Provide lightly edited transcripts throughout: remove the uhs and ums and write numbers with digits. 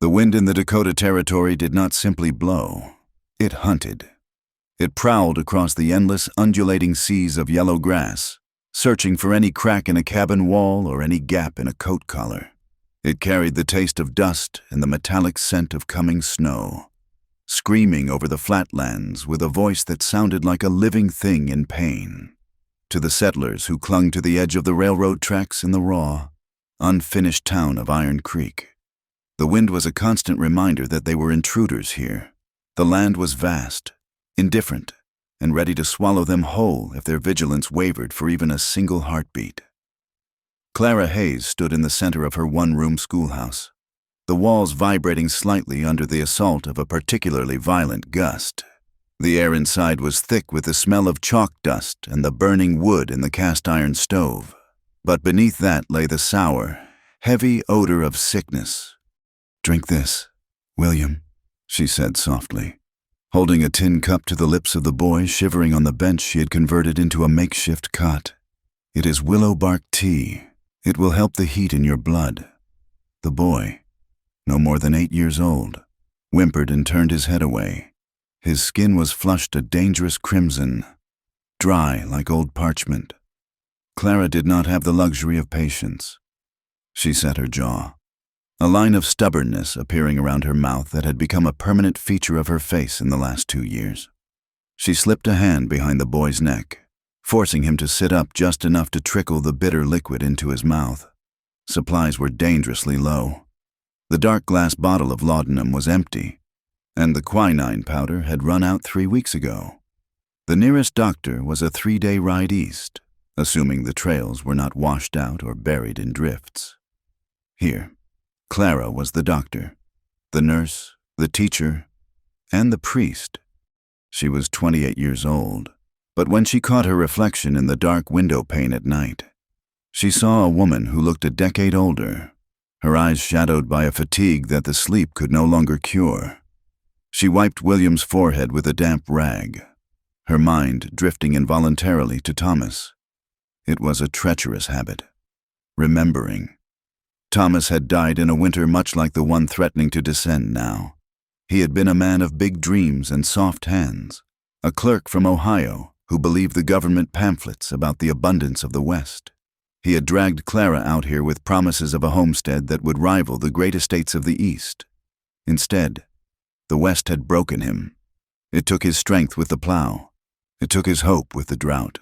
The wind in the Dakota Territory did not simply blow. It hunted. It prowled across the endless, undulating seas of yellow grass, searching for any crack in a cabin wall or any gap in a coat collar. It carried the taste of dust and the metallic scent of coming snow, screaming over the flatlands with a voice that sounded like a living thing in pain. To the settlers who clung to the edge of the railroad tracks in the raw, unfinished town of Iron Creek, the wind was a constant reminder that they were intruders here. The land was vast, indifferent, and ready to swallow them whole if their vigilance wavered for even a single heartbeat. Clara Hayes stood in the center of her one-room schoolhouse, the walls vibrating slightly under the assault of a particularly violent gust. The air inside was thick with the smell of chalk dust and the burning wood in the cast-iron stove, but beneath that lay the sour, heavy odor of sickness. "Drink this, William," she said softly, holding a tin cup to the lips of the boy shivering on the bench she had converted into a makeshift cot. "It is willow bark tea. It will help the heat in your blood." The boy, no more than 8 years old, whimpered and turned his head away. His skin was flushed a dangerous crimson, dry like old parchment. Clara did not have the luxury of patience. She set her jaw, a line of stubbornness appearing around her mouth that had become a permanent feature of her face in the last 2 years. She slipped a hand behind the boy's neck, forcing him to sit up just enough to trickle the bitter liquid into his mouth. Supplies were dangerously low. The dark glass bottle of laudanum was empty, and the quinine powder had run out 3 weeks ago. The nearest doctor was a 3-day ride east, assuming the trails were not washed out or buried in drifts. Here, Clara was the doctor, the nurse, the teacher, and the priest. She was 28 years old, but when she caught her reflection in the dark window pane at night, she saw a woman who looked a decade older, her eyes shadowed by a fatigue that the sleep could no longer cure. She wiped William's forehead with a damp rag, her mind drifting involuntarily to Thomas. It was a treacherous habit, remembering. Thomas had died in a winter much like the one threatening to descend now. He had been a man of big dreams and soft hands, a clerk from Ohio who believed the government pamphlets about the abundance of the West. He had dragged Clara out here with promises of a homestead that would rival the great estates of the East. Instead, the West had broken him. It took his strength with the plow. It took his hope with the drought.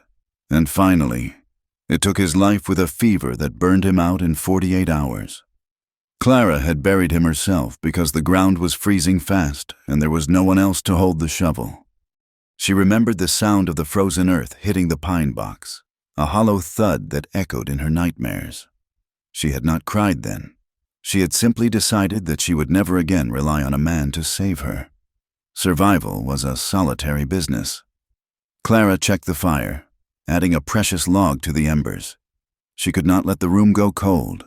And finally, it took his life with a fever that burned him out in 48 hours. Clara had buried him herself because the ground was freezing fast and there was no one else to hold the shovel. She remembered the sound of the frozen earth hitting the pine box, a hollow thud that echoed in her nightmares. She had not cried then. She had simply decided that she would never again rely on a man to save her. Survival was a solitary business. Clara checked the fire, adding a precious log to the embers. She could not let the room go cold.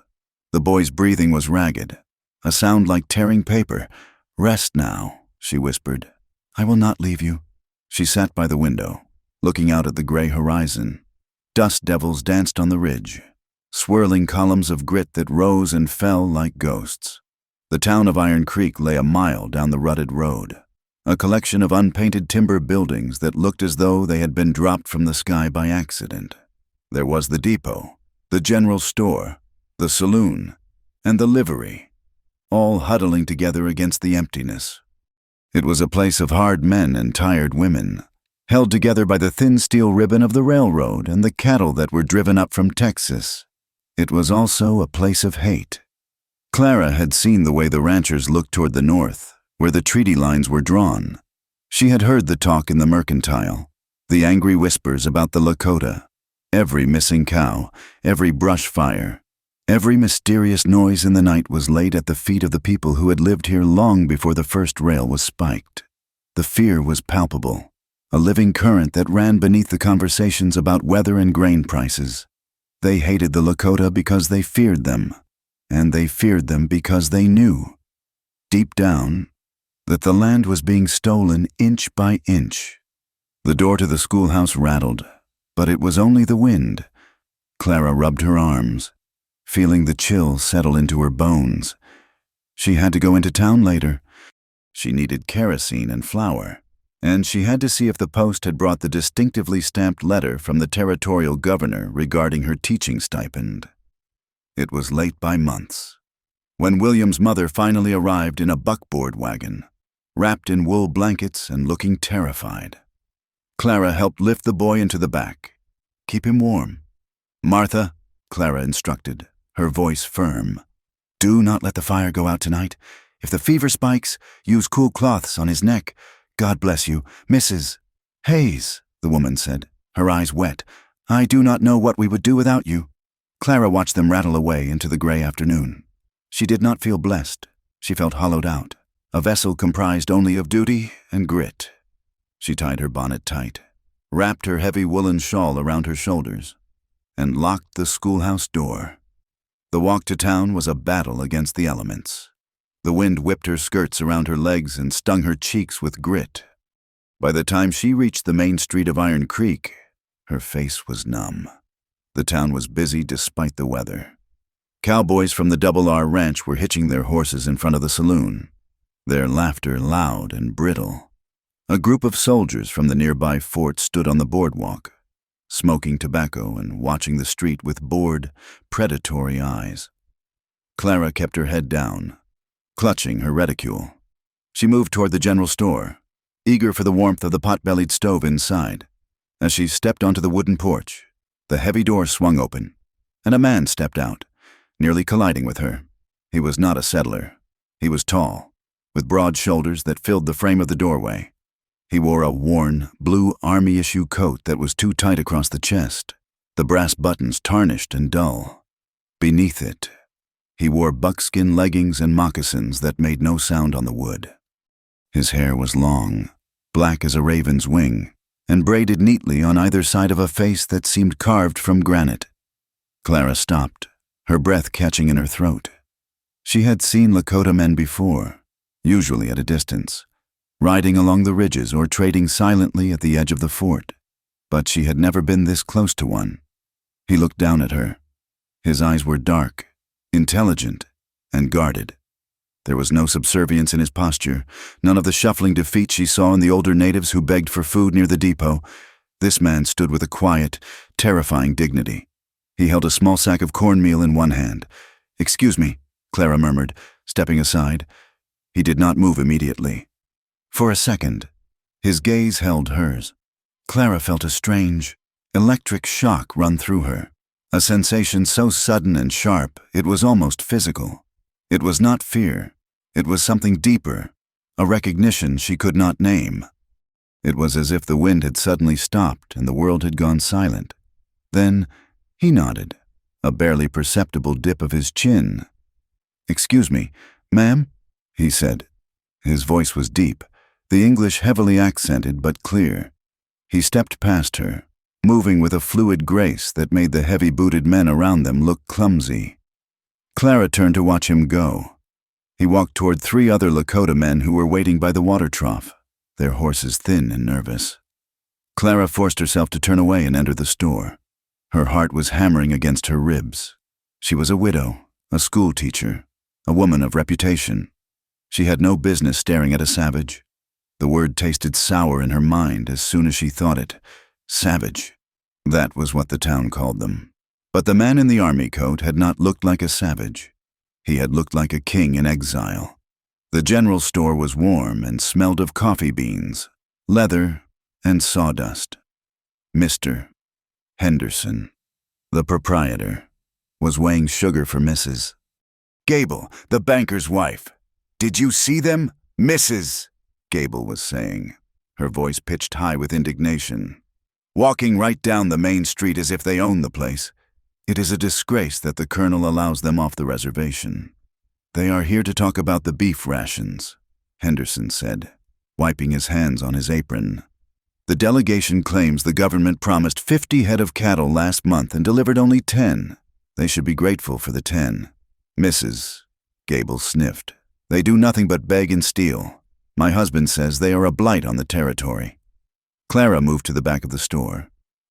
The boy's breathing was ragged, a sound like tearing paper. "Rest now," she whispered. "I will not leave you." She sat by the window, looking out at the gray horizon. Dust devils danced on the ridge, swirling columns of grit that rose and fell like ghosts. The town of Iron Creek lay a mile down the rutted road, a collection of unpainted timber buildings that looked as though they had been dropped from the sky by accident. There was the depot, the general store, the saloon, and the livery, all huddling together against the emptiness. It was a place of hard men and tired women, held together by the thin steel ribbon of the railroad and the cattle that were driven up from Texas. It was also a place of hate. Clara had seen the way the ranchers looked toward the north, where the treaty lines were drawn. She had heard the talk in the mercantile, the angry whispers about the Lakota, every missing cow, every brush fire, every mysterious noise in the night was laid at the feet of the people who had lived here long before the first rail was spiked. The fear was palpable, a living current that ran beneath the conversations about weather and grain prices. They hated the Lakota because they feared them, and they feared them because they knew, deep down, that the land was being stolen inch by inch. The door to the schoolhouse rattled, but it was only the wind. Clara rubbed her arms, feeling the chill settle into her bones. She had to go into town later. She needed kerosene and flour, and she had to see if the post had brought the distinctively stamped letter from the territorial governor regarding her teaching stipend. It was late by months. When William's mother finally arrived in a buckboard wagon, wrapped in wool blankets and looking terrified, Clara helped lift the boy into the back. "Keep him warm." "Martha," Clara instructed, her voice firm, "do not let the fire go out tonight. If the fever spikes, use cool cloths on his neck. God bless you, Mrs. Hayes," the woman said, her eyes wet. "I do not know what we would do without you." Clara watched them rattle away into the gray afternoon. She did not feel blessed. She felt hollowed out, a vessel comprised only of duty and grit. She tied her bonnet tight, wrapped her heavy woolen shawl around her shoulders, and locked the schoolhouse door. The walk to town was a battle against the elements. The wind whipped her skirts around her legs and stung her cheeks with grit. By the time she reached the main street of Iron Creek, her face was numb. The town was busy despite the weather. Cowboys from the Double R Ranch were hitching their horses in front of the saloon, their laughter loud and brittle. A group of soldiers from the nearby fort stood on the boardwalk, smoking tobacco and watching the street with bored, predatory eyes. Clara kept her head down, clutching her reticule. She moved toward the general store, eager for the warmth of the pot-bellied stove inside. As she stepped onto the wooden porch, the heavy door swung open, and a man stepped out, nearly colliding with her. He was not a settler. He was tall, with broad shoulders that filled the frame of the doorway. He wore a worn, blue Army-issue coat that was too tight across the chest, the brass buttons tarnished and dull. Beneath it, he wore buckskin leggings and moccasins that made no sound on the wood. His hair was long, black as a raven's wing, and braided neatly on either side of a face that seemed carved from granite. Clara stopped, her breath catching in her throat. She had seen Lakota men before, usually at a distance, riding along the ridges or trading silently at the edge of the fort, but she had never been this close to one. He looked down at her. His eyes were dark, intelligent, and guarded. There was no subservience in his posture, none of the shuffling defeat she saw in the older natives who begged for food near the depot. This man stood with a quiet, terrifying dignity. He held a small sack of cornmeal in one hand. "Excuse me," Clara murmured, stepping aside. He did not move immediately. For a second, his gaze held hers. Clara felt a strange, electric shock run through her, a sensation so sudden and sharp it was almost physical. It was not fear. It was something deeper, a recognition she could not name. It was as if the wind had suddenly stopped and the world had gone silent. Then he nodded, a barely perceptible dip of his chin. "Excuse me, ma'am?" he said. His voice was deep, the English heavily accented but clear. He stepped past her, moving with a fluid grace that made the heavy-booted men around them look clumsy. Clara turned to watch him go. He walked toward 3 other Lakota men who were waiting by the water trough, their horses thin and nervous. Clara forced herself to turn away and enter the store. Her heart was hammering against her ribs. She was a widow, a school teacher, a woman of reputation. She had no business staring at a savage. The word tasted sour in her mind as soon as she thought it. Savage. That was what the town called them. But the man in the army coat had not looked like a savage. He had looked like a king in exile. The general store was warm and smelled of coffee beans, leather, and sawdust. Mr. Henderson, the proprietor, was weighing sugar for Mrs. "Gable, the banker's wife. Did you see them, Mrs.?" Gable was saying, her voice pitched high with indignation. "Walking right down the main street as if they own the place. It is a disgrace that the colonel allows them off the reservation. They are here to talk about the beef rations," Henderson said, wiping his hands on his apron. "The delegation claims the government promised 50 head of cattle last month and delivered only 10. They should be grateful for the 10. Mrs. Gable sniffed. "They do nothing but beg and steal. My husband says they are a blight on the territory." Clara moved to the back of the store,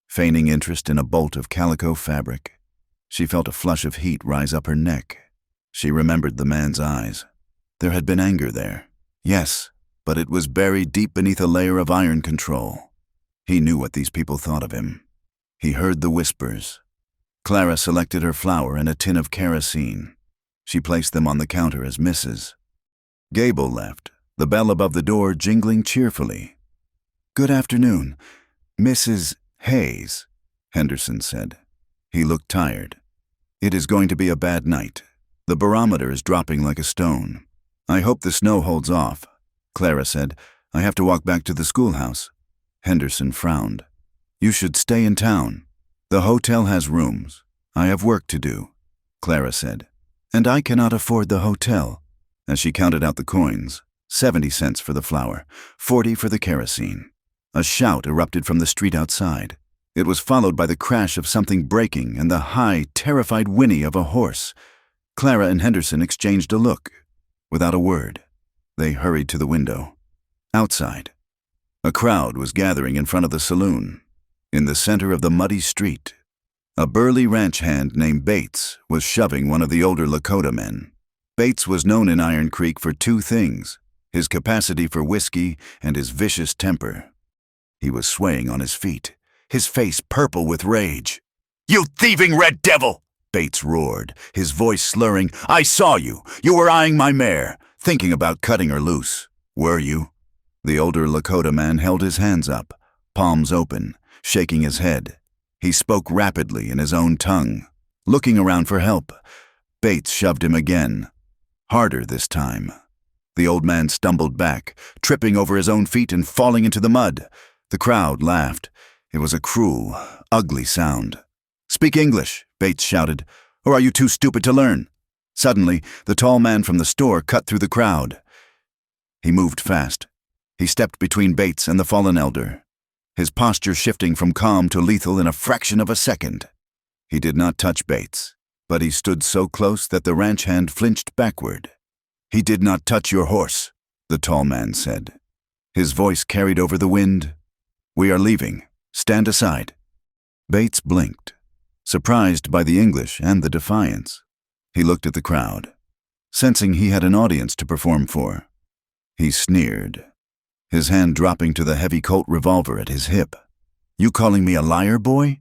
feigning interest in a bolt of calico fabric. She felt a flush of heat rise up her neck. She remembered the man's eyes. There had been anger there. Yes, but it was buried deep beneath a layer of iron control. He knew what these people thought of him. He heard the whispers. Clara selected her flour and a tin of kerosene. She placed them on the counter as Mrs. Gable left, the bell above the door jingling cheerfully. "Good afternoon, Mrs. Hayes," Henderson said. He looked tired. "It is going to be a bad night. The barometer is dropping like a stone." "I hope the snow holds off," Clara said. "I have to walk back to the schoolhouse." Henderson frowned. "You should stay in town. The hotel has rooms. I have work to do," Clara said. "And I cannot afford the hotel," as she counted out the coins. 70 cents for the flour, 40 for the kerosene. A shout erupted from the street outside. It was followed by the crash of something breaking and the high, terrified whinny of a horse. Clara and Henderson exchanged a look. Without a word, they hurried to the window. Outside, a crowd was gathering in front of the saloon. In the center of the muddy street, a burly ranch hand named Bates was shoving one of the older Lakota men. Bates was known in Iron Creek for two things: his capacity for whiskey and his vicious temper. He was swaying on his feet, his face purple with rage. "You thieving red devil!" Bates roared, his voice slurring. "I saw you. You were eyeing my mare, thinking about cutting her loose. Were you?" The older Lakota man held his hands up, palms open, shaking his head. He spoke rapidly in his own tongue, looking around for help. Bates shoved him again, harder this time. The old man stumbled back, tripping over his own feet and falling into the mud. The crowd laughed. It was a cruel, ugly sound. "Speak English," Bates shouted, "or are you too stupid to learn?" Suddenly, the tall man from the store cut through the crowd. He moved fast. He stepped between Bates and the fallen elder, his posture shifting from calm to lethal in a fraction of a second. He did not touch Bates, but he stood so close that the ranch hand flinched backward. "He did not touch your horse," the tall man said. His voice carried over the wind. "We are leaving. Stand aside." Bates blinked, surprised by the English and the defiance. He looked at the crowd, sensing he had an audience to perform for. He sneered, his hand dropping to the heavy Colt revolver at his hip. "You calling me a liar, boy?"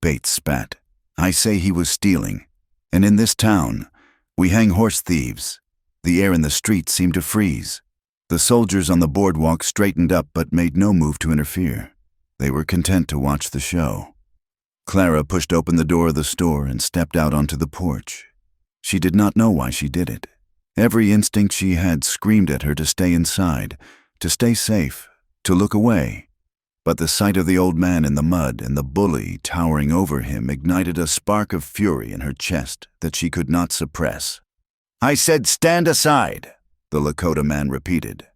Bates spat. "I say he was stealing. And in this town, we hang horse thieves." The air in the street seemed to freeze. The soldiers on the boardwalk straightened up but made no move to interfere. They were content to watch the show. Clara pushed open the door of the store and stepped out onto the porch. She did not know why she did it. Every instinct she had screamed at her to stay inside, to stay safe, to look away. But the sight of the old man in the mud and the bully towering over him ignited a spark of fury in her chest that she could not suppress. "I said stand aside," the Lakota man repeated.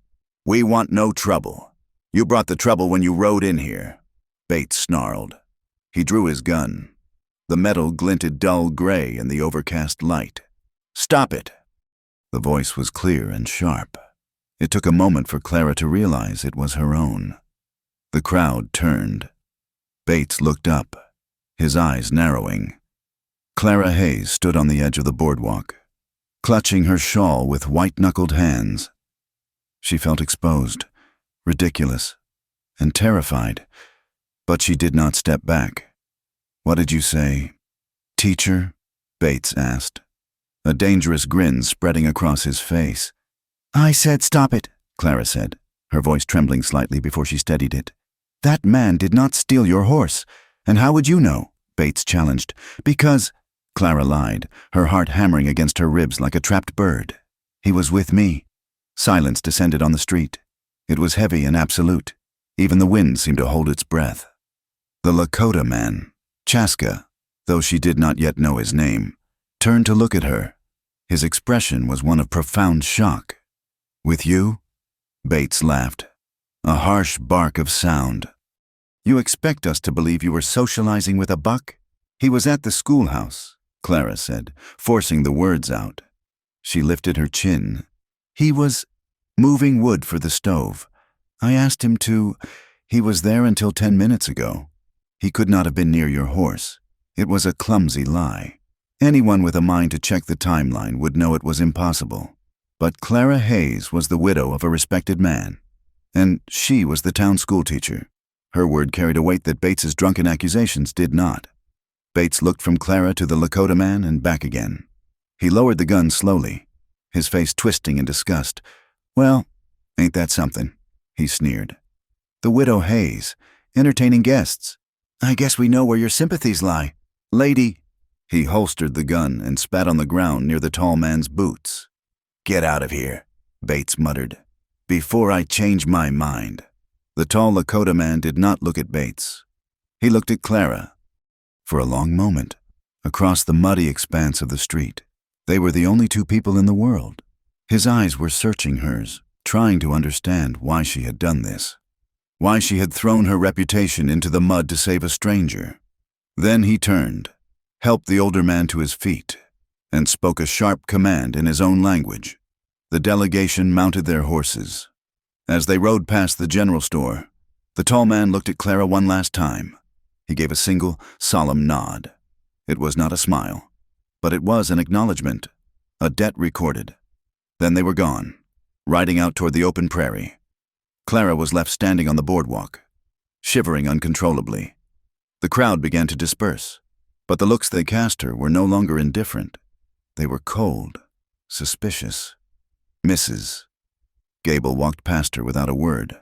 "We want no trouble. You brought the trouble when you rode in here." Bates snarled. He drew his gun. The metal glinted dull gray in the overcast light. "Stop it." The voice was clear and sharp. It took a moment for Clara to realize it was her own. The crowd turned. Bates looked up, his eyes narrowing. Clara Hayes stood on the edge of the boardwalk, clutching her shawl with white-knuckled hands. She felt exposed, ridiculous, and terrified, but she did not step back. "What did you say, teacher?" Bates asked, a dangerous grin spreading across his face. "I said stop it," Clara said, her voice trembling slightly before she steadied it. "That man did not steal your horse. And how would you know?" Bates challenged. "Because," Clara lied, her heart hammering against her ribs like a trapped bird. "He was with me." Silence descended on the street. It was heavy and absolute. Even the wind seemed to hold its breath. The Lakota man, Chaska, though she did not yet know his name, turned to look at her. His expression was one of profound shock. "With you?" Bates laughed, a harsh bark of sound. "You expect us to believe you were socializing with a buck?" "He was at the schoolhouse," Clara said, forcing the words out. She lifted her chin. "He was moving wood for the stove. I asked him to. He was there until 10 minutes ago. He could not have been near your horse. It was a clumsy lie. Anyone with a mind to check the timeline would know it was impossible." But Clara Hayes was the widow of a respected man, and she was the town schoolteacher. Her word carried a weight that Bates's drunken accusations did not. Bates looked from Clara to the Lakota man and back again. He lowered the gun slowly, his face twisting in disgust. "Well, ain't that something?" he sneered. "The widow Hayes, entertaining guests. I guess we know where your sympathies lie. Lady." He holstered the gun and spat on the ground near the tall man's boots. "Get out of here," Bates muttered, "before I change my mind." The tall Lakota man did not look at Bates. He looked at Clara. For a long moment, across the muddy expanse of the street, they were the only two people in the world. His eyes were searching hers, trying to understand why she had done this, why she had thrown her reputation into the mud to save a stranger. Then he turned, helped the older man to his feet, and spoke a sharp command in his own language. The delegation mounted their horses. As they rode past the general store, the tall man looked at Clara one last time. He gave a single, solemn nod. It was not a smile, but it was an acknowledgement, a debt recorded. Then they were gone, riding out toward the open prairie. Clara was left standing on the boardwalk, shivering uncontrollably. The crowd began to disperse, but the looks they cast her were no longer indifferent. They were cold, suspicious. "Mrs." Gable walked past her without a word,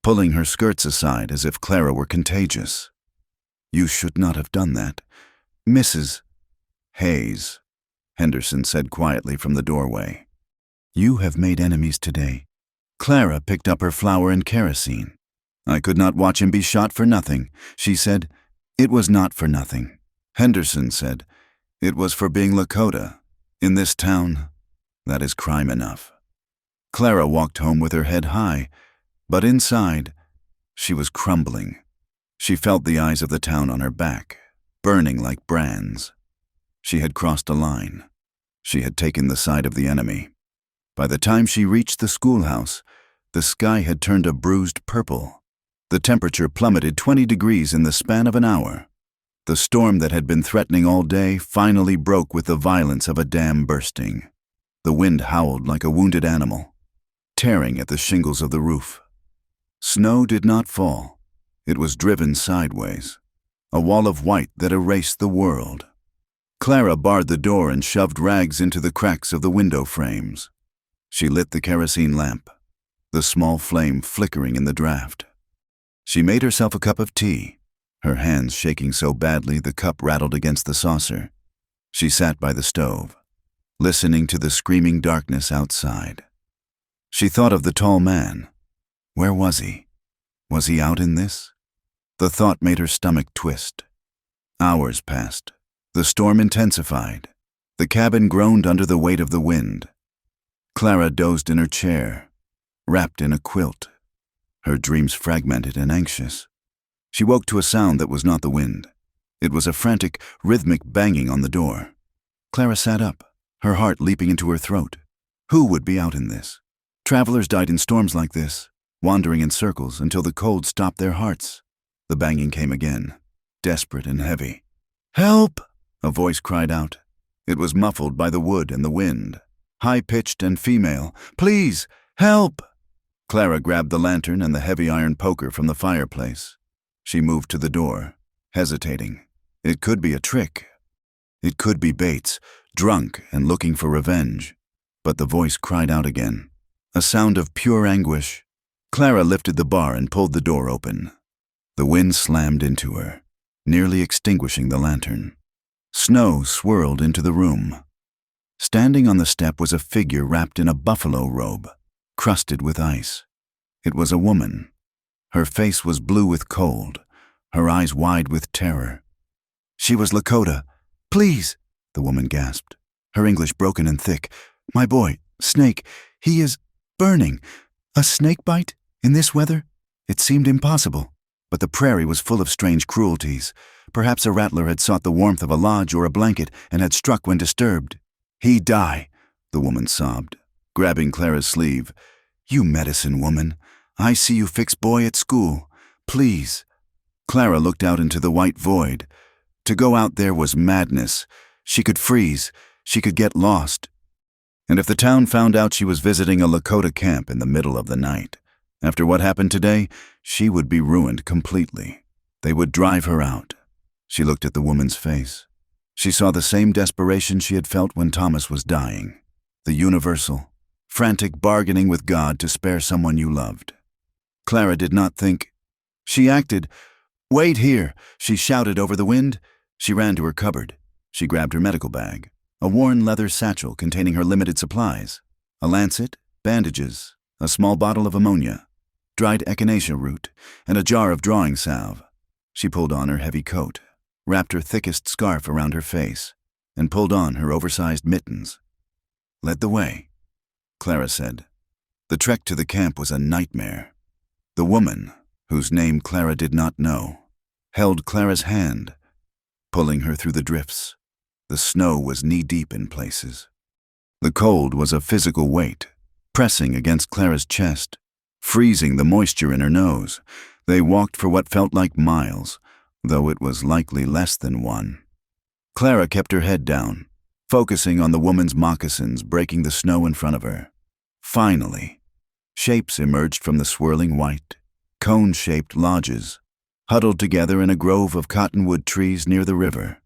pulling her skirts aside as if Clara were contagious. "You should not have done that. Mrs. Hayes," Henderson said quietly from the doorway. "You have made enemies today." Clara picked up her flour and kerosene. "I could not watch him be shot for nothing," she said. "It was not for nothing." Henderson said, "It was for being Lakota. In this town, that is crime enough." Clara walked home with her head high, but inside, she was crumbling. She felt the eyes of the town on her back, burning like brands. She had crossed a line. She had taken the side of the enemy. By the time she reached the schoolhouse, the sky had turned a bruised purple. The temperature plummeted 20 degrees in the span of an hour. The storm that had been threatening all day finally broke with the violence of a dam bursting. The wind howled like a wounded animal, tearing at the shingles of the roof. Snow did not fall. It was driven sideways, a wall of white that erased the world. Clara barred the door and shoved rags into the cracks of the window frames. She lit the kerosene lamp, the small flame flickering in the draft. She made herself a cup of tea, her hands shaking so badly the cup rattled against the saucer. She sat by the stove, listening to the screaming darkness outside. She thought of the tall man. Where was he? Was he out in this? The thought made her stomach twist. Hours passed. The storm intensified. The cabin groaned under the weight of the wind. Clara dozed in her chair, wrapped in a quilt, her dreams fragmented and anxious. She woke to a sound that was not the wind. It was a frantic, rhythmic banging on the door. Clara sat up, her heart leaping into her throat. Who would be out in this? Travelers died in storms like this, wandering in circles until the cold stopped their hearts. The banging came again, desperate and heavy. "Help!" a voice cried out. It was muffled by the wood and the wind, high-pitched and female. "Please, help!" Clara grabbed the lantern and the heavy iron poker from the fireplace. She moved to the door, hesitating. It could be a trick. It could be Bates, drunk and looking for revenge. But the voice cried out again, a sound of pure anguish. Clara lifted the bar and pulled the door open. The wind slammed into her, nearly extinguishing the lantern. Snow swirled into the room. Standing on the step was a figure wrapped in a buffalo robe, crusted with ice. It was a woman. Her face was blue with cold, her eyes wide with terror. She was Lakota. "Please," the woman gasped, her English broken and thick. "My boy, Snake, he is burning. A snake bite? In this weather?" It seemed impossible, but the prairie was full of strange cruelties. Perhaps a rattler had sought the warmth of a lodge or a blanket and had struck when disturbed. "He die," the woman sobbed, grabbing Clara's sleeve. "You medicine woman. I see you fix boy at school. Please." Clara looked out into the white void. To go out there was madness. She could freeze. She could get lost. And if the town found out she was visiting a Lakota camp in the middle of the night, after what happened today, she would be ruined completely. They would drive her out. She looked at the woman's face. She saw the same desperation she had felt when Thomas was dying. The universal, frantic bargaining with God to spare someone you loved. Clara did not think. She acted. "Wait here," she shouted over the wind. She ran to her cupboard. She grabbed her medical bag, a worn leather satchel containing her limited supplies, a lancet, bandages, a small bottle of ammonia, dried echinacea root, and a jar of drawing salve. She pulled on her heavy coat, wrapped her thickest scarf around her face, and pulled on her oversized mittens. "Lead the way," Clara said. The trek to the camp was a nightmare. The woman, whose name Clara did not know, held Clara's hand, pulling her through the drifts. The snow was knee-deep in places. The cold was a physical weight, pressing against Clara's chest, freezing the moisture in her nose. They walked for what felt like miles, though it was likely less than one. Clara kept her head down, focusing on the woman's moccasins breaking the snow in front of her. Finally, shapes emerged from the swirling white, cone-shaped lodges, huddled together in a grove of cottonwood trees near the river.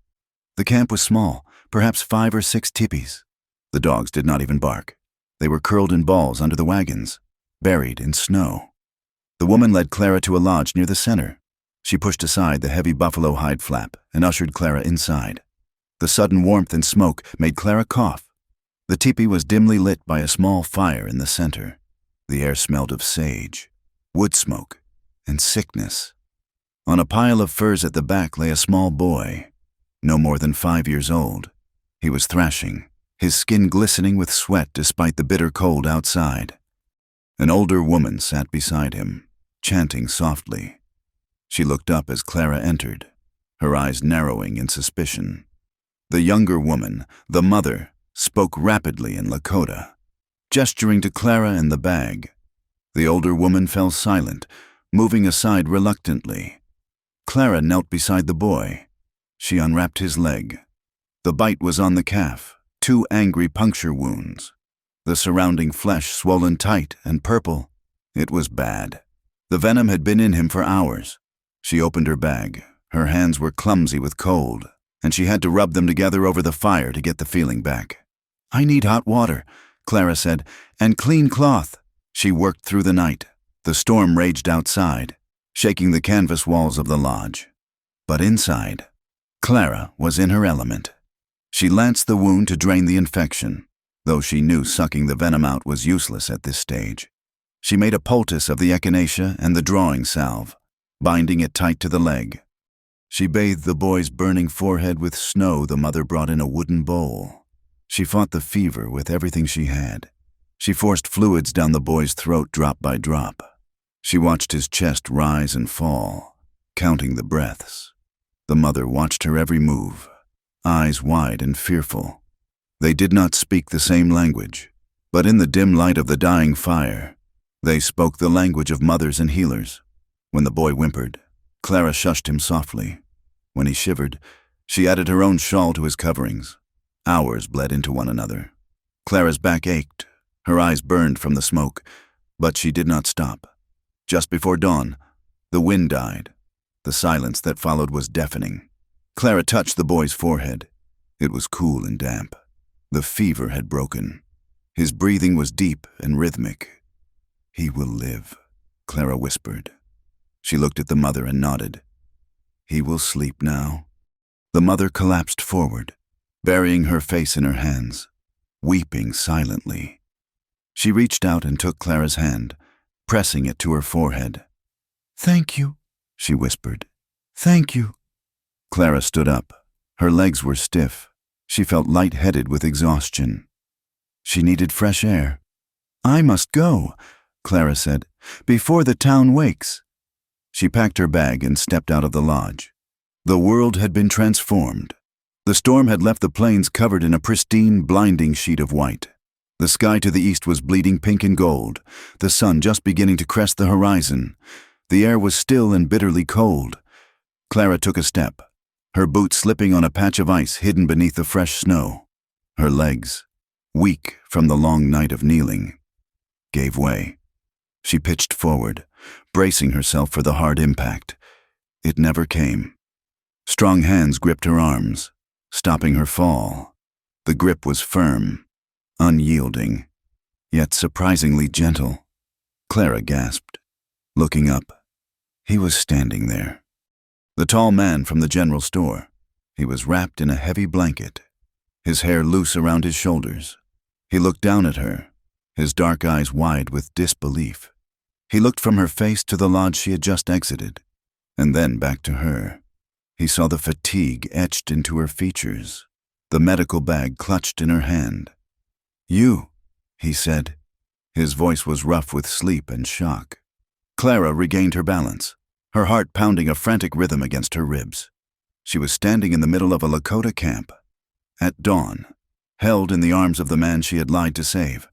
The camp was small, perhaps 5 or 6 teepees. The dogs did not even bark. They were curled in balls under the wagons, buried in snow. The woman led Clara to a lodge near the center. She pushed aside the heavy buffalo hide flap and ushered Clara inside. The sudden warmth and smoke made Clara cough. The teepee was dimly lit by a small fire in the center. The air smelled of sage, wood smoke, and sickness. On a pile of furs at the back lay a small boy, no more than 5 years old. He was thrashing, his skin glistening with sweat despite the bitter cold outside. An older woman sat beside him, chanting softly. She looked up as Clara entered, her eyes narrowing in suspicion. The younger woman, the mother, spoke rapidly in Lakota, gesturing to Clara and the bag. The older woman fell silent, moving aside reluctantly. Clara knelt beside the boy. She unwrapped his leg. The bite was on the calf, 2 angry puncture wounds. The surrounding flesh swollen tight and purple. It was bad. The venom had been in him for hours. She opened her bag. Her hands were clumsy with cold, and she had to rub them together over the fire to get the feeling back. "I need hot water," Clara said, "and clean cloth." She worked through the night. The storm raged outside, shaking the canvas walls of the lodge. But inside, Clara was in her element. She lanced the wound to drain the infection, though she knew sucking the venom out was useless at this stage. She made a poultice of the echinacea and the drawing salve, binding it tight to the leg. She bathed the boy's burning forehead with snow the mother brought in a wooden bowl. She fought the fever with everything she had. She forced fluids down the boy's throat drop by drop. She watched his chest rise and fall, counting the breaths. The mother watched her every move, eyes wide and fearful. They did not speak the same language, but in the dim light of the dying fire, they spoke the language of mothers and healers. When the boy whimpered, Clara shushed him softly. When he shivered, she added her own shawl to his coverings. Hours bled into one another. Clara's back ached. Her eyes burned from the smoke, but she did not stop. Just before dawn, the wind died. The silence that followed was deafening. Clara touched the boy's forehead. It was cool and damp. The fever had broken. His breathing was deep and rhythmic. "He will live," Clara whispered. She looked at the mother and nodded. "He will sleep now." The mother collapsed forward, burying her face in her hands, weeping silently. She reached out and took Clara's hand, pressing it to her forehead. "Thank you," she whispered. "Thank you." Clara stood up. Her legs were stiff. She felt lightheaded with exhaustion. She needed fresh air. "I must go," Clara said, "before the town wakes." She packed her bag and stepped out of the lodge. The world had been transformed. The storm had left the plains covered in a pristine, blinding sheet of white. The sky to the east was bleeding pink and gold, the sun just beginning to crest the horizon. The air was still and bitterly cold. Clara took a step, her boot slipping on a patch of ice hidden beneath the fresh snow. Her legs, weak from the long night of kneeling, gave way. She pitched forward, bracing herself for the hard impact. It never came. Strong hands gripped her arms, stopping her fall. The grip was firm, unyielding, yet surprisingly gentle. Clara gasped, looking up. He was standing there. The tall man from the general store. He was wrapped in a heavy blanket, his hair loose around his shoulders. He looked down at her, his dark eyes wide with disbelief. He looked from her face to the lodge she had just exited, and then back to her. He saw the fatigue etched into her features, the medical bag clutched in her hand. "You," he said. His voice was rough with sleep and shock. Clara regained her balance, her heart pounding a frantic rhythm against her ribs. She was standing in the middle of a Lakota camp, at dawn, held in the arms of the man she had lied to save.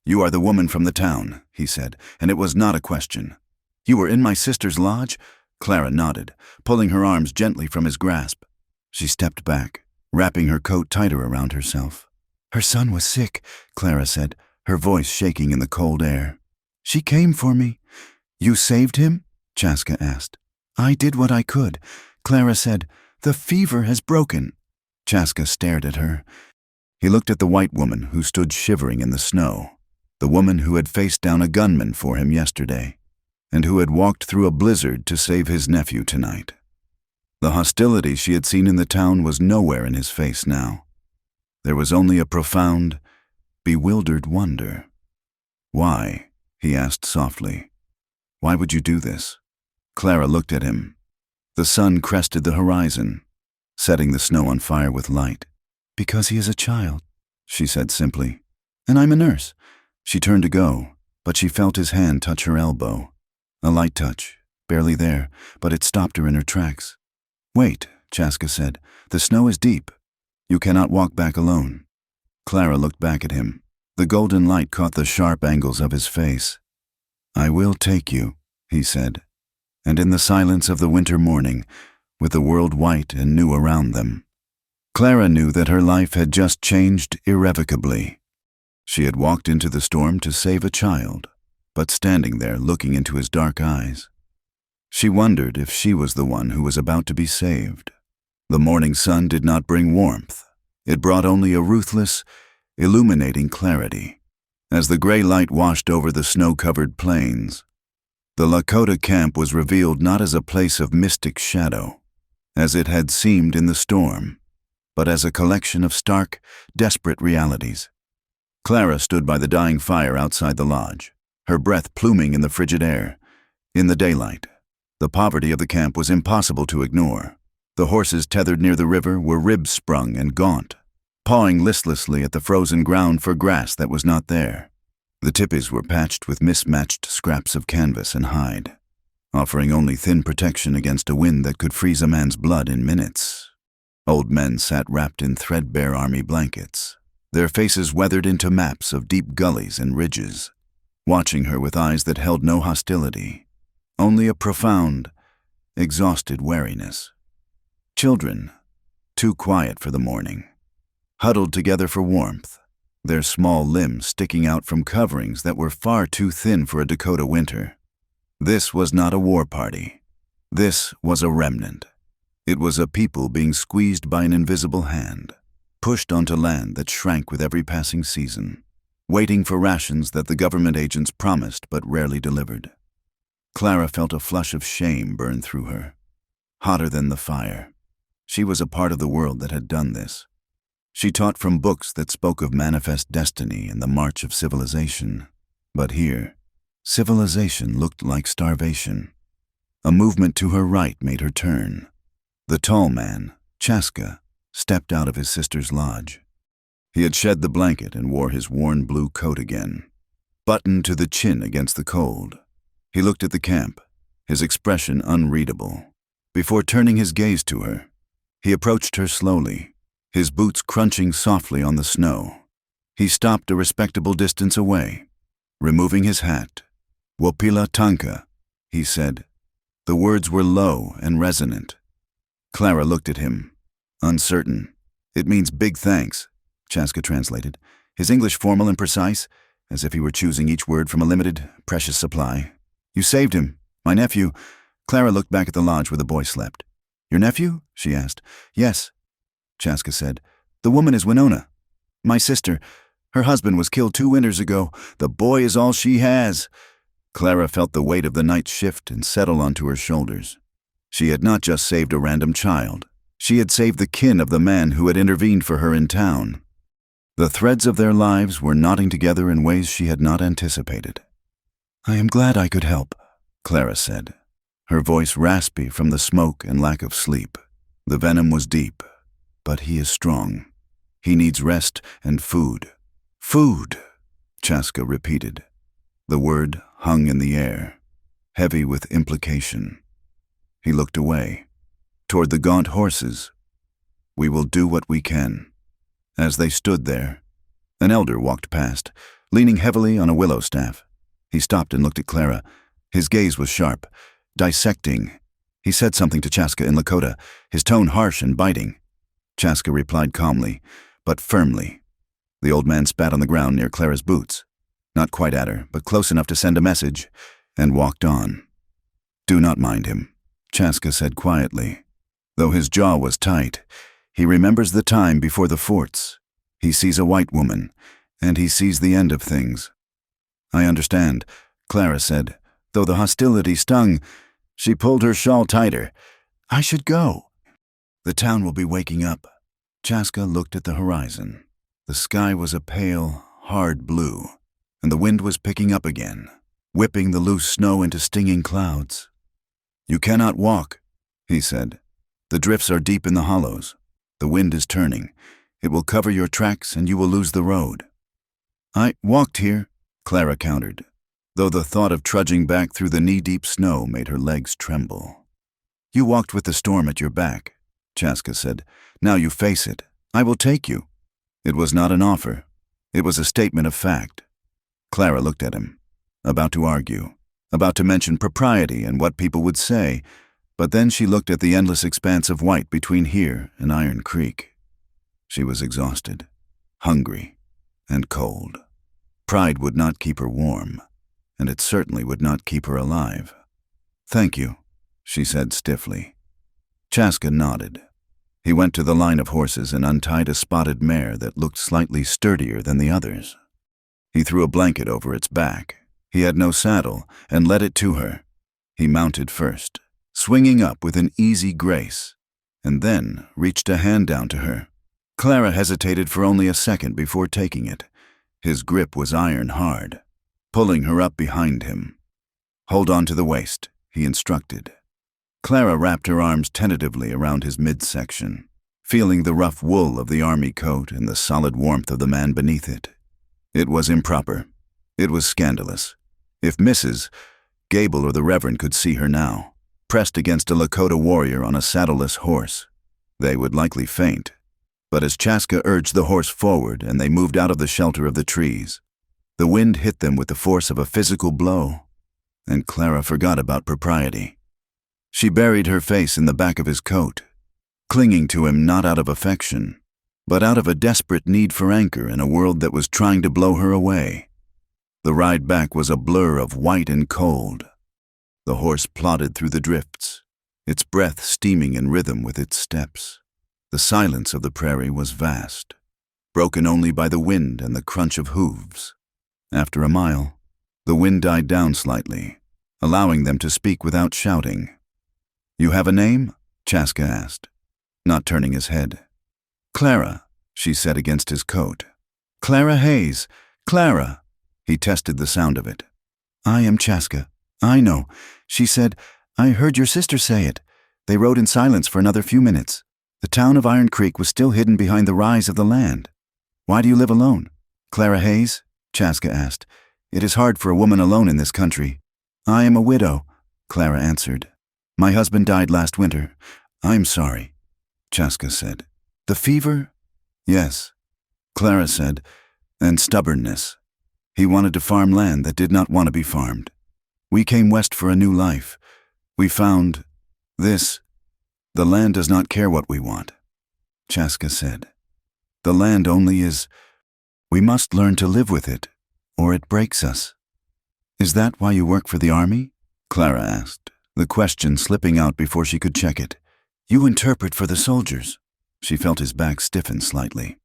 "You are the woman from the town," he said, and it was not a question. "You were in my sister's lodge?" Clara nodded, pulling her arms gently from his grasp. She stepped back, wrapping her coat tighter around herself. "Her son was sick," Clara said, her voice shaking in the cold air. "She came for me." "You saved him?" Chaska asked. "I did what I could," Clara said. "The fever has broken." Chaska stared at her. He looked at the white woman who stood shivering in the snow, the woman who had faced down a gunman for him yesterday, and who had walked through a blizzard to save his nephew tonight. The hostility she had seen in the town was nowhere in his face now. There was only a profound, bewildered wonder. "Why?" he asked softly. "Why would you do this?" Clara looked at him. The sun crested the horizon, setting the snow on fire with light. "Because he is a child," she said simply. "And I'm a nurse." She turned to go, but she felt his hand touch her elbow. A light touch, barely there, but it stopped her in her tracks. "Wait," Chaska said. "The snow is deep. You cannot walk back alone." Clara looked back at him. The golden light caught the sharp angles of his face. "I will take you," he said. And in the silence of the winter morning, with the world white and new around them, Clara knew that her life had just changed irrevocably. She had walked into the storm to save a child, but standing there looking into his dark eyes, she wondered if she was the one who was about to be saved. The morning sun did not bring warmth. It brought only a ruthless, illuminating clarity. As the gray light washed over the snow-covered plains, the Lakota camp was revealed not as a place of mystic shadow, as it had seemed in the storm, but as a collection of stark, desperate realities. Clara stood by the dying fire outside the lodge, her breath pluming in the frigid air. In the daylight, the poverty of the camp was impossible to ignore. The horses tethered near the river were rib-sprung and gaunt, pawing listlessly at the frozen ground for grass that was not there. The tipis were patched with mismatched scraps of canvas and hide, offering only thin protection against a wind that could freeze a man's blood in minutes. Old men sat wrapped in threadbare army blankets, their faces weathered into maps of deep gullies and ridges, watching her with eyes that held no hostility, only a profound, exhausted wariness. Children, too quiet for the morning, huddled together for warmth, their small limbs sticking out from coverings that were far too thin for a Dakota winter. This was not a war party. This was a remnant. It was a people being squeezed by an invisible hand, pushed onto land that shrank with every passing season, waiting for rations that the government agents promised but rarely delivered. Clara felt a flush of shame burn through her, hotter than the fire. She was a part of the world that had done this. She taught from books that spoke of manifest destiny and the march of civilization. But here, civilization looked like starvation. A movement to her right made her turn. The tall man, Chaska, stepped out of his sister's lodge. He had shed the blanket and wore his worn blue coat again, buttoned to the chin against the cold. He looked at the camp, his expression unreadable. Before turning his gaze to her, he approached her slowly, his boots crunching softly on the snow. He stopped a respectable distance away, removing his hat. "Wopila tanka," he said. The words were low and resonant. Clara looked at him, uncertain. "It means big thanks," Chaska translated. his English formal and precise, as if he were choosing each word from a limited, precious supply. "You saved him. My nephew." Clara looked back at the lodge where the boy slept. "Your nephew?" she asked. "Yes," Chaska said. "The woman is Winona. My sister. Her husband was killed 2 winters ago. The boy is all she has." Clara felt the weight of the night shift and settle onto her shoulders. She had not just saved a random child. She had saved the kin of the man who had intervened for her in town. The threads of their lives were knotting together in ways she had not anticipated. "I am glad I could help," Clara said, her voice raspy from the smoke and lack of sleep. The venom was deep, but he is strong. He needs rest and food. "Food," Chaska repeated. The word hung in the air, heavy with implication. He looked away, toward the gaunt horses. "We will do what we can." As they stood there, an elder walked past, leaning heavily on a willow staff. He stopped and looked at Clara. His gaze was sharp, dissecting. He said something to Chaska in Lakota, his tone harsh and biting. Chaska replied calmly, but firmly. The old man spat on the ground near Clara's boots, not quite at her, but close enough to send a message, and walked on. "Do not mind him," Chaska said quietly. Though his jaw was tight, he remembers the time before the forts. He sees a white woman, and he sees the end of things. "I understand," Clara said. Though the hostility stung, she pulled her shawl tighter. "I should go. The town will be waking up." Chaska looked at the horizon. The sky was a pale, hard blue, and the wind was picking up again, whipping the loose snow into stinging clouds. "You cannot walk," he said. "The drifts are deep in the hollows. The wind is turning. It will cover your tracks and you will lose the road." "I walked here," Clara countered, though the thought of trudging back through the knee-deep snow made her legs tremble. "You walked with the storm at your back," Chaska said. "Now you face it. I will take you." It was not an offer. It was a statement of fact. Clara looked at him, about to argue, about to mention propriety and what people would say, but then she looked at the endless expanse of white between here and Iron Creek. She was exhausted, hungry, and cold. Pride would not keep her warm, and it certainly would not keep her alive. "Thank you," she said stiffly. Chaska nodded. He went to the line of horses and untied a spotted mare that looked slightly sturdier than the others. He threw a blanket over its back. He had no saddle and led it to her. He mounted first, swinging up with an easy grace, and then reached a hand down to her. Clara hesitated for only a second before taking it. His grip was iron hard, pulling her up behind him. "Hold on to the waist," he instructed. Clara wrapped her arms tentatively around his midsection, feeling the rough wool of the army coat and the solid warmth of the man beneath it. It was improper. It was scandalous. If Mrs. Gable or the Reverend could see her now, pressed against a Lakota warrior on a saddleless horse, they would likely faint. But as Chaska urged the horse forward and they moved out of the shelter of the trees, the wind hit them with the force of a physical blow, and Clara forgot about propriety. She buried her face in the back of his coat, clinging to him not out of affection, but out of a desperate need for anchor in a world that was trying to blow her away. The ride back was a blur of white and cold. The horse plodded through the drifts, its breath steaming in rhythm with its steps. The silence of the prairie was vast, broken only by the wind and the crunch of hooves. After a mile, the wind died down slightly, allowing them to speak without shouting. "You have a name?" Chaska asked, not turning his head. "Clara," she said against his coat. "Clara Hayes. Clara." He tested the sound of it. "I am Chaska. I know," she said. "I heard your sister say it." They rode in silence for another few minutes. The town of Iron Creek was still hidden behind the rise of the land. "Why do you live alone?" "Clara Hayes?" Chaska asked. "It is hard for a woman alone in this country." "I am a widow," Clara answered. "My husband died last winter." "I'm sorry," Chaska said. "The fever?" "Yes," Clara said, "and stubbornness. He wanted to farm land that did not want to be farmed. We came west for a new life. We found this. The land does not care what we want," Chaska said. "The land only is, We must learn to live with it, or it breaks us. Is that why you work for the army? Clara asked, the question slipping out before she could check it. You interpret for the soldiers. She felt his back stiffen slightly.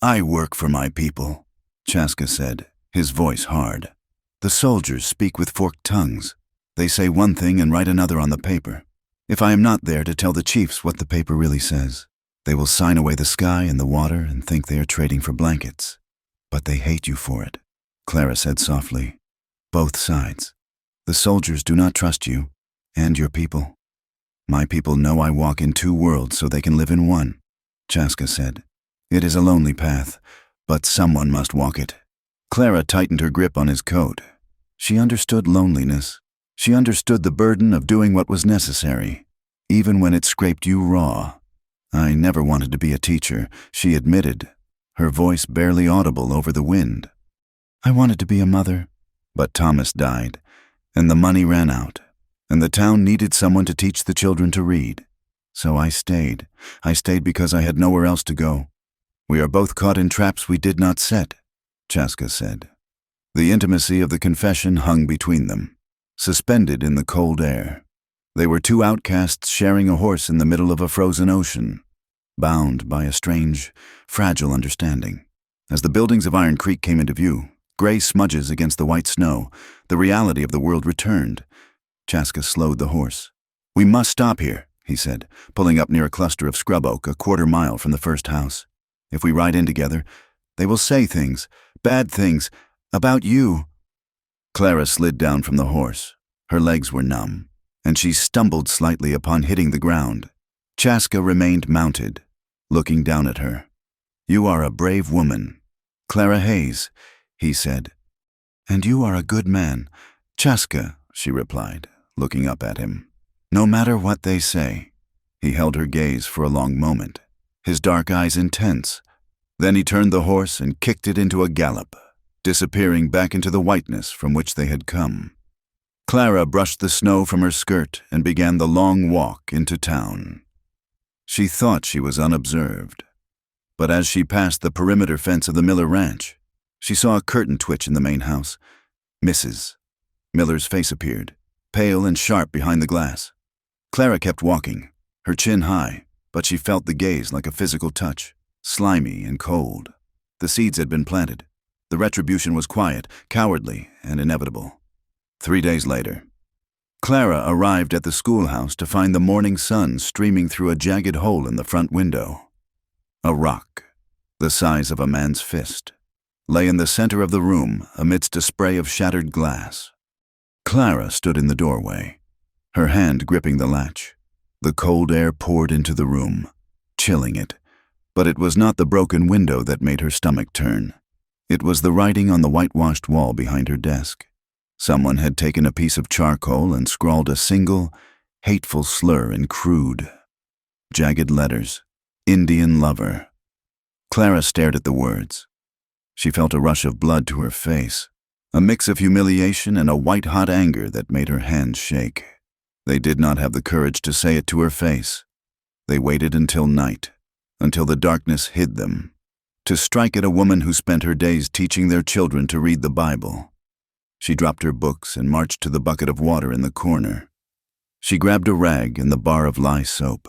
I work for my people, Chaska said, his voice hard. The soldiers speak with forked tongues. They say one thing and write another on the paper. If I am not there to tell the chiefs what the paper really says, they will sign away the sky and the water and think they are trading for blankets. But they hate you for it, Clara said softly. Both sides. The soldiers do not trust you, and your people. My people know I walk in two worlds so they can live in one, Chaska said. It is a lonely path, but someone must walk it. Clara tightened her grip on his coat. She understood loneliness. She understood the burden of doing what was necessary, even when it scraped you raw. I never wanted to be a teacher, she admitted, her voice barely audible over the wind. I wanted to be a mother, but Thomas died, and the money ran out, and the town needed someone to teach the children to read. So I stayed. I stayed because I had nowhere else to go. We are both caught in traps we did not set, Chaska said. The intimacy of the confession hung between them, suspended in the cold air. They were two outcasts sharing a horse in the middle of a frozen ocean, bound by a strange, fragile understanding. As the buildings of Iron Creek came into view, gray smudges against the white snow, the reality of the world returned. Chaska slowed the horse. We must stop here, he said, pulling up near a cluster of scrub oak a quarter mile from the first house. If we ride in together, they will say things, bad things, about you. Clara slid down from the horse. Her legs were numb, and she stumbled slightly upon hitting the ground. Chaska remained mounted, looking down at her. You are a brave woman, Clara Hayes, he said. And you are a good man, Chaska, she replied, looking up at him. No matter what they say. He held her gaze for a long moment, his dark eyes intense. Then he turned the horse and kicked it into a gallop, disappearing back into the whiteness from which they had come. Clara brushed the snow from her skirt and began the long walk into town. She thought she was unobserved, but as she passed the perimeter fence of the Miller Ranch, she saw a curtain twitch in the main house. Mrs. Miller's face appeared, pale and sharp behind the glass. Clara kept walking, her chin high, but she felt the gaze like a physical touch, slimy and cold. The seeds had been planted. The retribution was quiet, cowardly, and inevitable. 3 days later, Clara arrived at the schoolhouse to find the morning sun streaming through a jagged hole in the front window. A rock, the size of a man's fist, lay in the center of the room amidst a spray of shattered glass. Clara stood in the doorway, her hand gripping the latch. The cold air poured into the room, chilling it, but it was not the broken window that made her stomach turn. It was the writing on the whitewashed wall behind her desk. Someone had taken a piece of charcoal and scrawled a single, hateful slur in crude, jagged letters. Indian lover. Clara stared at the words. She felt a rush of blood to her face, a mix of humiliation and a white-hot anger that made her hands shake. They did not have the courage to say it to her face. They waited until night, until the darkness hid them, to strike at a woman who spent her days teaching their children to read the Bible. She dropped her books and marched to the bucket of water in the corner. She grabbed a rag and the bar of lye soap.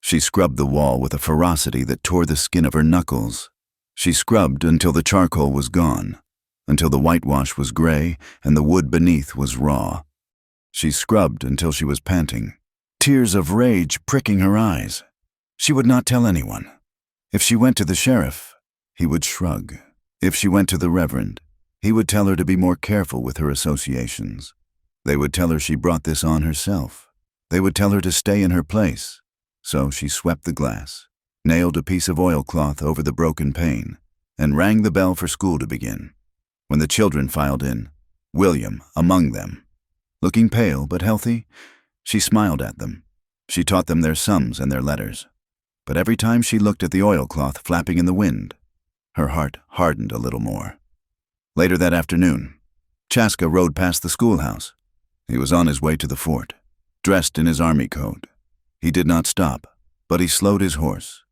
She scrubbed the wall with a ferocity that tore the skin of her knuckles. She scrubbed until the charcoal was gone, until the whitewash was gray and the wood beneath was raw. She scrubbed until she was panting, tears of rage pricking her eyes. She would not tell anyone. If she went to the sheriff, he would shrug. If she went to the reverend, he would tell her to be more careful with her associations. They would tell her she brought this on herself. They would tell her to stay in her place. So she swept the glass, nailed a piece of oilcloth over the broken pane, and rang the bell for school to begin. When the children filed in, William among them, looking pale but healthy, she smiled at them. She taught them their sums and their letters. But every time she looked at the oilcloth flapping in the wind, her heart hardened a little more. Later that afternoon, Chaska rode past the schoolhouse. He was on his way to the fort, dressed in his army coat. He did not stop, but he slowed his horse.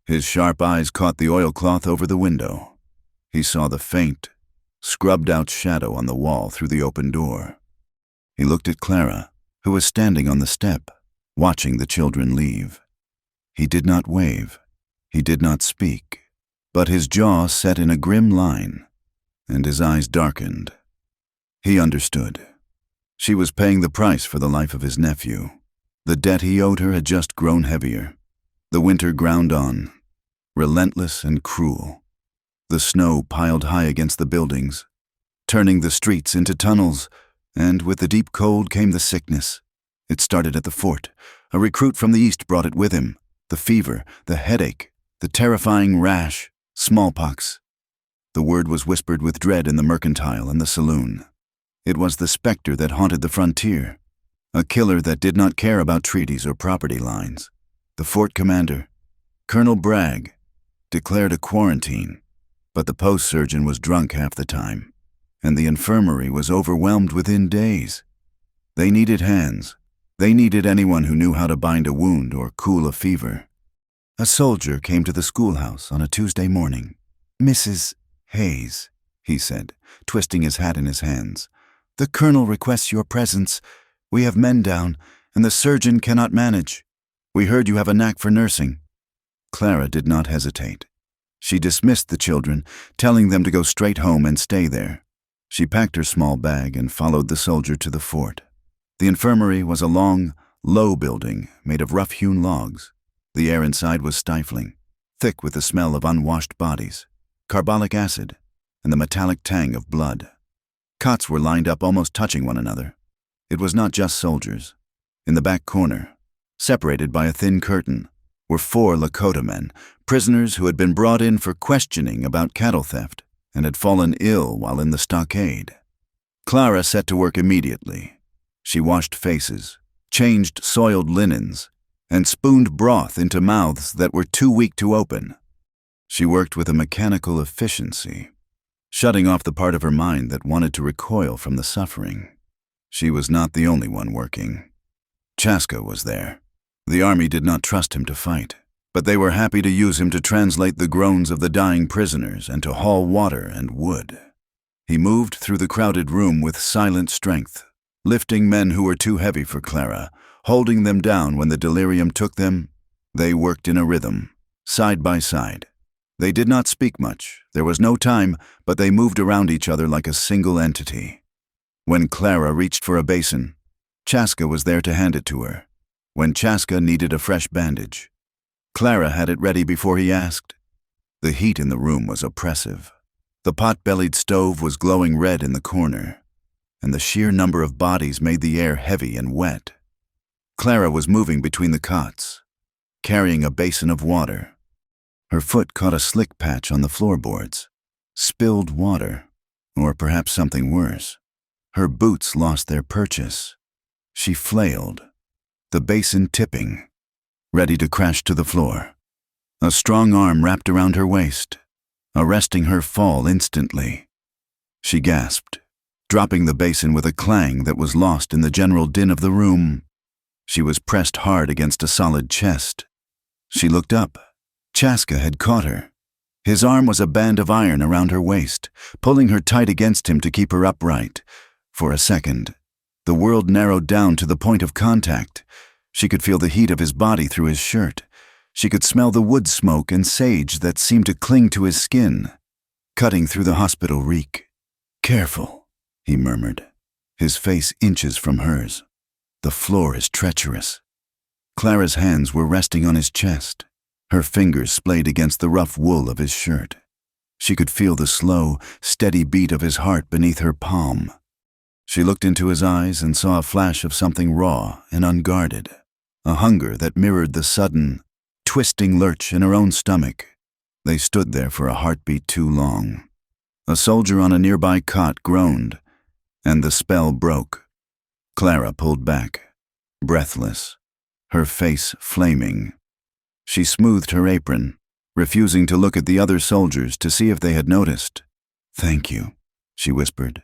His sharp eyes caught the oilcloth over the window. He saw the faint, scrubbed-out shadow on the wall through the open door. He looked at Clara, who was standing on the step, watching the children leave. He did not wave. He did not speak, but his jaw set in a grim line, and his eyes darkened. He understood. She was paying the price for the life of his nephew. The debt he owed her had just grown heavier. The winter ground on, relentless and cruel. The snow piled high against the buildings, turning the streets into tunnels, and with the deep cold came the sickness. It started at the fort. A recruit from the east brought it with him. The fever, the headache, the terrifying rash, smallpox. The word was whispered with dread in the mercantile and the saloon. It was the specter that haunted the frontier, a killer that did not care about treaties or property lines. The fort commander, Colonel Bragg, declared a quarantine, but the post surgeon was drunk half the time, and the infirmary was overwhelmed within days. They needed hands. They needed anyone who knew how to bind a wound or cool a fever. A soldier came to the schoolhouse on a Tuesday morning. "Mrs. Hayes," he said, twisting his hat in his hands, "the colonel requests your presence. We have men down, and the surgeon cannot manage. We heard you have a knack for nursing." Clara did not hesitate. She dismissed the children, telling them to go straight home and stay there. She packed her small bag and followed the soldier to the fort. The infirmary was a long, low building made of rough-hewn logs. The air inside was stifling, thick with the smell of unwashed bodies, carbolic acid, and the metallic tang of blood. Cots were lined up almost touching one another. It was not just soldiers. In the back corner, separated by a thin curtain, were 4 Lakota men, prisoners who had been brought in for questioning about cattle theft and had fallen ill while in the stockade. Clara set to work immediately. She washed faces, changed soiled linens, and spooned broth into mouths that were too weak to open. She worked with a mechanical efficiency, shutting off the part of her mind that wanted to recoil from the suffering. She was not the only one working. Chaska was there. The army did not trust him to fight, but they were happy to use him to translate the groans of the dying prisoners and to haul water and wood. He moved through the crowded room with silent strength, lifting men who were too heavy for Clara, holding them down when the delirium took them. They worked in a rhythm, side by side. They did not speak much. There was no time, but they moved around each other like a single entity. When Clara reached for a basin, Chaska was there to hand it to her. When Chaska needed a fresh bandage, Clara had it ready before he asked. The heat in the room was oppressive. The pot-bellied stove was glowing red in the corner, and the sheer number of bodies made the air heavy and wet. Clara was moving between the cots, carrying a basin of water. Her foot caught a slick patch on the floorboards. Spilled water, or perhaps something worse. Her boots lost their purchase. She flailed, the basin tipping, ready to crash to the floor. A strong arm wrapped around her waist, arresting her fall instantly. She gasped, dropping the basin with a clang that was lost in the general din of the room. She was pressed hard against a solid chest. She looked up. Chaska had caught her. His arm was a band of iron around her waist, pulling her tight against him to keep her upright. For a second, the world narrowed down to the point of contact. She could feel the heat of his body through his shirt. She could smell the wood smoke and sage that seemed to cling to his skin, cutting through the hospital reek. "Careful," he murmured, his face inches from hers. "The floor is treacherous." Clara's hands were resting on his chest. Her fingers splayed against the rough wool of his shirt. She could feel the slow, steady beat of his heart beneath her palm. She looked into his eyes and saw a flash of something raw and unguarded, a hunger that mirrored the sudden, twisting lurch in her own stomach. They stood there for a heartbeat too long. A soldier on a nearby cot groaned, and the spell broke. Clara pulled back, breathless, her face flaming. She smoothed her apron, refusing to look at the other soldiers to see if they had noticed. "Thank you," she whispered.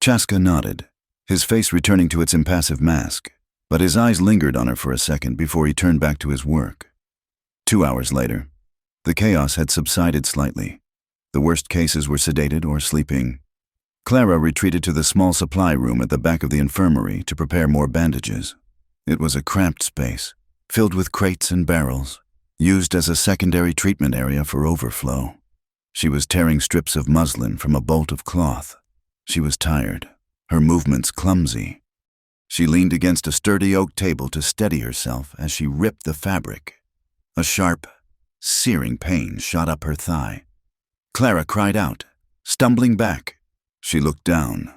Chaska nodded, his face returning to its impassive mask, but his eyes lingered on her for a second before he turned back to his work. 2 hours later, the chaos had subsided slightly. The worst cases were sedated or sleeping. Clara retreated to the small supply room at the back of the infirmary to prepare more bandages. It was a cramped space, filled with crates and barrels, used as a secondary treatment area for overflow. She was tearing strips of muslin from a bolt of cloth. She was tired, her movements clumsy. She leaned against a sturdy oak table to steady herself as she ripped the fabric. A sharp, searing pain shot up her thigh. Clara cried out, stumbling back. She looked down.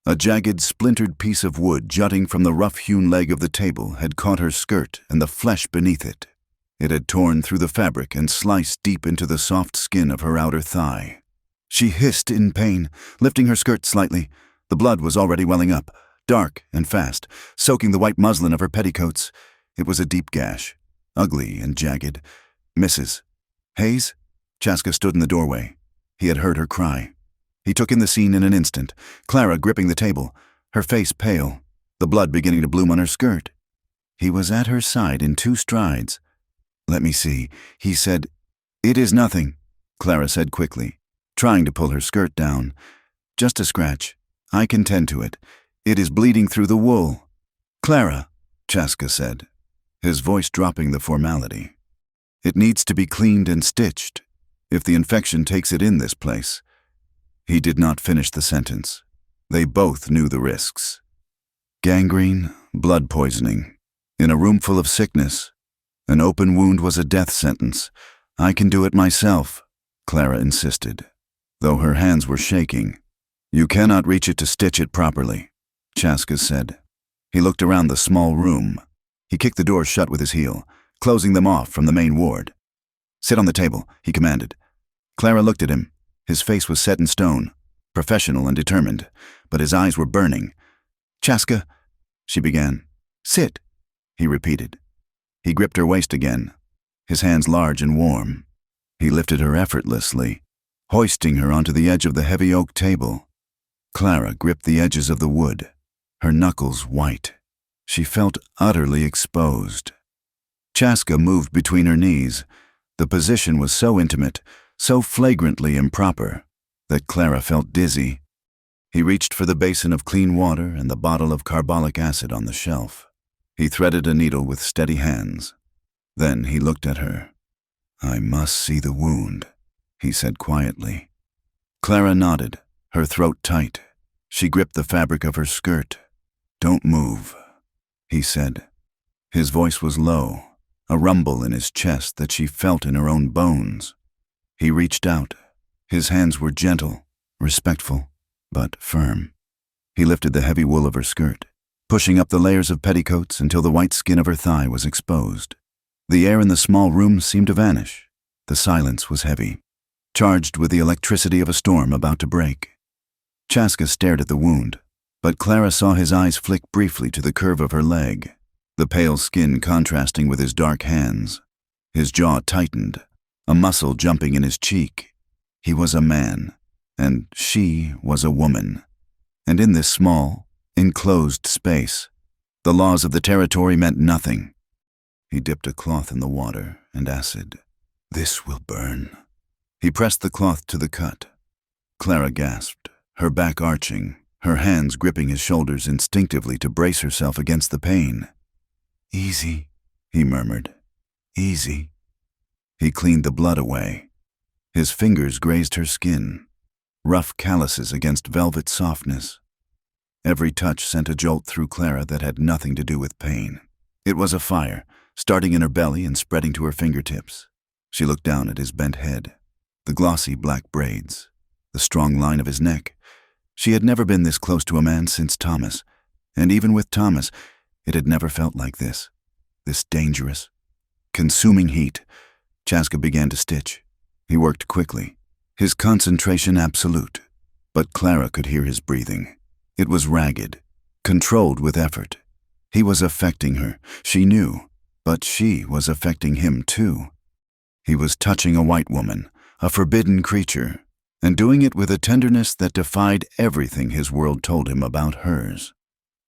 A jagged, splintered piece of wood jutting from the rough-hewn leg of the table had caught her skirt and the flesh beneath it. It had torn through the fabric and sliced deep into the soft skin of her outer thigh. She hissed in pain, lifting her skirt slightly. The blood was already welling up, dark and fast, soaking the white muslin of her petticoats. It was a deep gash, ugly and jagged. Mrs. Hayes? Chaska stood in the doorway. He had heard her cry. He took in the scene in an instant, Clara gripping the table, her face pale, the blood beginning to bloom on her skirt. He was at her side in 2 strides. "Let me see," he said. "It is nothing," Clara said quickly, trying to pull her skirt down. "Just a scratch. I can tend to it. It is bleeding through the wool." "Clara," Chaska said, his voice dropping the formality. "It needs to be cleaned and stitched, if the infection takes it in this place." He did not finish the sentence. They both knew the risks. Gangrene, blood poisoning. In a room full of sickness, an open wound was a death sentence. "I can do it myself," Clara insisted, though her hands were shaking. "You cannot reach it to stitch it properly," Chaska said. He looked around the small room. He kicked the doors shut with his heel, closing them off from the main ward. "Sit on the table," he commanded. Clara looked at him. His face was set in stone, professional and determined, but his eyes were burning. "Chaska," she began. "Sit," he repeated. He gripped her waist again, his hands large and warm. He lifted her effortlessly, hoisting her onto the edge of the heavy oak table. Clara gripped the edges of the wood, her knuckles white. She felt utterly exposed. Chaska moved between her knees. The position was so intimate, so flagrantly improper, that Clara felt dizzy. He reached for the basin of clean water and the bottle of carbolic acid on the shelf. He threaded a needle with steady hands. Then he looked at her. "I must see the wound," he said quietly. Clara nodded, her throat tight. She gripped the fabric of her skirt. "Don't move," he said. His voice was low, a rumble in his chest that she felt in her own bones. He reached out. His hands were gentle, respectful, but firm. He lifted the heavy wool of her skirt, pushing up the layers of petticoats until the white skin of her thigh was exposed. The air in the small room seemed to vanish. The silence was heavy, charged with the electricity of a storm about to break. Chaska stared at the wound, but Clara saw his eyes flick briefly to the curve of her leg, the pale skin contrasting with his dark hands. His jaw tightened, a muscle jumping in his cheek. He was a man, and she was a woman. And in this small, enclosed space, the laws of the territory meant nothing. He dipped a cloth in the water and acid. "This will burn." He pressed the cloth to the cut. Clara gasped, her back arching, her hands gripping his shoulders instinctively to brace herself against the pain. "Easy," he murmured. "Easy." He cleaned the blood away. His fingers grazed her skin, rough calluses against velvet softness. Every touch sent a jolt through Clara that had nothing to do with pain. It was a fire, starting in her belly and spreading to her fingertips. She looked down at his bent head, the glossy black braids, the strong line of his neck. She had never been this close to a man since Thomas, and even with Thomas, it had never felt like this dangerous, consuming heat. Chaska began to stitch. He worked quickly, his concentration absolute, but Clara could hear his breathing. It was ragged, controlled with effort. He was affecting her, she knew, but she was affecting him too. He was touching a white woman, a forbidden creature, and doing it with a tenderness that defied everything his world told him about hers.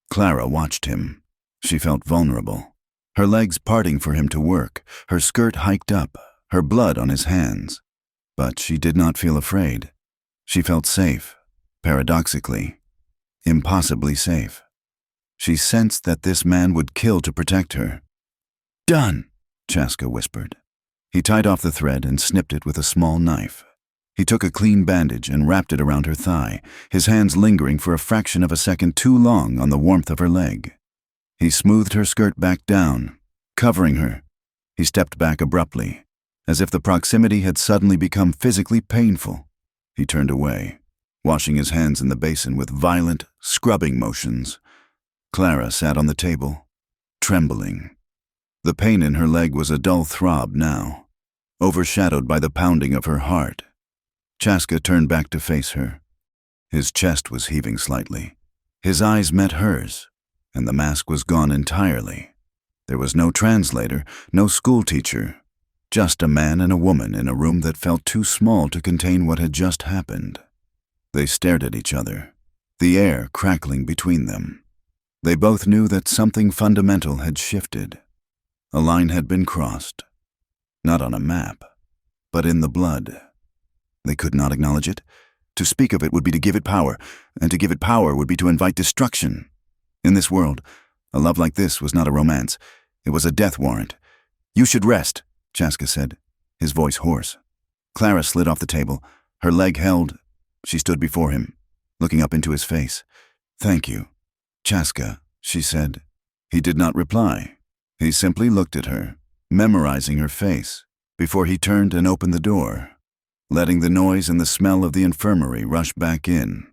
Clara watched him. She felt vulnerable, her legs parting for him to work, her skirt hiked up, her blood on his hands. But she did not feel afraid. She felt safe, paradoxically, impossibly safe. She sensed that this man would kill to protect her. "Done," Chaska whispered. He tied off the thread and snipped it with a small knife. He took a clean bandage and wrapped it around her thigh, his hands lingering for a fraction of a second too long on the warmth of her leg. He smoothed her skirt back down, covering her. He stepped back abruptly, as if the proximity had suddenly become physically painful. He turned away, washing his hands in the basin with violent, scrubbing motions. Clara sat on the table, trembling. The pain in her leg was a dull throb now, overshadowed by the pounding of her heart. Chaska turned back to face her. His chest was heaving slightly. His eyes met hers, and the mask was gone entirely. There was no translator, no schoolteacher, just a man and a woman in a room that felt too small to contain what had just happened. They stared at each other, the air crackling between them. They both knew that something fundamental had shifted. A line had been crossed, not on a map, but in the blood. They could not acknowledge it. To speak of it would be to give it power, and to give it power would be to invite destruction. In this world, a love like this was not a romance. It was a death warrant. "You should rest," Chaska said, his voice hoarse. Clara slid off the table, her leg held. She stood before him, looking up into his face. "Thank you, Chaska," she said. He did not reply. He simply looked at her, memorizing her face, before he turned and opened the door, letting the noise and the smell of the infirmary rush back in,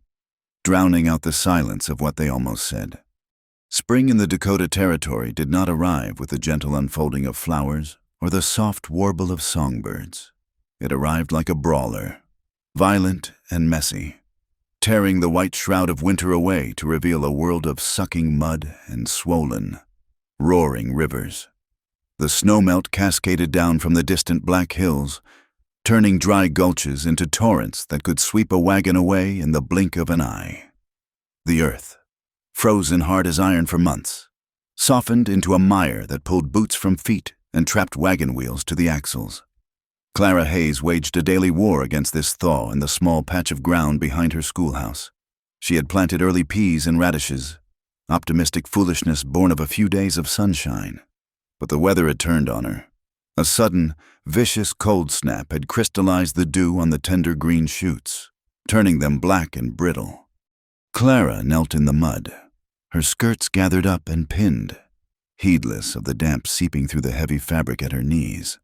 drowning out the silence of what they almost said. Spring in the Dakota Territory did not arrive with the gentle unfolding of flowers or the soft warble of songbirds. It arrived like a brawler, violent and messy, tearing the white shroud of winter away to reveal a world of sucking mud and swollen, roaring rivers. The snowmelt cascaded down from the distant Black Hills, turning dry gulches into torrents that could sweep a wagon away in the blink of an eye. The earth, frozen hard as iron for months, softened into a mire that pulled boots from feet and trapped wagon wheels to the axles. Clara Hayes waged a daily war against this thaw in the small patch of ground behind her schoolhouse. She had planted early peas and radishes, optimistic foolishness born of a few days of sunshine. But the weather had turned on her. A sudden, vicious cold snap had crystallized the dew on the tender green shoots, turning them black and brittle. Clara knelt in the mud, her skirts gathered up and pinned, heedless of the damp seeping through the heavy fabric at her knees.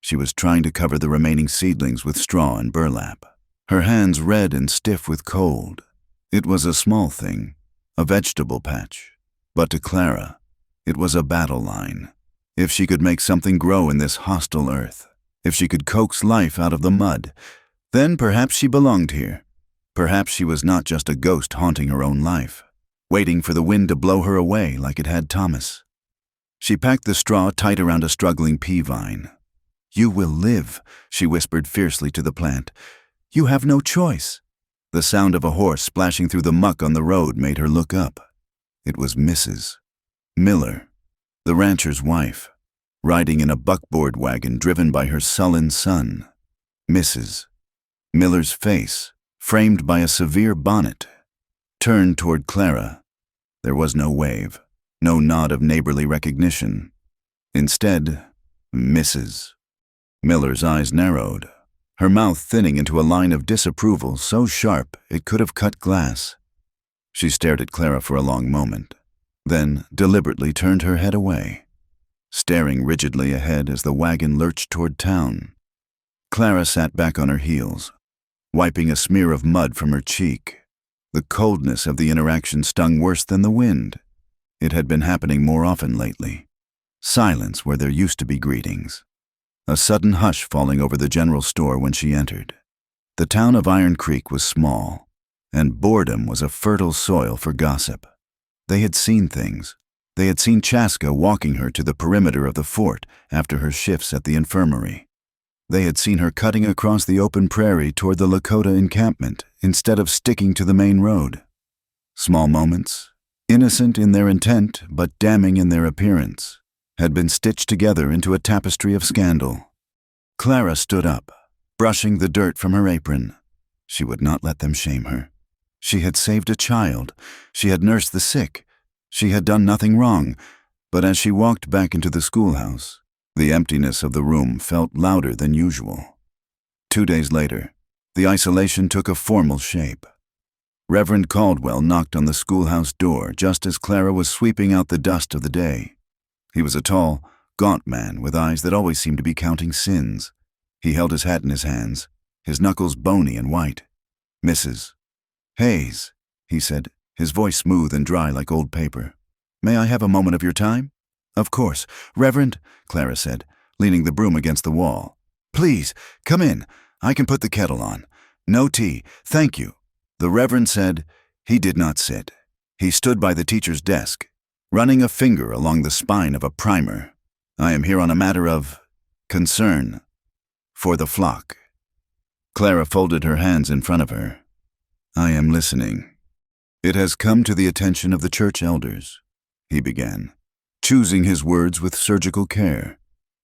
She was trying to cover the remaining seedlings with straw and burlap, her hands red and stiff with cold. It was a small thing, a vegetable patch, but to Clara, it was a battle line. If she could make something grow in this hostile earth, if she could coax life out of the mud, then perhaps she belonged here. Perhaps she was not just a ghost haunting her own life, waiting for the wind to blow her away like it had Thomas. She packed the straw tight around a struggling pea vine. "You will live," she whispered fiercely to the plant. "You have no choice." The sound of a horse splashing through the muck on the road made her look up. It was Mrs. Miller, the rancher's wife, riding in a buckboard wagon driven by her sullen son. Mrs. Miller's face, framed by a severe bonnet, turned toward Clara. There was no wave, no nod of neighborly recognition. Instead, Mrs. Miller's eyes narrowed, her mouth thinning into a line of disapproval so sharp it could have cut glass. She stared at Clara for a long moment, then deliberately turned her head away, staring rigidly ahead as the wagon lurched toward town. Clara sat back on her heels, wiping a smear of mud from her cheek. The coldness of the interaction stung worse than the wind. It had been happening more often lately. Silence where there used to be greetings. A sudden hush falling over the general store when she entered. The town of Iron Creek was small, and boredom was a fertile soil for gossip. They had seen things. They had seen Chaska walking her to the perimeter of the fort after her shifts at the infirmary. They had seen her cutting across the open prairie toward the Lakota encampment instead of sticking to the main road. Small moments, innocent in their intent but damning in their appearance, had been stitched together into a tapestry of scandal. Clara stood up, brushing the dirt from her apron. She would not let them shame her. She had saved a child. She had nursed the sick. She had done nothing wrong. But as she walked back into the schoolhouse, the emptiness of the room felt louder than usual. 2 days later, the isolation took a formal shape. Reverend Caldwell knocked on the schoolhouse door just as Clara was sweeping out the dust of the day. He was a tall, gaunt man with eyes that always seemed to be counting sins. He held his hat in his hands, his knuckles bony and white. "Mrs. Hayes," he said, his voice smooth and dry like old paper. "May I have a moment of your time?" "Of course, Reverend," Clara said, leaning the broom against the wall. "Please, come in. I can put the kettle on. No tea, thank you." The Reverend said he did not sit. He stood by the teacher's desk, running a finger along the spine of a primer. "I am here on a matter of concern for the flock." Clara folded her hands in front of her. "I am listening." "It has come to the attention of the church elders," he began, choosing his words with surgical care,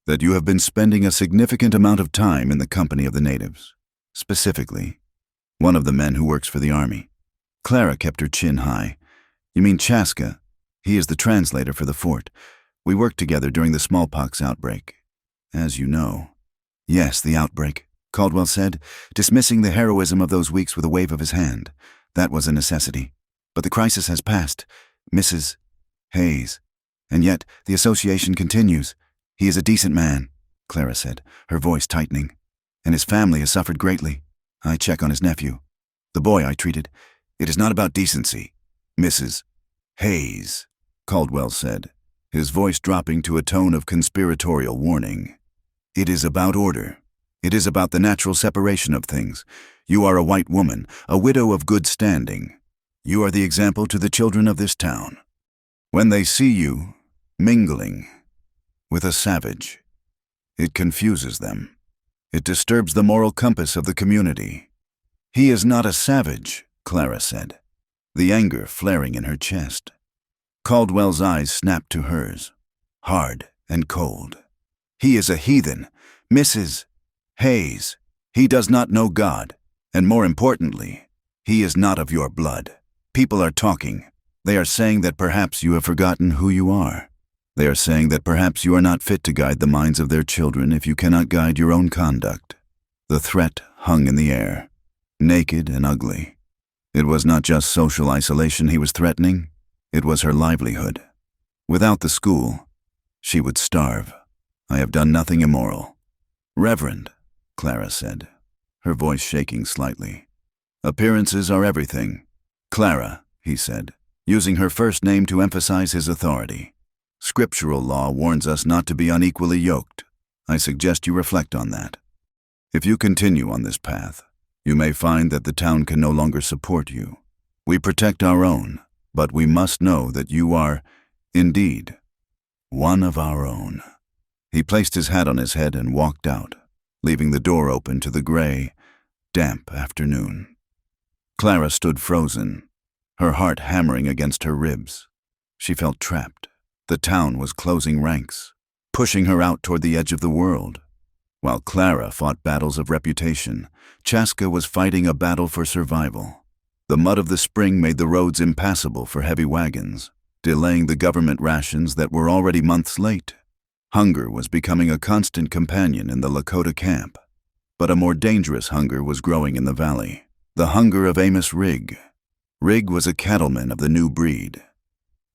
"that you have been spending a significant amount of time in the company of the natives, specifically one of the men who works for the army." Clara kept her chin high. "You mean Chaska? He is the translator for the fort. We worked together during the smallpox outbreak, as you know." "Yes, the outbreak," Caldwell said, dismissing the heroism of those weeks with a wave of his hand. "That was a necessity. But the crisis has passed, Mrs. Hayes. And yet the association continues. He is a decent man," Clara said, her voice tightening. "And his family has suffered greatly. I check on his nephew. The boy I treated. It is not about decency, Mrs. Hayes," Caldwell said, his voice dropping to a tone of conspiratorial warning. "It is about order. It is about the natural separation of things. You are a white woman, a widow of good standing. You are the example to the children of this town. When they see you mingling with a savage, it confuses them. It disturbs the moral compass of the community." "He is not a savage," Clara said, the anger flaring in her chest. Caldwell's eyes snapped to hers, hard and cold. "He is a heathen, Mrs. Hayes. He does not know God, and more importantly, he is not of your blood. People are talking. They are saying that perhaps you have forgotten who you are. They are saying that perhaps you are not fit to guide the minds of their children if you cannot guide your own conduct." The threat hung in the air, naked and ugly. It was not just social isolation he was threatening, it was her livelihood. Without the school, she would starve. "I have done nothing immoral." "Reverend," Clara said, her voice shaking slightly. "Appearances are everything." "Clara," he said, using her first name to emphasize his authority. "Scriptural law warns us not to be unequally yoked. I suggest you reflect on that. If you continue on this path, you may find that the town can no longer support you. We protect our own, but we must know that you are, indeed, one of our own." He placed his hat on his head and walked out, leaving the door open to the gray, damp afternoon. Clara stood frozen, her heart hammering against her ribs. She felt trapped. The town was closing ranks, pushing her out toward the edge of the world. While Clara fought battles of reputation, Chaska was fighting a battle for survival. The mud of the spring made the roads impassable for heavy wagons, delaying the government rations that were already months late. Hunger was becoming a constant companion in the Lakota camp. But a more dangerous hunger was growing in the valley, the hunger of Amos Rigg. Rigg was a cattleman of the new breed.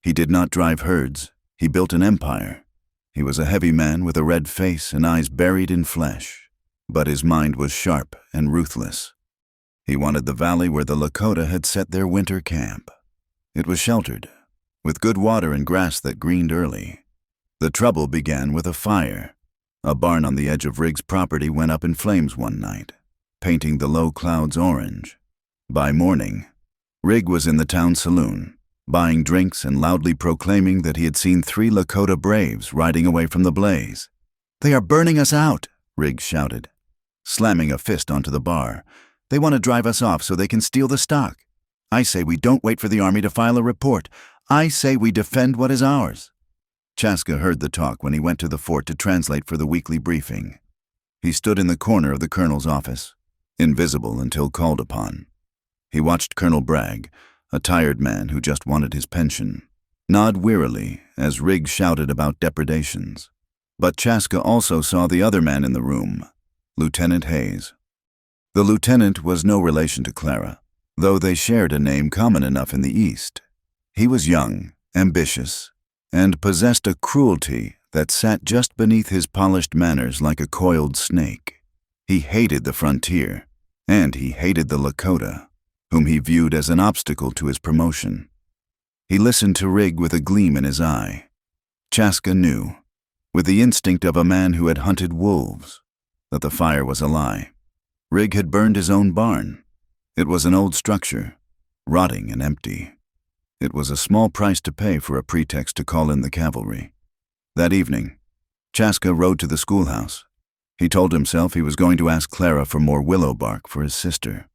He did not drive herds. He built an empire. He was a heavy man with a red face and eyes buried in flesh, but his mind was sharp and ruthless. He wanted the valley where the Lakota had set their winter camp. It was sheltered, with good water and grass that greened early. The trouble began with a fire. A barn on the edge of Rigg's property went up in flames one night, painting the low clouds orange. By morning, Rigg was in the town saloon, buying drinks and loudly proclaiming that he had seen 3 Lakota braves riding away from the blaze. "They are burning us out," Rigg shouted, slamming a fist onto the bar. "They want to drive us off so they can steal the stock. I say we don't wait for the army to file a report. I say we defend what is ours." Chaska heard the talk when he went to the fort to translate for the weekly briefing. He stood in the corner of the colonel's office, invisible until called upon. He watched Colonel Bragg, a tired man who just wanted his pension, nod wearily as Riggs shouted about depredations. But Chaska also saw the other man in the room, Lieutenant Hayes. The lieutenant was no relation to Clara, though they shared a name common enough in the East. He was young, ambitious, and possessed a cruelty that sat just beneath his polished manners like a coiled snake. He hated the frontier, and he hated the Lakota, whom he viewed as an obstacle to his promotion. He listened to Riggs with a gleam in his eye. Chaska knew, with the instinct of a man who had hunted wolves, that the fire was a lie. Riggs had burned his own barn. It was an old structure, rotting and empty. It was a small price to pay for a pretext to call in the cavalry. That evening, Chaska rode to the schoolhouse. He told himself he was going to ask Clara for more willow bark for his sister,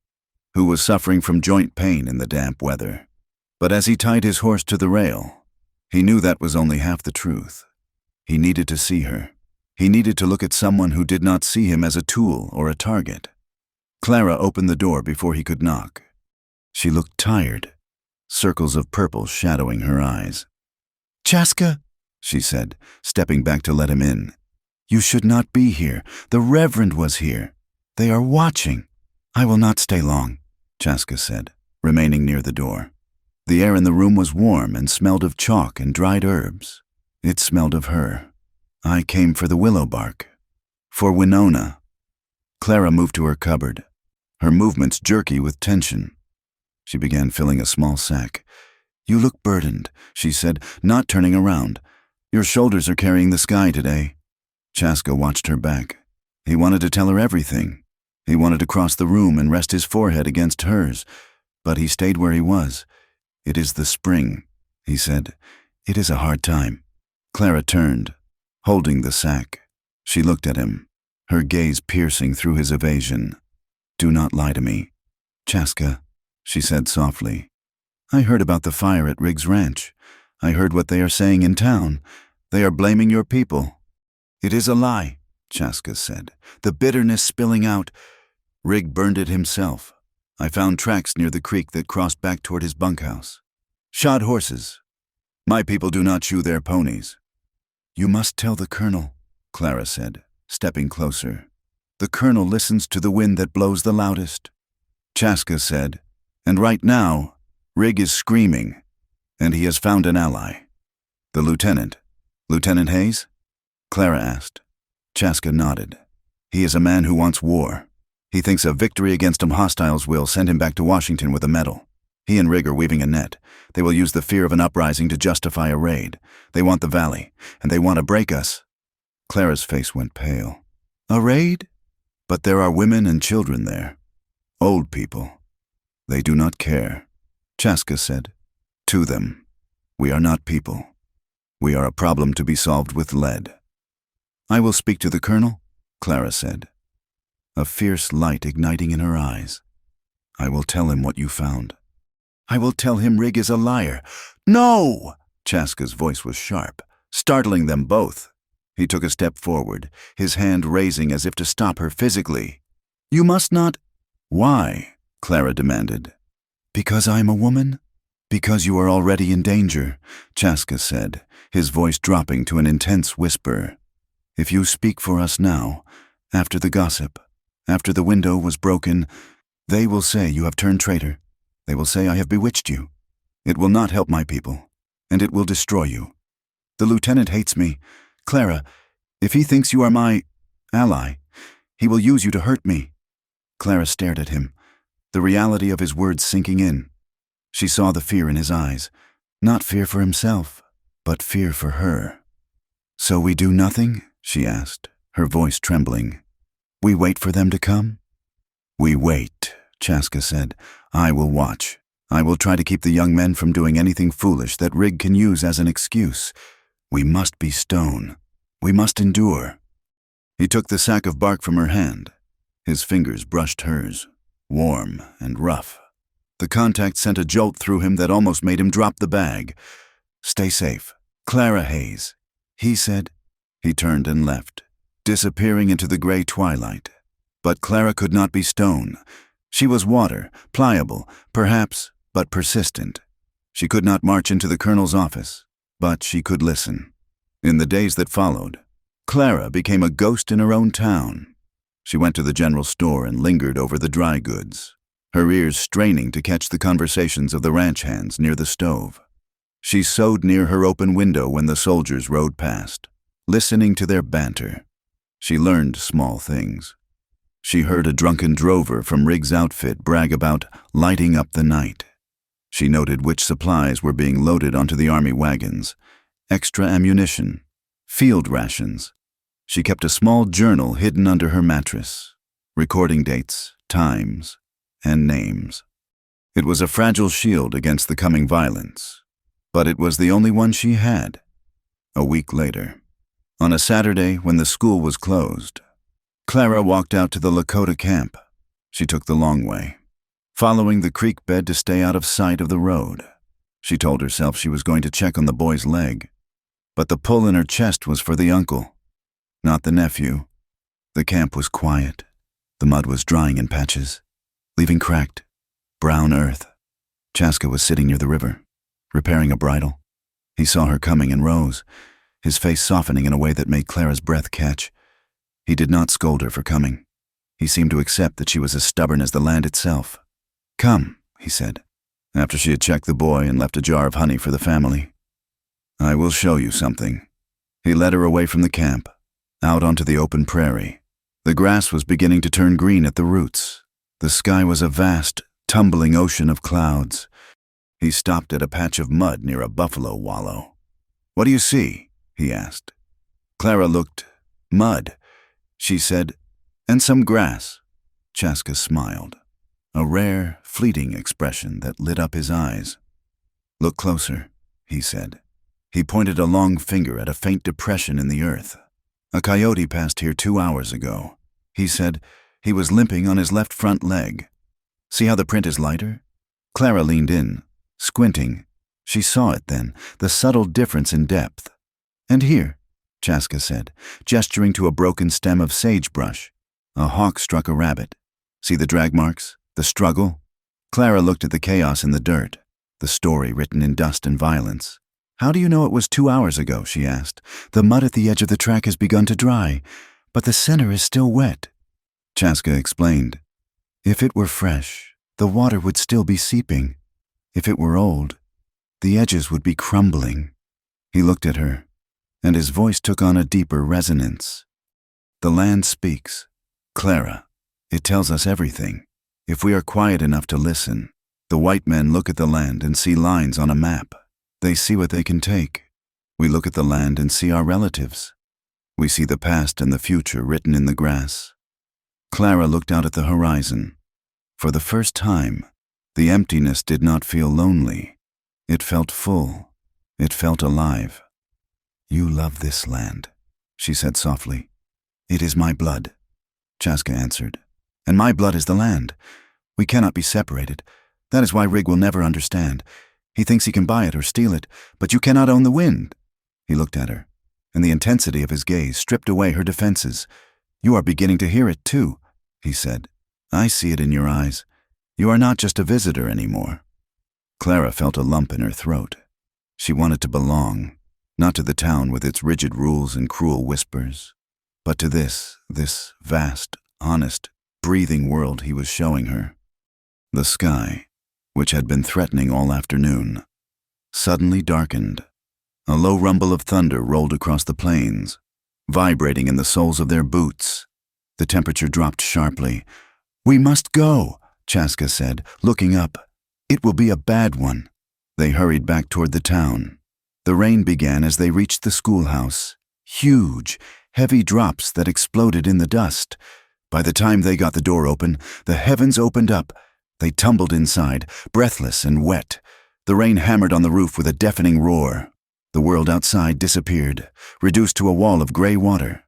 who was suffering from joint pain in the damp weather. But as he tied his horse to the rail, he knew that was only half the truth. He needed to see her. He needed to look at someone who did not see him as a tool or a target. Clara opened the door before he could knock. She looked tired, circles of purple shadowing her eyes. "Chaska," she said, stepping back to let him in. "You should not be here. The Reverend was here. They are watching." "I will not stay long," Chaska said, remaining near the door. The air in the room was warm and smelled of chalk and dried herbs. It smelled of her. "I came for the willow bark. For Winona." Clara moved to her cupboard, her movements jerky with tension. She began filling a small sack. "You look burdened," she said, not turning around. "Your shoulders are carrying the sky today." Chaska watched her back. He wanted to tell her everything. He wanted to cross the room and rest his forehead against hers, but he stayed where he was. "It is the spring," he said. "It is a hard time." Clara turned, holding the sack. She looked at him, her gaze piercing through his evasion. "Do not lie to me, Chaska," she said softly. "I heard about the fire at Riggs' ranch. I heard what they are saying in town. They are blaming your people." "It is a lie," Chaska said, the bitterness spilling out. "Riggs burned it himself. I found tracks near the creek that crossed back toward his bunkhouse. Shod horses. My people do not shoe their ponies." "You must tell the colonel," Clara said, stepping closer. "The colonel listens to the wind that blows the loudest." Chaska said, "And right now, Riggs is screaming, and he has found an ally." "The lieutenant. Lieutenant Hayes?" Clara asked. Chaska nodded. "He is a man who wants war. He thinks a victory against hostiles will send him back to Washington with a medal. He and Riggs are weaving a net. They will use the fear of an uprising to justify a raid. They want the valley, and they want to break us." Clara's face went pale. "A raid? But there are women and children there. Old people. They do not care." Chaska said, "To them, we are not people. We are a problem to be solved with lead." "I will speak to the colonel," Clara said, a fierce light igniting in her eyes. "I will tell him what you found. I will tell him Riggs is a liar." "No!" Chaska's voice was sharp, startling them both. He took a step forward, his hand raising as if to stop her physically. "You must not—" "Why?" Clara demanded. "Because I am a woman? Because you are already in danger," Chaska said, his voice dropping to an intense whisper. "If you speak for us now, after the gossip, after the window was broken, they will say you have turned traitor. They will say I have bewitched you. It will not help my people, and it will destroy you. The lieutenant hates me. Clara, if he thinks you are my ally, he will use you to hurt me." Clara stared at him, the reality of his words sinking in. She saw the fear in his eyes, not fear for himself, but fear for her. "So we do nothing?" she asked, her voice trembling. "We wait for them to come?" "We wait," Chaska said. "I will watch. I will try to keep the young men from doing anything foolish that Riggs can use as an excuse. We must be stone. We must endure." He took the sack of bark from her hand. His fingers brushed hers, warm and rough. The contact sent a jolt through him that almost made him drop the bag. "Stay safe. Clara Hayes," he said. He turned and left, disappearing into the gray twilight. But Clara could not be stone. She was water, pliable, perhaps, but persistent. She could not march into the colonel's office, but she could listen. In the days that followed, Clara became a ghost in her own town. She went to the general store and lingered over the dry goods, her ears straining to catch the conversations of the ranch hands near the stove. She sewed near her open window when the soldiers rode past, listening to their banter. She learned small things. She heard a drunken drover from Riggs' outfit brag about lighting up the night. She noted which supplies were being loaded onto the army wagons, extra ammunition, field rations. She kept a small journal hidden under her mattress, recording dates, times, and names. It was a fragile shield against the coming violence, but it was the only one she had. A week later, on a Saturday when the school was closed, Clara walked out to the Lakota camp. She took the long way, following the creek bed to stay out of sight of the road. She told herself she was going to check on the boy's leg, but the pull in her chest was for the uncle, not the nephew. The camp was quiet. The mud was drying in patches, leaving cracked, brown earth. Chaska was sitting near the river, repairing a bridle. He saw her coming and rose, his face softening in a way that made Clara's breath catch. He did not scold her for coming. He seemed to accept that she was as stubborn as the land itself. "Come," he said, after she had checked the boy and left a jar of honey for the family. "I will show you something." He led her away from the camp, out onto the open prairie. The grass was beginning to turn green at the roots. The sky was a vast, tumbling ocean of clouds. He stopped at a patch of mud near a buffalo wallow. "What do you see?" he asked. Clara looked. "Mud," she said, "and some grass." Chaska smiled, a rare, fleeting expression that lit up his eyes. "Look closer," he said. He pointed a long finger at a faint depression in the earth. "A coyote passed here 2 hours ago," he said. "He was limping on his left front leg. See how the print is lighter?" Clara leaned in, squinting. She saw it then, the subtle difference in depth. "And here," Chaska said, gesturing to a broken stem of sagebrush. "A hawk struck a rabbit. See the drag marks, the struggle?" Clara looked at the chaos in the dirt, the story written in dust and violence. "How do you know it was 2 hours ago?" she asked. "The mud at the edge of the track has begun to dry, but the center is still wet." Chaska explained. "If it were fresh, the water would still be seeping. If it were old, the edges would be crumbling." He looked at her, and his voice took on a deeper resonance. "The land speaks, Clara. It tells us everything, if we are quiet enough to listen. The white men look at the land and see lines on a map. They see what they can take. We look at the land and see our relatives. We see the past and the future written in the grass." Clara looked out at the horizon. For the first time, the emptiness did not feel lonely. It felt full. It felt alive. "You love this land," she said softly. "It is my blood," Chaska answered. "And my blood is the land. We cannot be separated. That is why Rig will never understand. He thinks he can buy it or steal it, but you cannot own the wind." He looked at her, and the intensity of his gaze stripped away her defenses. "You are beginning to hear it too," he said. "I see it in your eyes. You are not just a visitor anymore." Clara felt a lump in her throat. She wanted to belong, not to the town with its rigid rules and cruel whispers, but to this vast, honest, breathing world he was showing her. The sky, which had been threatening all afternoon, suddenly darkened. A low rumble of thunder rolled across the plains, vibrating in the soles of their boots. The temperature dropped sharply. "We must go," Chaska said, looking up. "It will be a bad one." They hurried back toward the town. The rain began as they reached the schoolhouse. Huge, heavy drops that exploded in the dust. By the time they got the door open, the heavens opened up. They tumbled inside, breathless and wet. The rain hammered on the roof with a deafening roar. The world outside disappeared, reduced to a wall of gray water.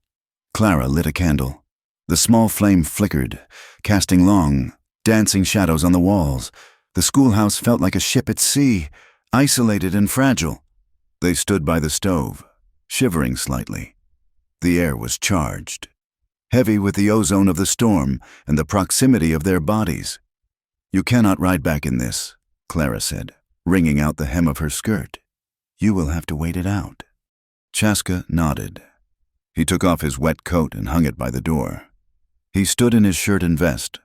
Clara lit a candle. The small flame flickered, casting long, dancing shadows on the walls. The schoolhouse felt like a ship at sea, isolated and fragile. They stood by the stove, shivering slightly. The air was charged, heavy with the ozone of the storm and the proximity of their bodies. "You cannot ride back in this," Clara said, wringing out the hem of her skirt. "You will have to wait it out." Chaska nodded. He took off his wet coat and hung it by the door. He stood in his shirt and vest,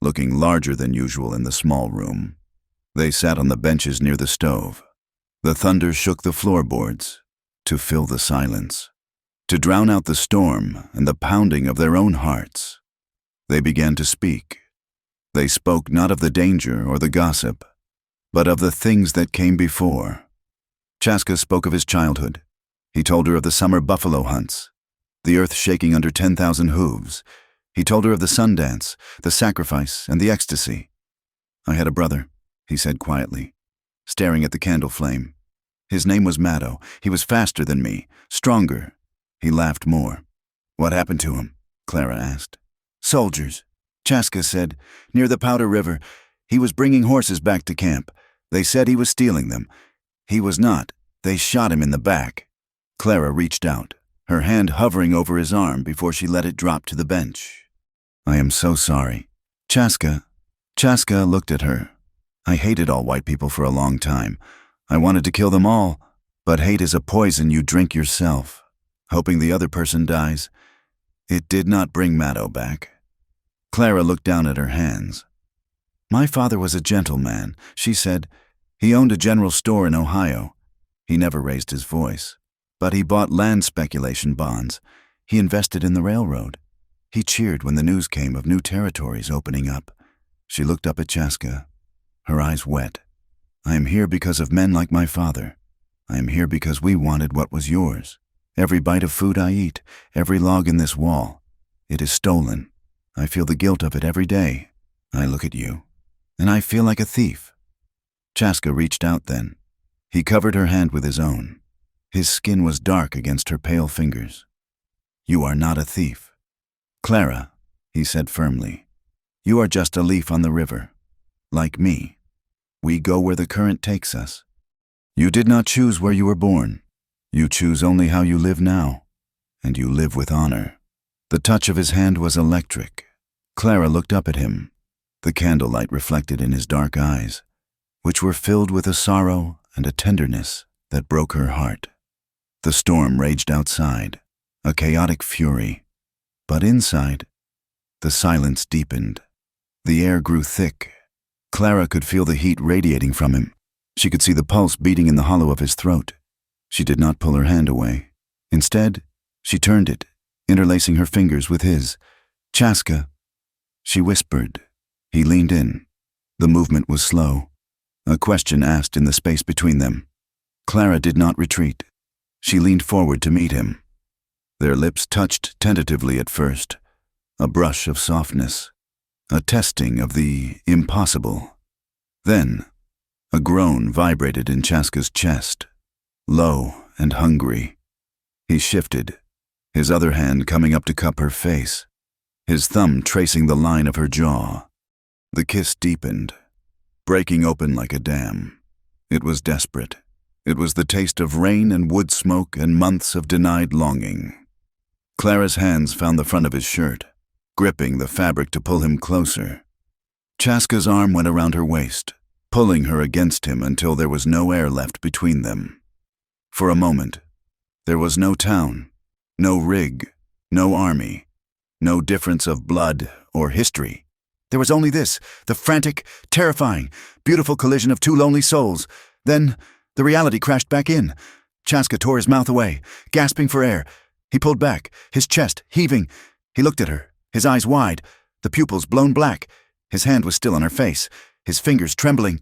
looking larger than usual in the small room. They sat on the benches near the stove. The thunder shook the floorboards to fill the silence, to drown out the storm and the pounding of their own hearts. They began to speak. They spoke not of the danger or the gossip, but of the things that came before. Chaska spoke of his childhood. He told her of the summer buffalo hunts, the earth shaking under 10,000 hooves. He told her of the sun dance, the sacrifice, and the ecstasy. "I had a brother," he said quietly, staring at the candle flame. "His name was Maddo. He was faster than me, stronger." He laughed more. "What happened to him?" Clara asked. "Soldiers," Chaska said, "near the Powder River. He was bringing horses back to camp. They said he was stealing them. He was not. They shot him in the back." Clara reached out, her hand hovering over his arm before she let it drop to the bench. "I am so sorry." Chaska looked at her. "I hated all white people for a long time. I wanted to kill them all, but hate is a poison you drink yourself, hoping the other person dies. It did not bring Maddo back." Clara looked down at her hands. "My father was a gentleman," she said. "He owned a general store in Ohio. He never raised his voice, but he bought land speculation bonds. He invested in the railroad. He cheered when the news came of new territories opening up." She looked up at Chaska, her eyes wet. "I am here because of men like my father. I am here because we wanted what was yours. Every bite of food I eat, every log in this wall, it is stolen. I feel the guilt of it every day. I look at you, and I feel like a thief." Chaska reached out then. He covered her hand with his own. His skin was dark against her pale fingers. "You are not a thief, Clara," he said firmly. "You are just a leaf on the river. Like me, we go where the current takes us. You did not choose where you were born. You choose only how you live now, and you live with honor." The touch of his hand was electric. Clara looked up at him, the candlelight reflected in his dark eyes, which were filled with a sorrow and a tenderness that broke her heart. The storm raged outside, a chaotic fury, but inside, the silence deepened. The air grew thick. Clara could feel the heat radiating from him. She could see the pulse beating in the hollow of his throat. She did not pull her hand away. Instead, she turned it, interlacing her fingers with his. "Chaska," she whispered. He leaned in. The movement was slow, a question asked in the space between them. Clara did not retreat. She leaned forward to meet him. Their lips touched tentatively at first, a brush of softness, a testing of the impossible. Then, a groan vibrated in Chaska's chest, low and hungry. He shifted, his other hand coming up to cup her face, his thumb tracing the line of her jaw. The kiss deepened, breaking open like a dam. It was desperate. It was the taste of rain and wood smoke and months of denied longing. Clara's hands found the front of his shirt, gripping the fabric to pull him closer. Chaska's arm went around her waist, pulling her against him until there was no air left between them. For a moment, there was no town, no rig, no army, no difference of blood or history. There was only this, the frantic, terrifying, beautiful collision of two lonely souls. Then, the reality crashed back in. Chaska tore his mouth away, gasping for air. He pulled back, his chest heaving. He looked at her, his eyes wide, the pupils blown black. His hand was still on her face, his fingers trembling.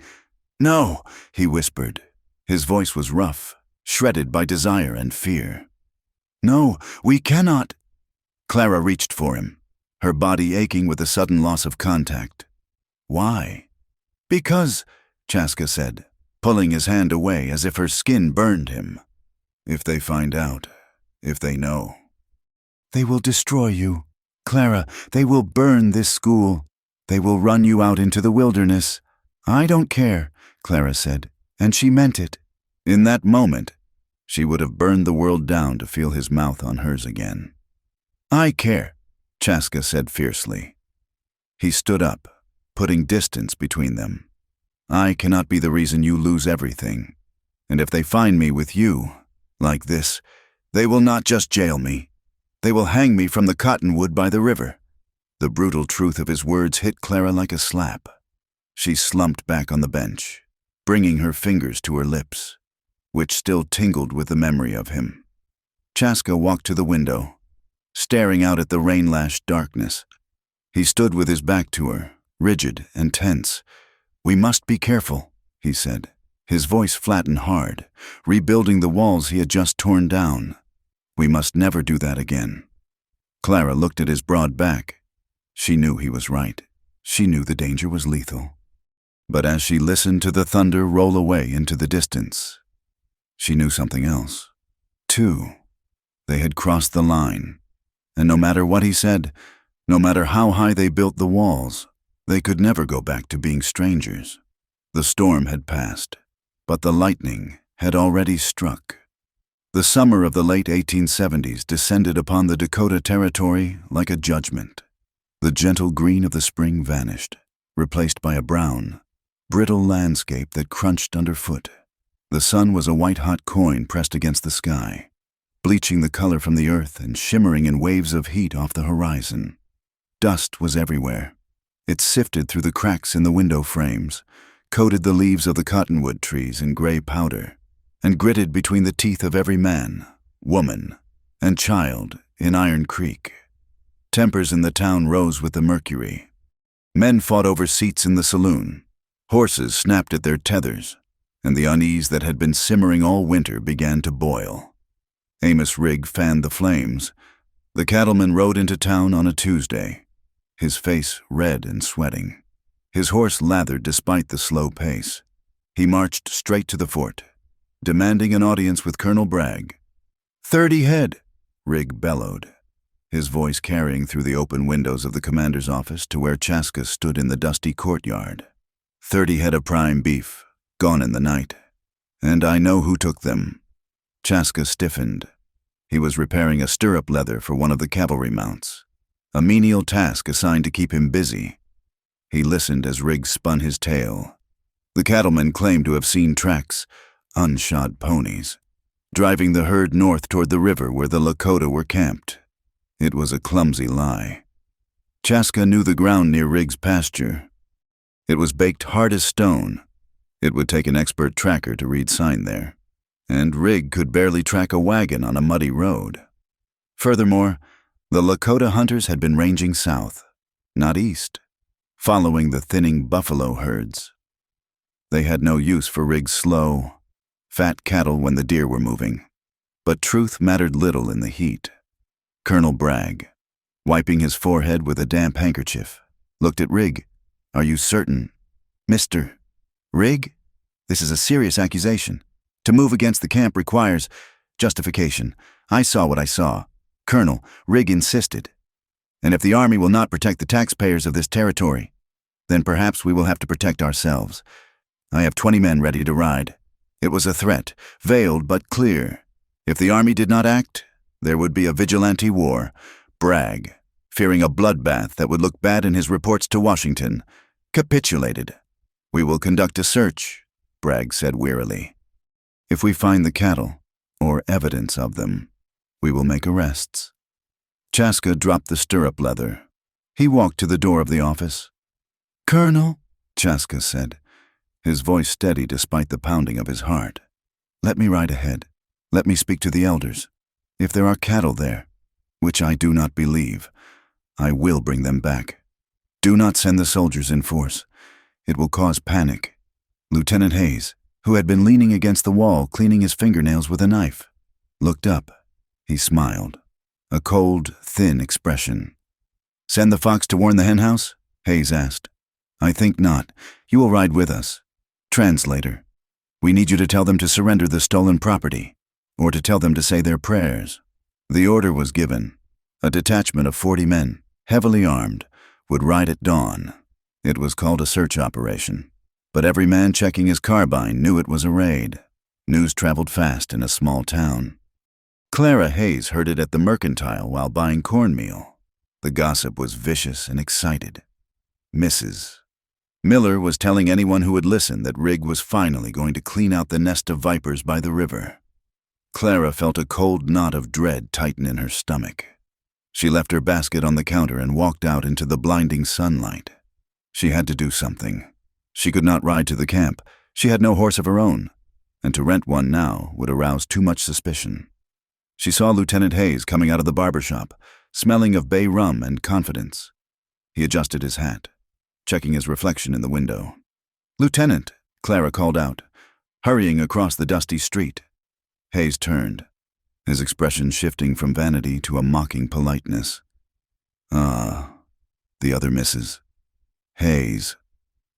"No," he whispered. His voice was rough, shredded by desire and fear. "No, we cannot." Clara reached for him, her body aching with the sudden loss of contact. "Why?" "Because," Chaska said, pulling his hand away as if her skin burned him. "If they find out, if they know." "They will destroy you. Clara, they will burn this school. They will run you out into the wilderness." "I don't care," Clara said, and she meant it. In that moment, She would have burned the world down to feel his mouth on hers again. "I care," Chaska said fiercely. He stood up, putting distance between them. "I cannot be the reason you lose everything. And if they find me with you, like this, they will not just jail me. They will hang me from the cottonwood by the river." The brutal truth of his words hit Clara like a slap. She slumped back on the bench, bringing her fingers to her lips, which still tingled with the memory of him. Chaska walked to the window, staring out at the rain-lashed darkness. He stood with his back to her, rigid and tense. "We must be careful," he said, his voice flat and hard, rebuilding the walls he had just torn down. "We must never do that again." Clara looked at his broad back. She knew he was right. She knew the danger was lethal. But as she listened to the thunder roll away into the distance, she knew something else. Too, they had crossed the line, and no matter what he said, no matter how high they built the walls, they could never go back to being strangers. The storm had passed, but the lightning had already struck. The summer of the late 1870s descended upon the Dakota Territory like a judgment. The gentle green of the spring vanished, replaced by a brown, brittle landscape that crunched underfoot. The sun was a white-hot coin pressed against the sky, bleaching the color from the earth and shimmering in waves of heat off the horizon. Dust was everywhere. It sifted through the cracks in the window frames, coated the leaves of the cottonwood trees in gray powder, and gritted between the teeth of every man, woman, and child in Iron Creek. Tempers in the town rose with the mercury. Men fought over seats in the saloon. Horses snapped at their tethers, and the unease that had been simmering all winter began to boil. Amos Rigg fanned the flames. The cattleman rode into town on a Tuesday, his face red and sweating. His horse lathered despite the slow pace. He marched straight to the fort, demanding an audience with Colonel Bragg. 30 head, Rigg bellowed, his voice carrying through the open windows of the commander's office to where Chaska stood in the dusty courtyard. 30 head of prime beef, gone in the night. And I know who took them. Chaska stiffened. He was repairing a stirrup leather for one of the cavalry mounts, a menial task assigned to keep him busy. He listened as Rigg spun his tale. The cattleman claimed to have seen tracks, unshod ponies, driving the herd north toward the river where the Lakota were camped. It was a clumsy lie. Chaska knew the ground near Rigg's pasture. It was baked hard as stone. It would take an expert tracker to read sign there, and Rigg could barely track a wagon on a muddy road. Furthermore, the Lakota hunters had been ranging south, not east, following the thinning buffalo herds. They had no use for Rigg's slow, fat cattle when the deer were moving, but truth mattered little in the heat. Colonel Bragg, wiping his forehead with a damp handkerchief, looked at Rigg. "Are you certain, Mr. Rigg? This is a serious accusation. To move against the camp requires justification. I saw what I saw. Colonel, Rigg insisted. And if the army will not protect the taxpayers of this territory, then perhaps we will have to protect ourselves. I have 20 men ready to ride." It was a threat, veiled but clear. If the army did not act, there would be a vigilante war. Bragg, fearing a bloodbath that would look bad in his reports to Washington, capitulated. "We will conduct a search," Bragg said wearily. "If we find the cattle, or evidence of them, we will make arrests." Chaska dropped the stirrup leather. He walked to the door of the office. "Colonel," Chaska said, his voice steady despite the pounding of his heart, "let me ride ahead. Let me speak to the elders. If there are cattle there, which I do not believe, I will bring them back. Do not send the soldiers in force. It will cause panic." Lieutenant Hayes, who had been leaning against the wall cleaning his fingernails with a knife, looked up. He smiled, a cold, thin expression. "Send the fox to warn the henhouse?" Hayes asked. "I think not. You will ride with us. Translator, we need you to tell them to surrender the stolen property, or to tell them to say their prayers." The order was given. A detachment of 40 men, heavily armed, would ride at dawn. It was called a search operation, but every man checking his carbine knew it was a raid. News traveled fast in a small town. Clara Hayes heard it at the mercantile while buying cornmeal. The gossip was vicious and excited. Mrs. Miller was telling anyone who would listen that Rig was finally going to clean out the nest of vipers by the river. Clara felt a cold knot of dread tighten in her stomach. She left her basket on the counter and walked out into the blinding sunlight. She had to do something. She could not ride to the camp. She had no horse of her own, and to rent one now would arouse too much suspicion. She saw Lieutenant Hayes coming out of the barber shop, smelling of bay rum and confidence. He adjusted his hat, checking his reflection in the window. "Lieutenant," Clara called out, hurrying across the dusty street. Hayes turned, his expression shifting from vanity to a mocking politeness. "Ah, the other Mrs. Hayes.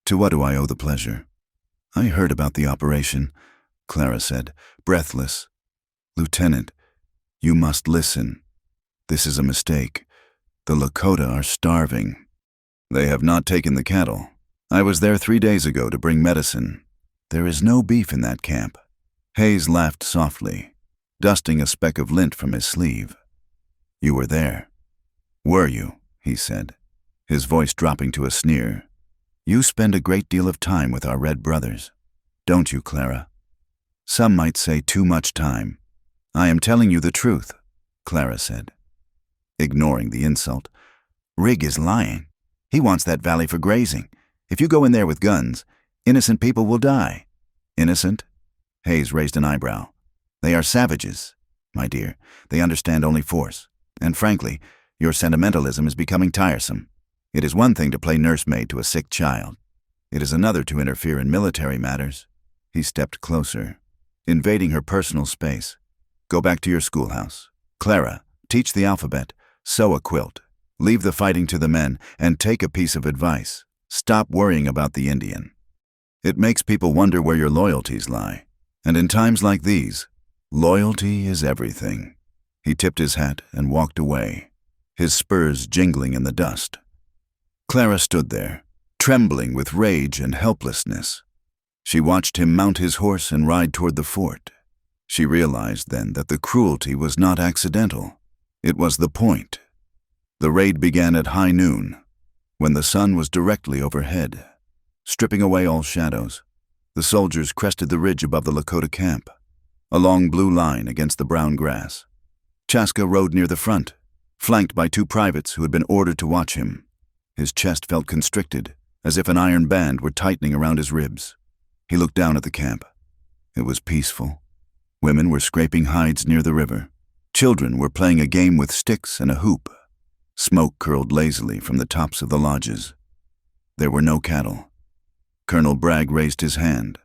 To what do I owe the pleasure?" "I heard about the operation," Clara said, breathless. "Lieutenant, you must listen. This is a mistake. The Lakota are starving." "They have not taken the cattle. I was there 3 days ago to bring medicine. There is no beef in that camp." Hayes laughed softly, dusting a speck of lint from his sleeve. "You were there." "Were you?" he said, his voice dropping to a sneer. "You spend a great deal of time with our red brothers, don't you, Clara? Some might say too much time." "I am telling you the truth," Clara said, ignoring the insult. "Rig is lying. He wants that valley for grazing. If you go in there with guns, innocent people will die." "Innocent?" Hayes raised an eyebrow. "They are savages, my dear. They understand only force. And frankly, your sentimentalism is becoming tiresome. It is one thing to play nursemaid to a sick child. It is another to interfere in military matters." He stepped closer, invading her personal space. "Go back to your schoolhouse. Clara, teach the alphabet, sew a quilt, leave the fighting to the men, and take a piece of advice. Stop worrying about the Indian. It makes people wonder where your loyalties lie. And in times like these, loyalty is everything." He tipped his hat and walked away, his spurs jingling in the dust. Clara stood there, trembling with rage and helplessness. She watched him mount his horse and ride toward the fort. She realized then that the cruelty was not accidental. It was the point. The raid began at high noon, when the sun was directly overhead, stripping away all shadows. The soldiers crested the ridge above the Lakota camp, a long blue line against the brown grass. Chaska rode near the front, flanked by 2 privates who had been ordered to watch him. His chest felt constricted, as if an iron band were tightening around his ribs. He looked down at the camp. It was peaceful. Women were scraping hides near the river. Children were playing a game with sticks and a hoop. Smoke curled lazily from the tops of the lodges. There were no cattle. Colonel Bragg raised his hand.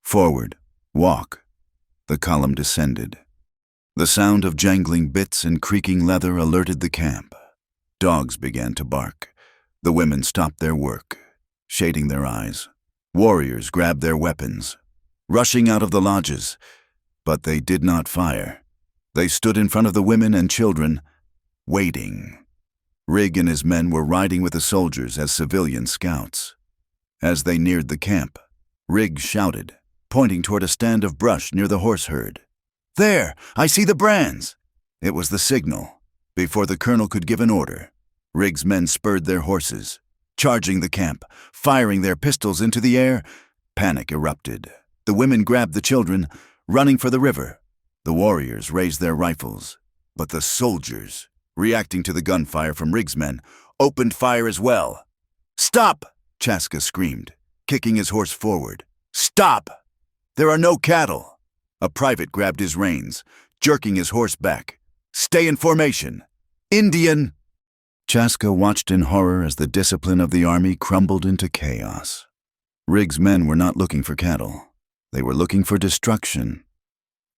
"Forward, walk." The column descended. The sound of jangling bits and creaking leather alerted the camp. Dogs began to bark. The women stopped their work, shading their eyes. Warriors grabbed their weapons, rushing out of the lodges, but they did not fire. They stood in front of the women and children, waiting. Rig and his men were riding with the soldiers as civilian scouts. As they neared the camp, Rig shouted, pointing toward a stand of brush near the horse herd. "There! I see the brands!" It was the signal. Before the colonel could give an order, Rig's men spurred their horses, charging the camp, firing their pistols into the air. Panic erupted. The women grabbed the children, running for the river. The warriors raised their rifles, but the soldiers, reacting to the gunfire from Rig's men, opened fire as well. "Stop!" Chaska screamed, kicking his horse forward. "Stop! There are no cattle!" A private grabbed his reins, jerking his horse back. "Stay in formation! Indian!" Chaska watched in horror as the discipline of the army crumbled into chaos. Rig's men were not looking for cattle. They were looking for destruction.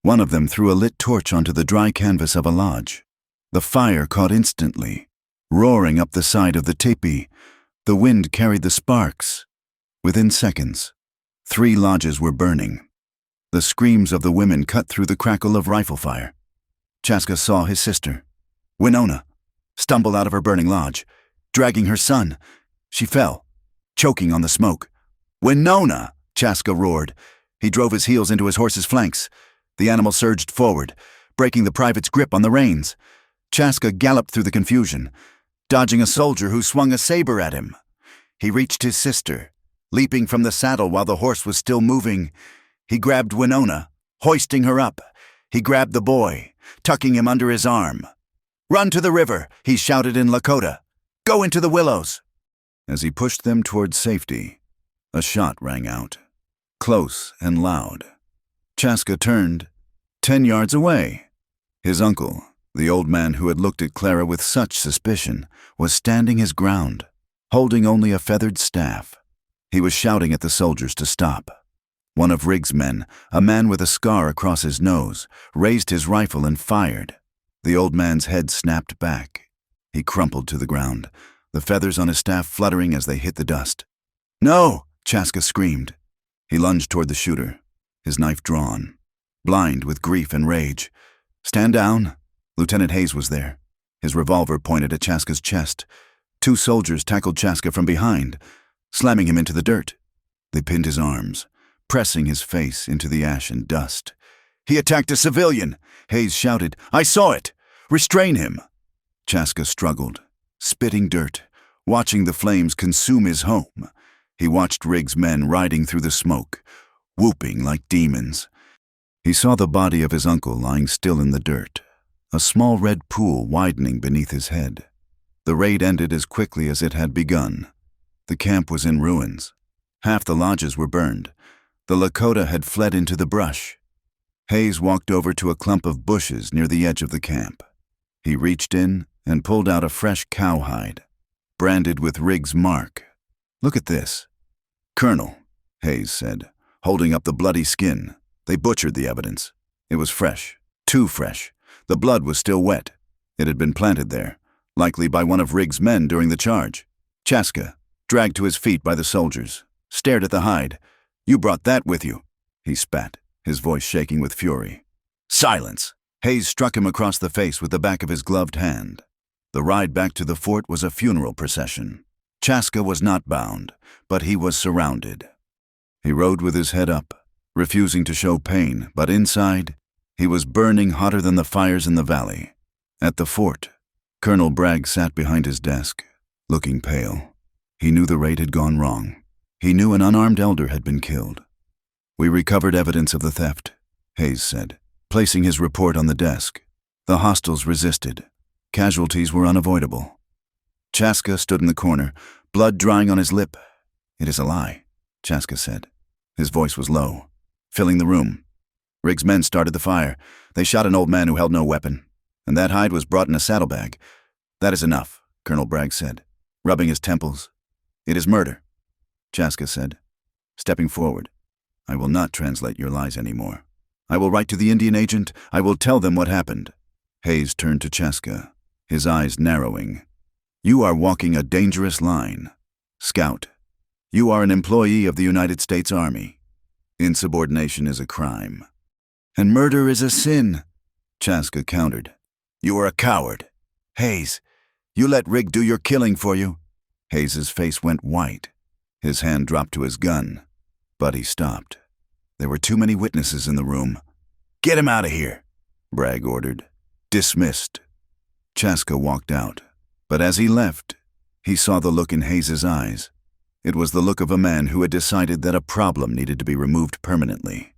One of them threw a lit torch onto the dry canvas of a lodge. The fire caught instantly, roaring up the side of the teepee. The wind carried the sparks. Within seconds, 3 lodges were burning. The screams of the women cut through the crackle of rifle fire. Chaska saw his sister, Winona, stumble out of her burning lodge, dragging her son. She fell, choking on the smoke. "Winona!" Chaska roared, He drove his heels into his horse's flanks. The animal surged forward, breaking the private's grip on the reins. Chaska galloped through the confusion, dodging a soldier who swung a saber at him. He reached his sister, leaping from the saddle while the horse was still moving. He grabbed Winona, hoisting her up. He grabbed the boy, tucking him under his arm. "Run to the river," he shouted in Lakota. "Go into the willows." As he pushed them towards safety, a shot rang out, close and loud. Chaska turned, 10 yards away. His uncle, the old man who had looked at Clara with such suspicion, was standing his ground, holding only a feathered staff. He was shouting at the soldiers to stop. One of Riggs' men, a man with a scar across his nose, raised his rifle and fired. The old man's head snapped back. He crumpled to the ground, the feathers on his staff fluttering as they hit the dust. "No!" Chaska screamed. He lunged toward the shooter, his knife drawn, blind with grief and rage. "Stand down." Lieutenant Hayes was there, his revolver pointed at Chaska's chest. 2 soldiers tackled Chaska from behind, slamming him into the dirt. They pinned his arms, pressing his face into the ash and dust. "He attacked a civilian!" Hayes shouted. "I saw it! Restrain him!" Chaska struggled, spitting dirt, watching the flames consume his home. He watched Riggs' men riding through the smoke, whooping like demons. He saw the body of his uncle lying still in the dirt, a small red pool widening beneath his head. The raid ended as quickly as it had begun. The camp was in ruins. Half the lodges were burned. The Lakota had fled into the brush. Hayes walked over to a clump of bushes near the edge of the camp. He reached in and pulled out a fresh cowhide, branded with Riggs' mark. "Look at this." "Colonel," Hayes said, holding up the bloody skin. "They butchered the evidence. It was fresh, too fresh. The blood was still wet. It had been planted there, likely by one of Riggs' men during the charge." Chaska, dragged to his feet by the soldiers, stared at the hide. "You brought that with you," he spat, his voice shaking with fury. "Silence!" Hayes struck him across the face with the back of his gloved hand. The ride back to the fort was a funeral procession. Chaska was not bound, but he was surrounded. He rode with his head up, refusing to show pain, but inside, he was burning hotter than the fires in the valley. At the fort, Colonel Bragg sat behind his desk, looking pale. He knew the raid had gone wrong. He knew an unarmed elder had been killed. "We recovered evidence of the theft," Hayes said, placing his report on the desk. "The hostiles resisted. Casualties were unavoidable." Chaska stood in the corner, blood drying on his lip. "It is a lie," Chaska said. His voice was low, filling the room. "Riggs' men started the fire. They shot an old man who held no weapon, and that hide was brought in a saddlebag." "That is enough," Colonel Bragg said, rubbing his temples. "It is murder," Chaska said, stepping forward. "I will not translate your lies anymore. I will write to the Indian agent. I will tell them what happened." Hayes turned to Chaska, his eyes narrowing. "You are walking a dangerous line. Scout, you are an employee of the United States Army. Insubordination is a crime. And murder is a sin," Chaska countered. "You are a coward. Hayes, you let Rigg do your killing for you." Hayes's face went white. His hand dropped to his gun, but he stopped. There were too many witnesses in the room. "Get him out of here," Bragg ordered. "Dismissed." Chaska walked out, but as he left, he saw the look in Hayes's eyes. It was the look of a man who had decided that a problem needed to be removed permanently.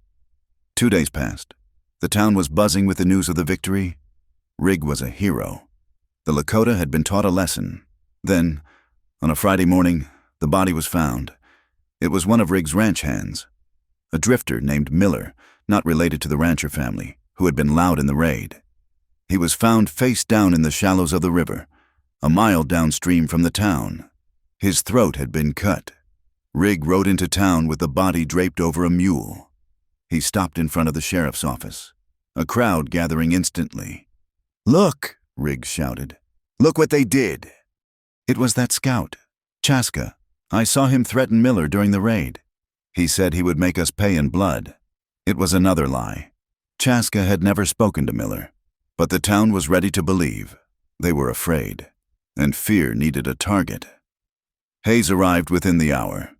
2 days passed. The town was buzzing with the news of the victory. Rigg was a hero. The Lakota had been taught a lesson. Then, on a Friday morning, the body was found. It was one of Riggs' ranch hands, a drifter named Miller, not related to the rancher family, who had been loud in the raid. He was found face down in the shallows of the river, a mile downstream from the town. His throat had been cut. Rigg rode into town with the body draped over a mule. He stopped in front of the sheriff's office, a crowd gathering instantly. "Look!" Rigg shouted. "Look what they did!" It was that scout, Chaska. "I saw him threaten Miller during the raid. He said he would make us pay in blood." It was another lie. Chaska had never spoken to Miller, but the town was ready to believe. They were afraid, and fear needed a target. Hayes arrived within the hour.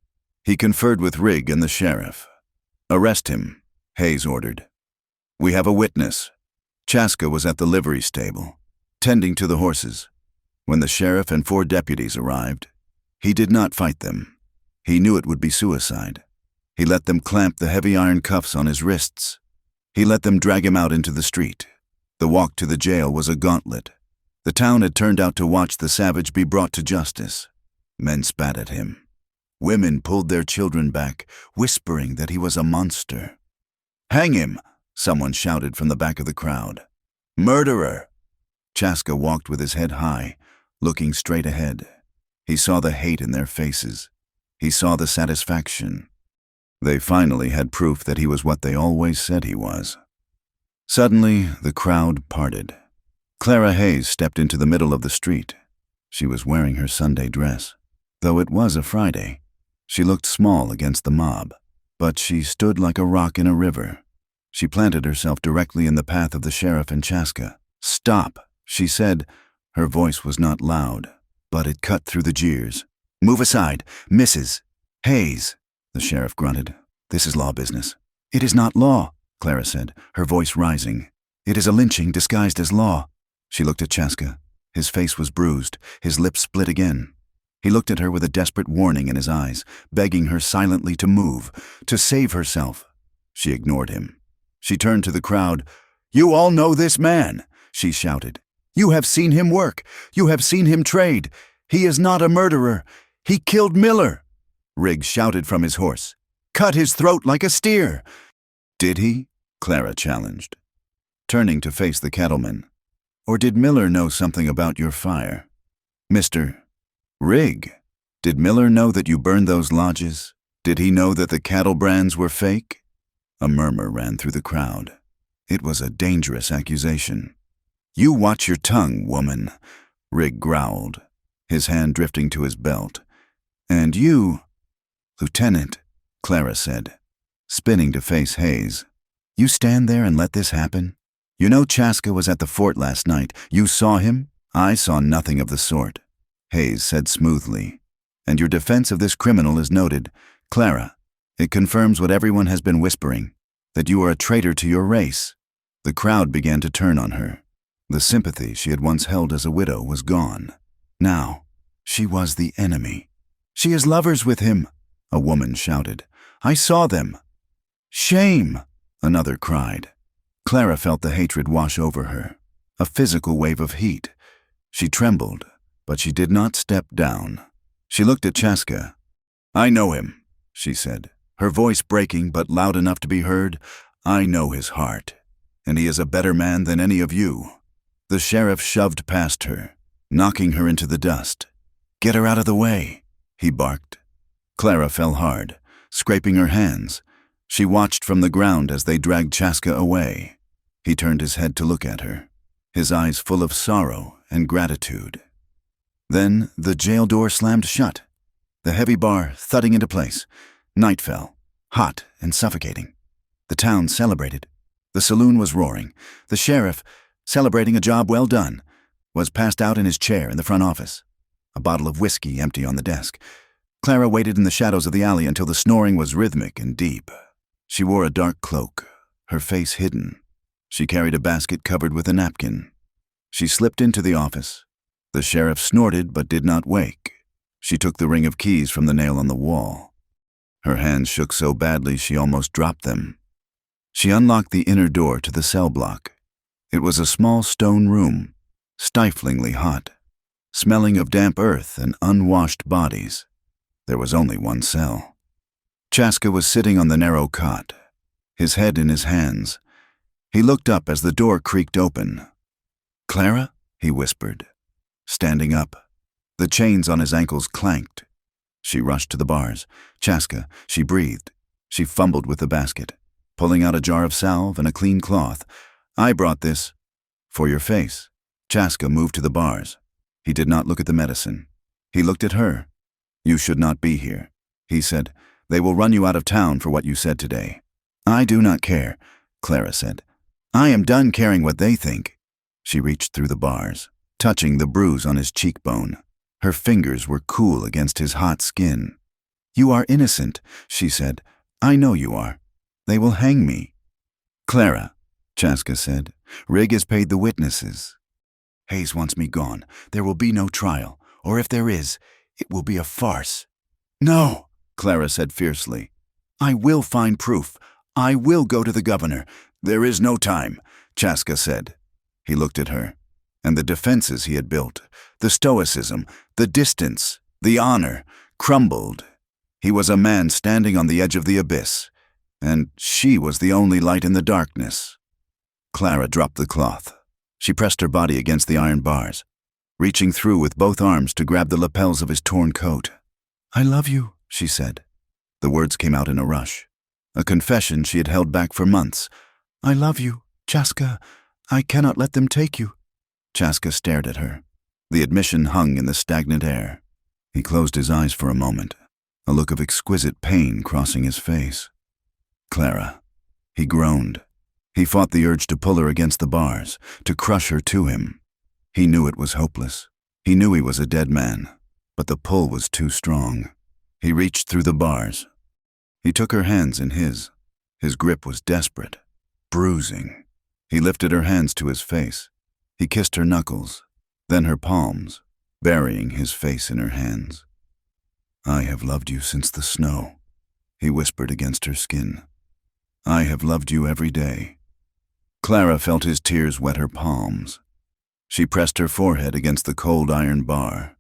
He conferred with Rigg and the sheriff. "Arrest him," Hayes ordered. "We have a witness." Chaska was at the livery stable, tending to the horses. When the sheriff and 4 deputies arrived, he did not fight them. He knew it would be suicide. He let them clamp the heavy iron cuffs on his wrists. He let them drag him out into the street. The walk to the jail was a gauntlet. The town had turned out to watch the savage be brought to justice. Men spat at him. Women pulled their children back, whispering that he was a monster. "Hang him!" someone shouted from the back of the crowd. "Murderer!" Chaska walked with his head high, looking straight ahead. He saw the hate in their faces. He saw the satisfaction. They finally had proof that he was what they always said he was. Suddenly, the crowd parted. Clara Hayes stepped into the middle of the street. She was wearing her Sunday dress. Though it was a Friday, she looked small against the mob, but she stood like a rock in a river. She planted herself directly in the path of the sheriff and Chaska. "Stop," she said. Her voice was not loud, but it cut through the jeers. "Move aside, Mrs. Hayes," the sheriff grunted. "This is law business." "It is not law," Clara said, her voice rising. "It is a lynching disguised as law." She looked at Chaska. His face was bruised, his lips split again. He looked at her with a desperate warning in his eyes, begging her silently to move, to save herself. She ignored him. She turned to the crowd. "You all know this man," she shouted. "You have seen him work. You have seen him trade. He is not a murderer. He killed Miller." Riggs shouted from his horse. "Cut his throat like a steer." "Did he?" Clara challenged, turning to face the cattleman. "Or did Miller know something about your fire? Mr. Rigg, did Miller know that you burned those lodges? Did he know that the cattle brands were fake?" A murmur ran through the crowd. It was a dangerous accusation. "You watch your tongue, woman," Rigg growled, his hand drifting to his belt. "And you, Lieutenant," Clara said, spinning to face Hayes. "You stand there and let this happen? You know Chaska was at the fort last night. You saw him? I saw nothing of the sort," Hayes said smoothly. "And your defense of this criminal is noted. Clara, it confirms what everyone has been whispering, that you are a traitor to your race." The crowd began to turn on her. The sympathy she had once held as a widow was gone. Now, she was the enemy. "She is lovers with him," a woman shouted. "I saw them." "Shame," another cried. Clara felt the hatred wash over her, a physical wave of heat. She trembled, but she did not step down. She looked at Chaska. "I know him," she said, her voice breaking but loud enough to be heard. "I know his heart, and he is a better man than any of you." The sheriff shoved past her, knocking her into the dust. "Get her out of the way," he barked. Clara fell hard, scraping her hands. She watched from the ground as they dragged Chaska away. He turned his head to look at her, his eyes full of sorrow and gratitude. Then the jail door slammed shut, the heavy bar thudding into place. Night fell, hot and suffocating. The town celebrated. The saloon was roaring. The sheriff, celebrating a job well done, was passed out in his chair in the front office, a bottle of whiskey empty on the desk. Clara waited in the shadows of the alley until the snoring was rhythmic and deep. She wore a dark cloak, her face hidden. She carried a basket covered with a napkin. She slipped into the office. The sheriff snorted but did not wake. She took the ring of keys from the nail on the wall. Her hands shook so badly she almost dropped them. She unlocked the inner door to the cell block. It was a small stone room, stiflingly hot, smelling of damp earth and unwashed bodies. There was only one cell. Chaska was sitting on the narrow cot, his head in his hands. He looked up as the door creaked open. "Clara?" he whispered, standing up. The chains on his ankles clanked. She rushed to the bars. "Chaska," she breathed. She fumbled with the basket, pulling out a jar of salve and a clean cloth. "I brought this. For your face." Chaska moved to the bars. He did not look at the medicine. He looked at her. "You should not be here," he said. "They will run you out of town for what you said today." "I do not care," Clara said. "I am done caring what they think." She reached through the bars, touching the bruise on his cheekbone. Her fingers were cool against his hot skin. "You are innocent," she said. "I know you are. They will hang me." "Clara," Chaska said, "Rig has paid the witnesses. Hayes wants me gone. There will be no trial, or if there is, it will be a farce." "No," Clara said fiercely. "I will find proof. I will go to the governor." "There is no time," Chaska said. He looked at her, and the defenses he had built, the stoicism, the distance, the honor, crumbled. He was a man standing on the edge of the abyss, and she was the only light in the darkness. Clara dropped the cloth. She pressed her body against the iron bars, reaching through with both arms to grab the lapels of his torn coat. "I love you," she said. The words came out in a rush, a confession she had held back for months. "I love you, Chaska. I cannot let them take you." Chaska stared at her. The admission hung in the stagnant air. He closed his eyes for a moment, a look of exquisite pain crossing his face. "Clara," he groaned. He fought the urge to pull her against the bars, to crush her to him. He knew it was hopeless. He knew he was a dead man, but the pull was too strong. He reached through the bars. He took her hands in his. His grip was desperate, bruising. He lifted her hands to his face. He kissed her knuckles, then her palms, burying his face in her hands. "I have loved you since the snow," he whispered against her skin. "I have loved you every day." Clara felt his tears wet her palms. She pressed her forehead against the cold iron bar,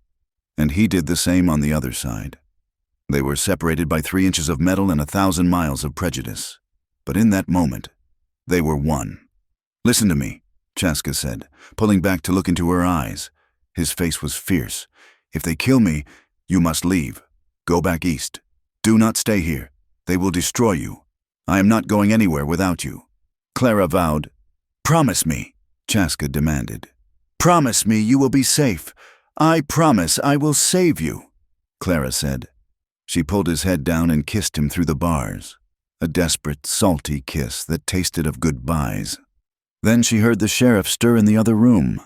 and he did the same on the other side. They were separated by 3 inches of metal and 1,000 miles of prejudice. But in that moment, they were one. "Listen to me," Chaska said, pulling back to look into her eyes. His face was fierce. "If they kill me, you must leave. Go back east. Do not stay here. They will destroy you. I am not going anywhere without you." Clara vowed. "Promise me," Chaska demanded. "Promise me you will be safe. I promise I will save you," Clara said. She pulled his head down and kissed him through the bars, a desperate, salty kiss that tasted of goodbyes. Then she heard the sheriff stir in the other room.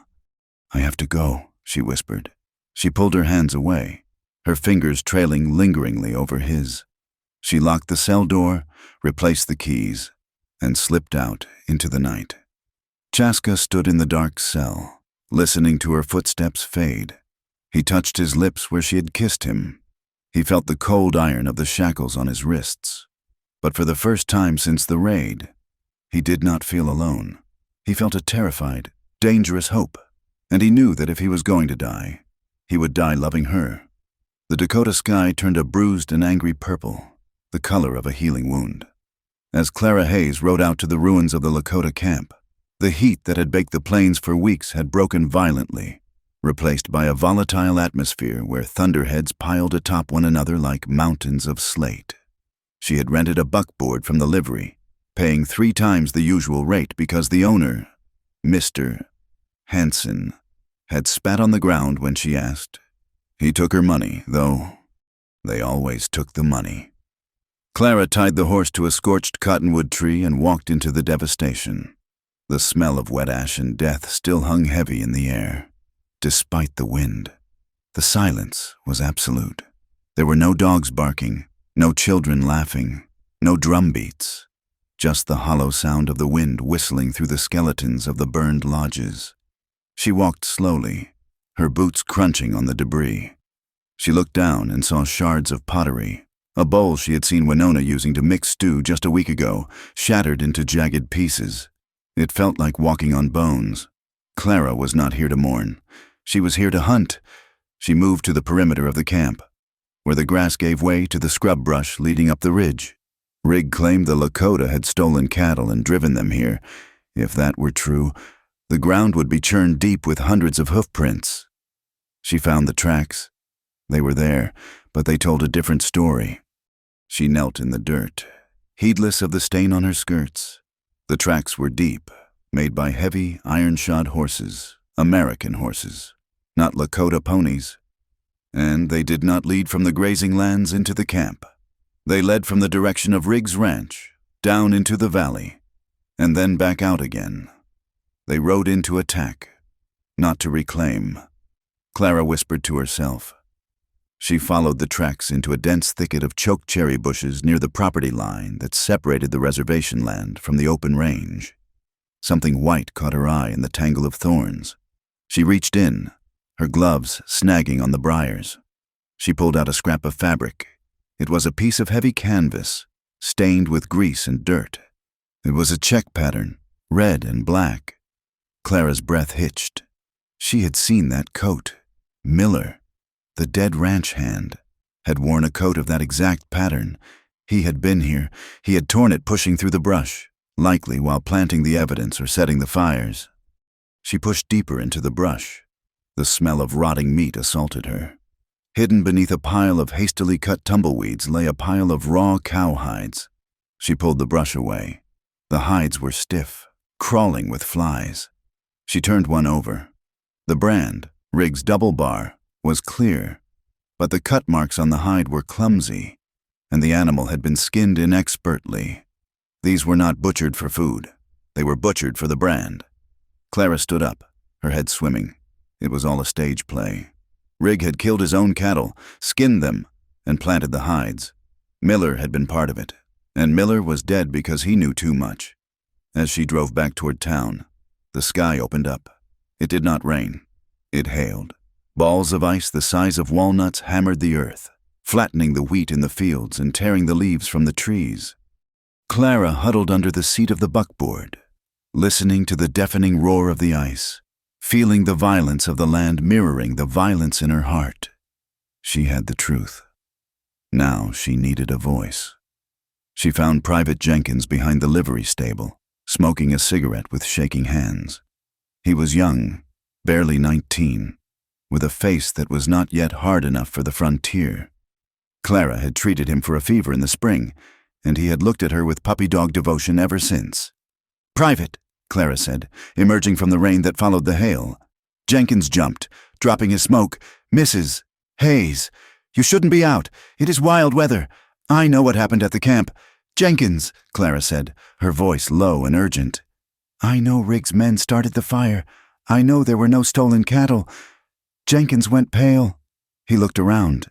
"I have to go," she whispered. She pulled her hands away, her fingers trailing lingeringly over his. She locked the cell door, replaced the keys, and slipped out into the night. Chaska stood in the dark cell, listening to her footsteps fade. He touched his lips where she had kissed him. He felt the cold iron of the shackles on his wrists. But for the first time since the raid, he did not feel alone. He felt a terrified, dangerous hope, and he knew that if he was going to die, he would die loving her. The Dakota sky turned a bruised and angry purple, the color of a healing wound. As Clara Hayes rode out to the ruins of the Lakota camp, the heat that had baked the plains for weeks had broken violently, replaced by a volatile atmosphere where thunderheads piled atop one another like mountains of slate. She had rented a buckboard from the livery, paying 3 times the usual rate because the owner, Mr. Hansen, had spat on the ground when she asked. He took her money, though. They always took the money. Clara tied the horse to a scorched cottonwood tree and walked into the devastation. The smell of wet ash and death still hung heavy in the air, despite the wind. The silence was absolute. There were no dogs barking, no children laughing, no drum beats, just the hollow sound of the wind whistling through the skeletons of the burned lodges. She walked slowly, her boots crunching on the debris. She looked down and saw shards of pottery, a bowl she had seen Winona using to mix stew just a week ago, shattered into jagged pieces. It felt like walking on bones. Clara was not here to mourn. She was here to hunt. She moved to the perimeter of the camp, where the grass gave way to the scrub brush leading up the ridge. Rig claimed the Lakota had stolen cattle and driven them here. If that were true, the ground would be churned deep with hundreds of hoof prints. She found the tracks. They were there, but they told a different story. She knelt in the dirt, heedless of the stain on her skirts. The tracks were deep, made by heavy, iron-shod horses, American horses, not Lakota ponies. And they did not lead from the grazing lands into the camp. They led from the direction of Riggs Ranch, down into the valley, and then back out again. They rode in to attack, not to reclaim. Clara whispered to herself. She followed the tracks into a dense thicket of choke cherry bushes near the property line that separated the reservation land from the open range. Something white caught her eye in the tangle of thorns. She reached in, her gloves snagging on the briars. She pulled out a scrap of fabric. It was a piece of heavy canvas, stained with grease and dirt. It was a check pattern, red and black. Clara's breath hitched. She had seen that coat. Miller, the dead ranch hand, had worn a coat of that exact pattern. He had been here. He had torn it pushing through the brush, likely while planting the evidence or setting the fires. She pushed deeper into the brush. The smell of rotting meat assaulted her. Hidden beneath a pile of hastily cut tumbleweeds lay a pile of raw cow hides. She pulled the brush away. The hides were stiff, crawling with flies. She turned one over. The brand, Riggs Double Bar, was clear, but the cut marks on the hide were clumsy, and the animal had been skinned inexpertly. These were not butchered for food. They were butchered for the brand. Clara stood up, her head swimming. It was all a stage play. Rigg had killed his own cattle, skinned them, and planted the hides. Miller had been part of it, and Miller was dead because he knew too much. As she drove back toward town, the sky opened up. It did not rain. It hailed. Balls of ice the size of walnuts hammered the earth, flattening the wheat in the fields and tearing the leaves from the trees. Clara huddled under the seat of the buckboard, listening to the deafening roar of the ice, feeling the violence of the land mirroring the violence in her heart. She had the truth. Now she needed a voice. She found Private Jenkins behind the livery stable, smoking a cigarette with shaking hands. He was young, barely 19, with a face that was not yet hard enough for the frontier. Clara had treated him for a fever in the spring, and he had looked at her with puppy-dog devotion ever since. "Private," Clara said, emerging from the rain that followed the hail. Jenkins jumped, dropping his smoke. "Mrs. Hayes, you shouldn't be out. It is wild weather. I know what happened at the camp." "Jenkins," Clara said, her voice low and urgent. "I know Riggs' men started the fire. I know there were no stolen cattle." Jenkins went pale. He looked around,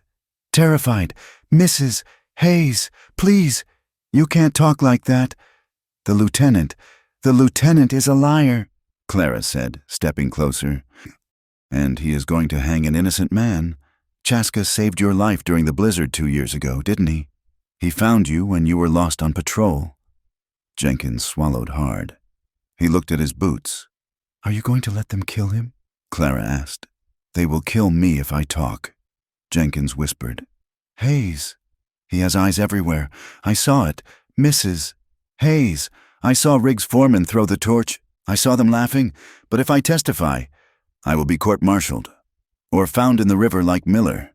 terrified. "Mrs. Hayes, please, you can't talk like that." The lieutenant is a liar," Clara said, stepping closer. "And he is going to hang an innocent man. Chaska saved your life during the blizzard 2 years ago, didn't he? He found you when you were lost on patrol." Jenkins swallowed hard. He looked at his boots. "Are you going to let them kill him?" Clara asked. "They will kill me if I talk," Jenkins whispered. "Hayes. He has eyes everywhere. I saw it. Mrs. Hayes. I saw Riggs' foreman throw the torch. I saw them laughing. But if I testify, I will be court-martialed. Or found in the river like Miller."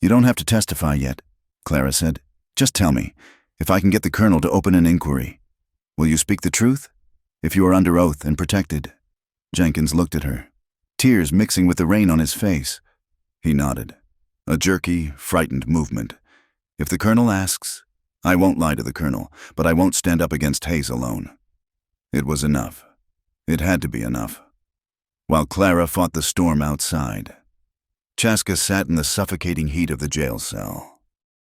"You don't have to testify yet," Clara said. "Just tell me, if I can get the colonel to open an inquiry. Will you speak the truth? If you are under oath and protected." Jenkins looked at her, tears mixing with the rain on his face. He nodded. A jerky, frightened movement. "If the colonel asks, I won't lie to the colonel, but I won't stand up against Hayes alone." It was enough. It had to be enough. While Clara fought the storm outside, Chaska sat in the suffocating heat of the jail cell.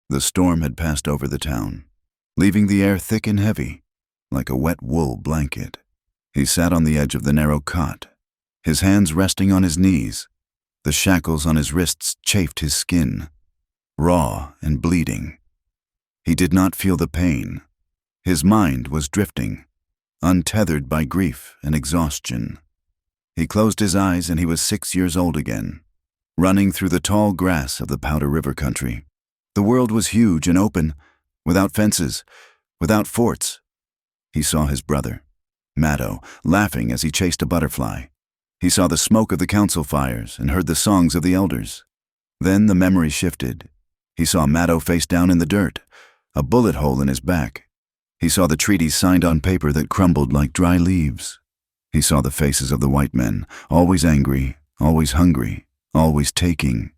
The storm had passed over the town, leaving the air thick and heavy, like a wet wool blanket. He sat on the edge of the narrow cot, his hands resting on his knees. The shackles on his wrists chafed his skin, raw and bleeding. He did not feel the pain. His mind was drifting, untethered by grief and exhaustion. He closed his eyes and he was 6 years old again, running through the tall grass of the Powder River country. The world was huge and open, without fences, without forts. He saw his brother, Maddo, laughing as he chased a butterfly. He saw the smoke of the council fires and heard the songs of the elders. Then the memory shifted. He saw Maddo face down in the dirt, a bullet hole in his back. He saw the treaties signed on paper that crumbled like dry leaves. He saw the faces of the white men, always angry, always hungry, always taking.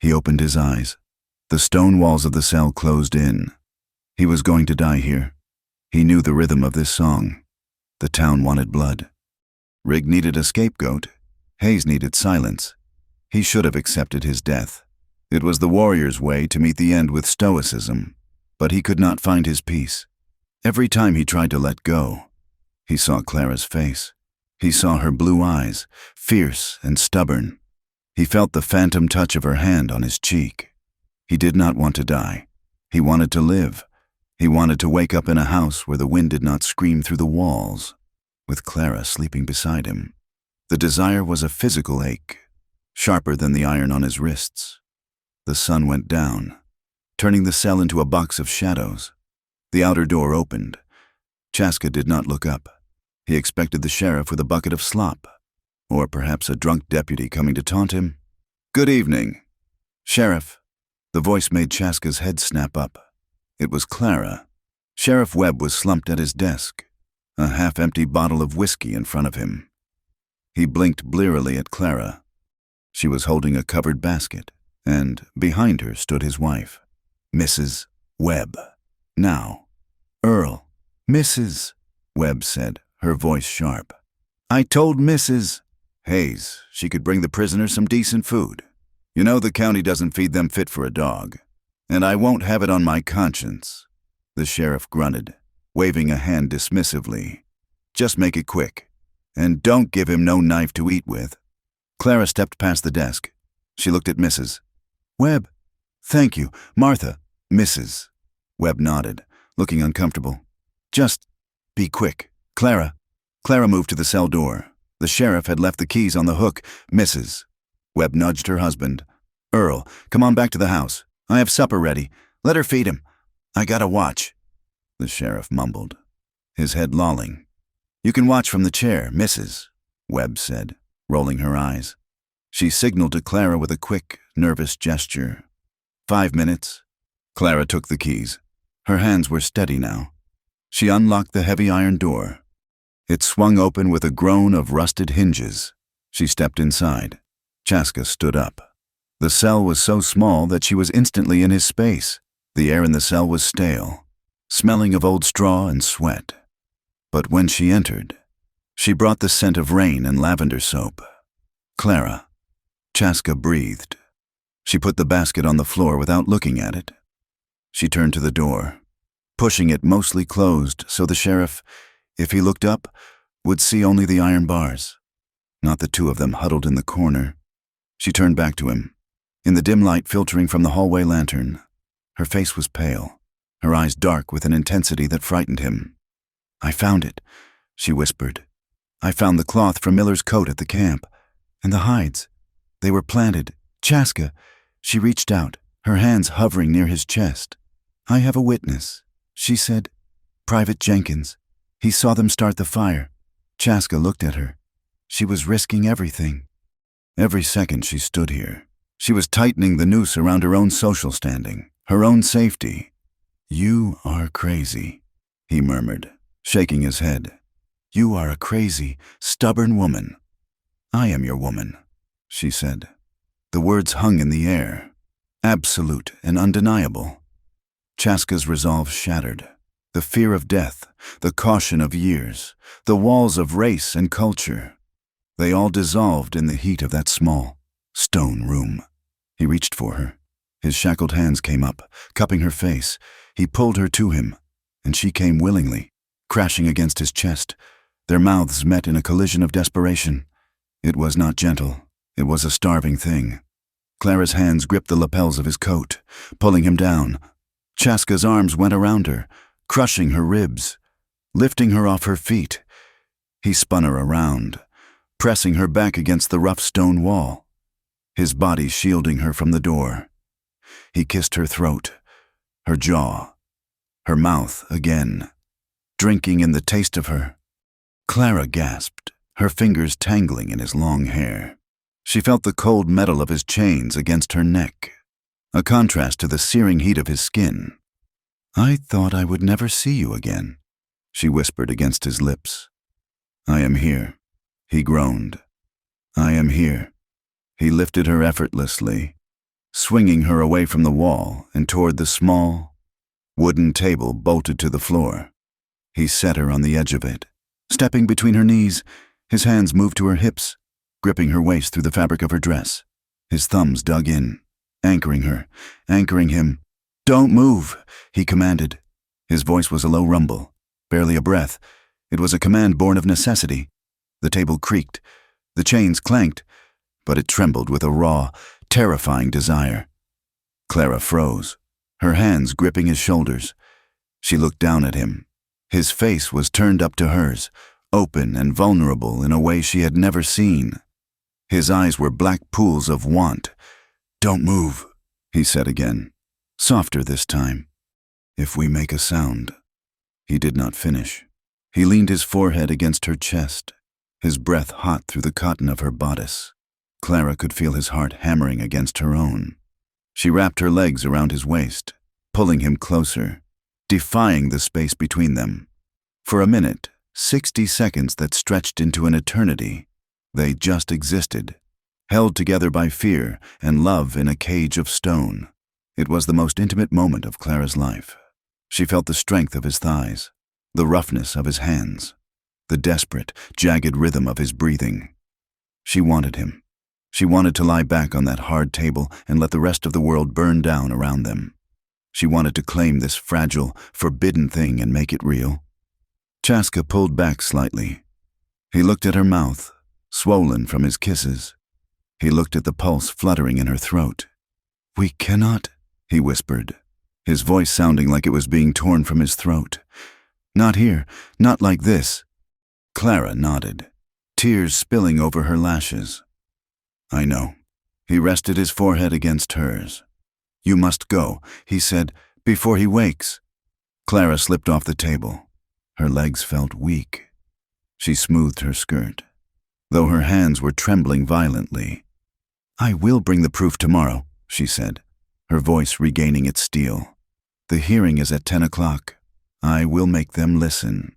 He opened his eyes. The stone walls of the cell closed in. He was going to die here. He knew the rhythm of this song. The town wanted blood. Rigg needed a scapegoat. Hayes needed silence. He should have accepted his death. It was the warrior's way to meet the end with stoicism, but he could not find his peace. Every time he tried to let go, he saw Clara's face. He saw her blue eyes, fierce and stubborn. He felt the phantom touch of her hand on his cheek. He did not want to die. He wanted to live. He wanted to wake up in a house where the wind did not scream through the walls, with Clara sleeping beside him. The desire was a physical ache, sharper than the iron on his wrists. The sun went down, turning the cell into a box of shadows. The outer door opened. Chaska did not look up. He expected the sheriff with a bucket of slop, or perhaps a drunk deputy coming to taunt him. "Good evening, Sheriff." The voice made Chaska's head snap up. It was Clara. Sheriff Webb was slumped at his desk, a half-empty bottle of whiskey in front of him. He blinked blearily at Clara. She was holding a covered basket, and behind her stood his wife, Mrs. Webb. Now, Earl. "Mrs. Webb said, her voice sharp. "I told Mrs. Hayes she could bring the prisoner some decent food. You know the county doesn't feed them fit for a dog, and I won't have it on my conscience." The sheriff grunted, waving a hand dismissively. "Just make it quick, and don't give him no knife to eat with." Clara stepped past the desk. She looked at Mrs. Webb. "Thank you, Martha." Mrs. Webb nodded, looking uncomfortable. "Just be quick, Clara." Clara moved to the cell door. The sheriff had left the keys on the hook. Mrs. Webb nudged her husband. "Earl, come on back to the house. I have supper ready. Let her feed him. I gotta watch," the sheriff mumbled, his head lolling. "You can watch from the chair, Mrs. Webb said, rolling her eyes. She signaled to Clara with a quick, nervous gesture. 5 minutes. Clara took the keys. Her hands were steady now. She unlocked the heavy iron door. It swung open with a groan of rusted hinges. She stepped inside. Chaska stood up. The cell was so small that she was instantly in his space. The air in the cell was stale, smelling of old straw and sweat. But when she entered, she brought the scent of rain and lavender soap. "Clara." Chaska breathed. She put the basket on the floor without looking at it. She turned to the door, pushing it mostly closed so the sheriff, if he looked up, would see only the iron bars, not the two of them huddled in the corner. She turned back to him. In the dim light filtering from the hallway lantern, her face was pale, her eyes dark with an intensity that frightened him. "I found it," she whispered. "I found the cloth from Miller's coat at the camp, and the hides. They were planted. Chaska." She reached out, her hands hovering near his chest. "I have a witness," she said. "Private Jenkins. He saw them start the fire." Chaska looked at her. She was risking everything. Every second she stood here, she was tightening the noose around her own social standing, her own safety. "You are crazy," he murmured, shaking his head. "You are a crazy, stubborn woman." "I am your woman," she said. The words hung in the air, absolute and undeniable. Chaska's resolve shattered. The fear of death, the caution of years, the walls of race and culture, they all dissolved in the heat of that small, stone room. He reached for her. His shackled hands came up, cupping her face. He pulled her to him, and she came willingly, crashing against his chest. Their mouths met in a collision of desperation. It was not gentle. It was a starving thing. Clara's hands gripped the lapels of his coat, pulling him down. Chaska's arms went around her, crushing her ribs, lifting her off her feet. He spun her around, pressing her back against the rough stone wall, his body shielding her from the door. He kissed her throat, her jaw, her mouth again, drinking in the taste of her. Clara gasped, her fingers tangling in his long hair. She felt the cold metal of his chains against her neck, a contrast to the searing heat of his skin. "I thought I would never see you again," she whispered against his lips. "I am here," he groaned. "I am here." He lifted her effortlessly, swinging her away from the wall and toward the small, wooden table bolted to the floor. He set her on the edge of it. Stepping between her knees, his hands moved to her hips, gripping her waist through the fabric of her dress. His thumbs dug in, anchoring her, anchoring him. "Don't move," he commanded. His voice was a low rumble, barely a breath. It was a command born of necessity. The table creaked, the chains clanked, but it trembled with a raw, terrifying desire. Clara froze, her hands gripping his shoulders. She looked down at him. His face was turned up to hers, open and vulnerable in a way she had never seen. His eyes were black pools of want. "Don't move," he said again, softer this time. "If we make a sound." He did not finish. He leaned his forehead against her chest, his breath hot through the cotton of her bodice. Clara could feel his heart hammering against her own. She wrapped her legs around his waist, pulling him closer, defying the space between them. For a minute, 60 seconds that stretched into an eternity, they just existed, held together by fear and love in a cage of stone. It was the most intimate moment of Clara's life. She felt the strength of his thighs, the roughness of his hands, the desperate, jagged rhythm of his breathing. She wanted him. She wanted to lie back on that hard table and let the rest of the world burn down around them. She wanted to claim this fragile, forbidden thing and make it real. Chaska pulled back slightly. He looked at her mouth, swollen from his kisses. He looked at the pulse fluttering in her throat. "We cannot," he whispered, his voice sounding like it was being torn from his throat. "Not here, not like this." Clara nodded, tears spilling over her lashes. "I know." He rested his forehead against hers. "You must go," he said, "before he wakes." Clara slipped off the table. Her legs felt weak. She smoothed her skirt, though her hands were trembling violently. "I will bring the proof tomorrow," she said, her voice regaining its steel. "The hearing is at 10 o'clock. I will make them listen."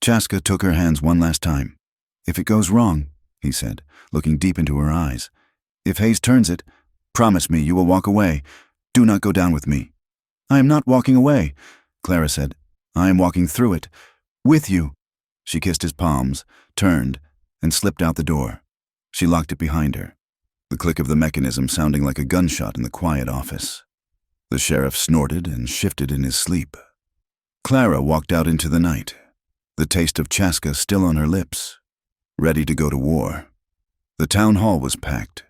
Chaska took her hands one last time. "If it goes wrong," he said, looking deep into her eyes, "if Hayes turns it, promise me you will walk away. Do not go down with me." "I am not walking away," Clara said. "I am walking through it. With you." She kissed his palms, turned, and slipped out the door. She locked it behind her, the click of the mechanism sounding like a gunshot in the quiet office. The sheriff snorted and shifted in his sleep. Clara walked out into the night, the taste of Chaska still on her lips, ready to go to war. The town hall was packed.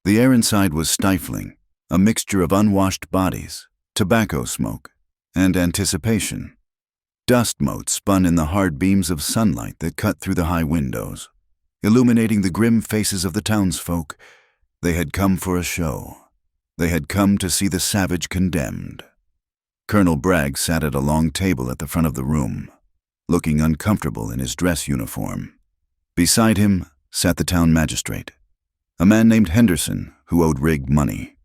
The air inside was stifling, a mixture of unwashed bodies, tobacco smoke, and anticipation. Dust motes spun in the hard beams of sunlight that cut through the high windows, illuminating the grim faces of the townsfolk. They had come for a show. They had come to see the savage condemned. Colonel Bragg sat at a long table at the front of the room, looking uncomfortable in his dress uniform. Beside him sat the town magistrate, a man named Henderson who owed Rigg money.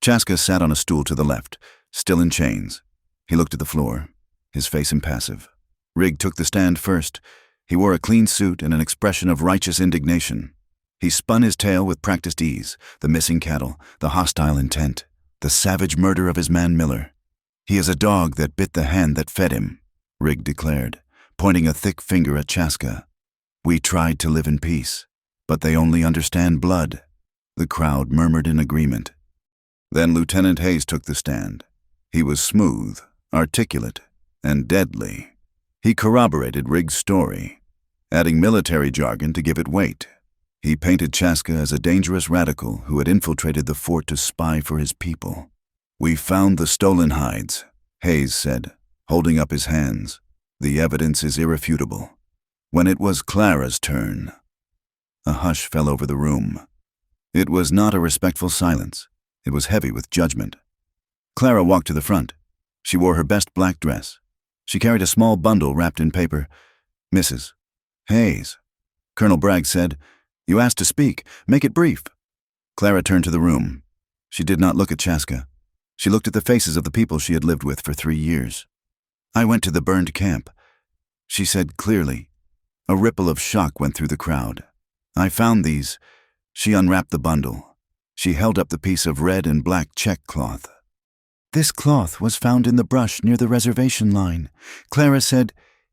Chaska sat on a stool to the left, still in chains. He looked at the floor, his face impassive. Rigg took the stand first. He wore a clean suit and an expression of righteous indignation. He spun his tale with practiced ease, the missing cattle, the hostile intent, the savage murder of his man Miller. "He is a dog that bit the hand that fed him," Rigg declared, pointing a thick finger at Chaska. "We tried to live in peace, but they only understand blood." The crowd murmured in agreement. Then Lieutenant Hayes took the stand. He was smooth, articulate, and deadly. He corroborated Rigg's story, adding military jargon to give it weight. He painted Chaska as a dangerous radical who had infiltrated the fort to spy for his people. "We found the stolen hides," Hayes said, holding up his hands. "The evidence is irrefutable." When it was Clara's turn, a hush fell over the room. It was not a respectful silence. It was heavy with judgment. Clara walked to the front. She wore her best black dress. She carried a small bundle wrapped in paper. "Mrs. Hayes," Colonel Bragg said, "you asked to speak. Make it brief." Clara turned to the room. She did not look at Chaska. She looked at the faces of the people she had lived with for 3 years. "I went to the burned camp," she said clearly. A ripple of shock went through the crowd. "I found these." She unwrapped the bundle. She held up the piece of red and black check cloth. "This cloth was found in the brush near the reservation line. Clara said,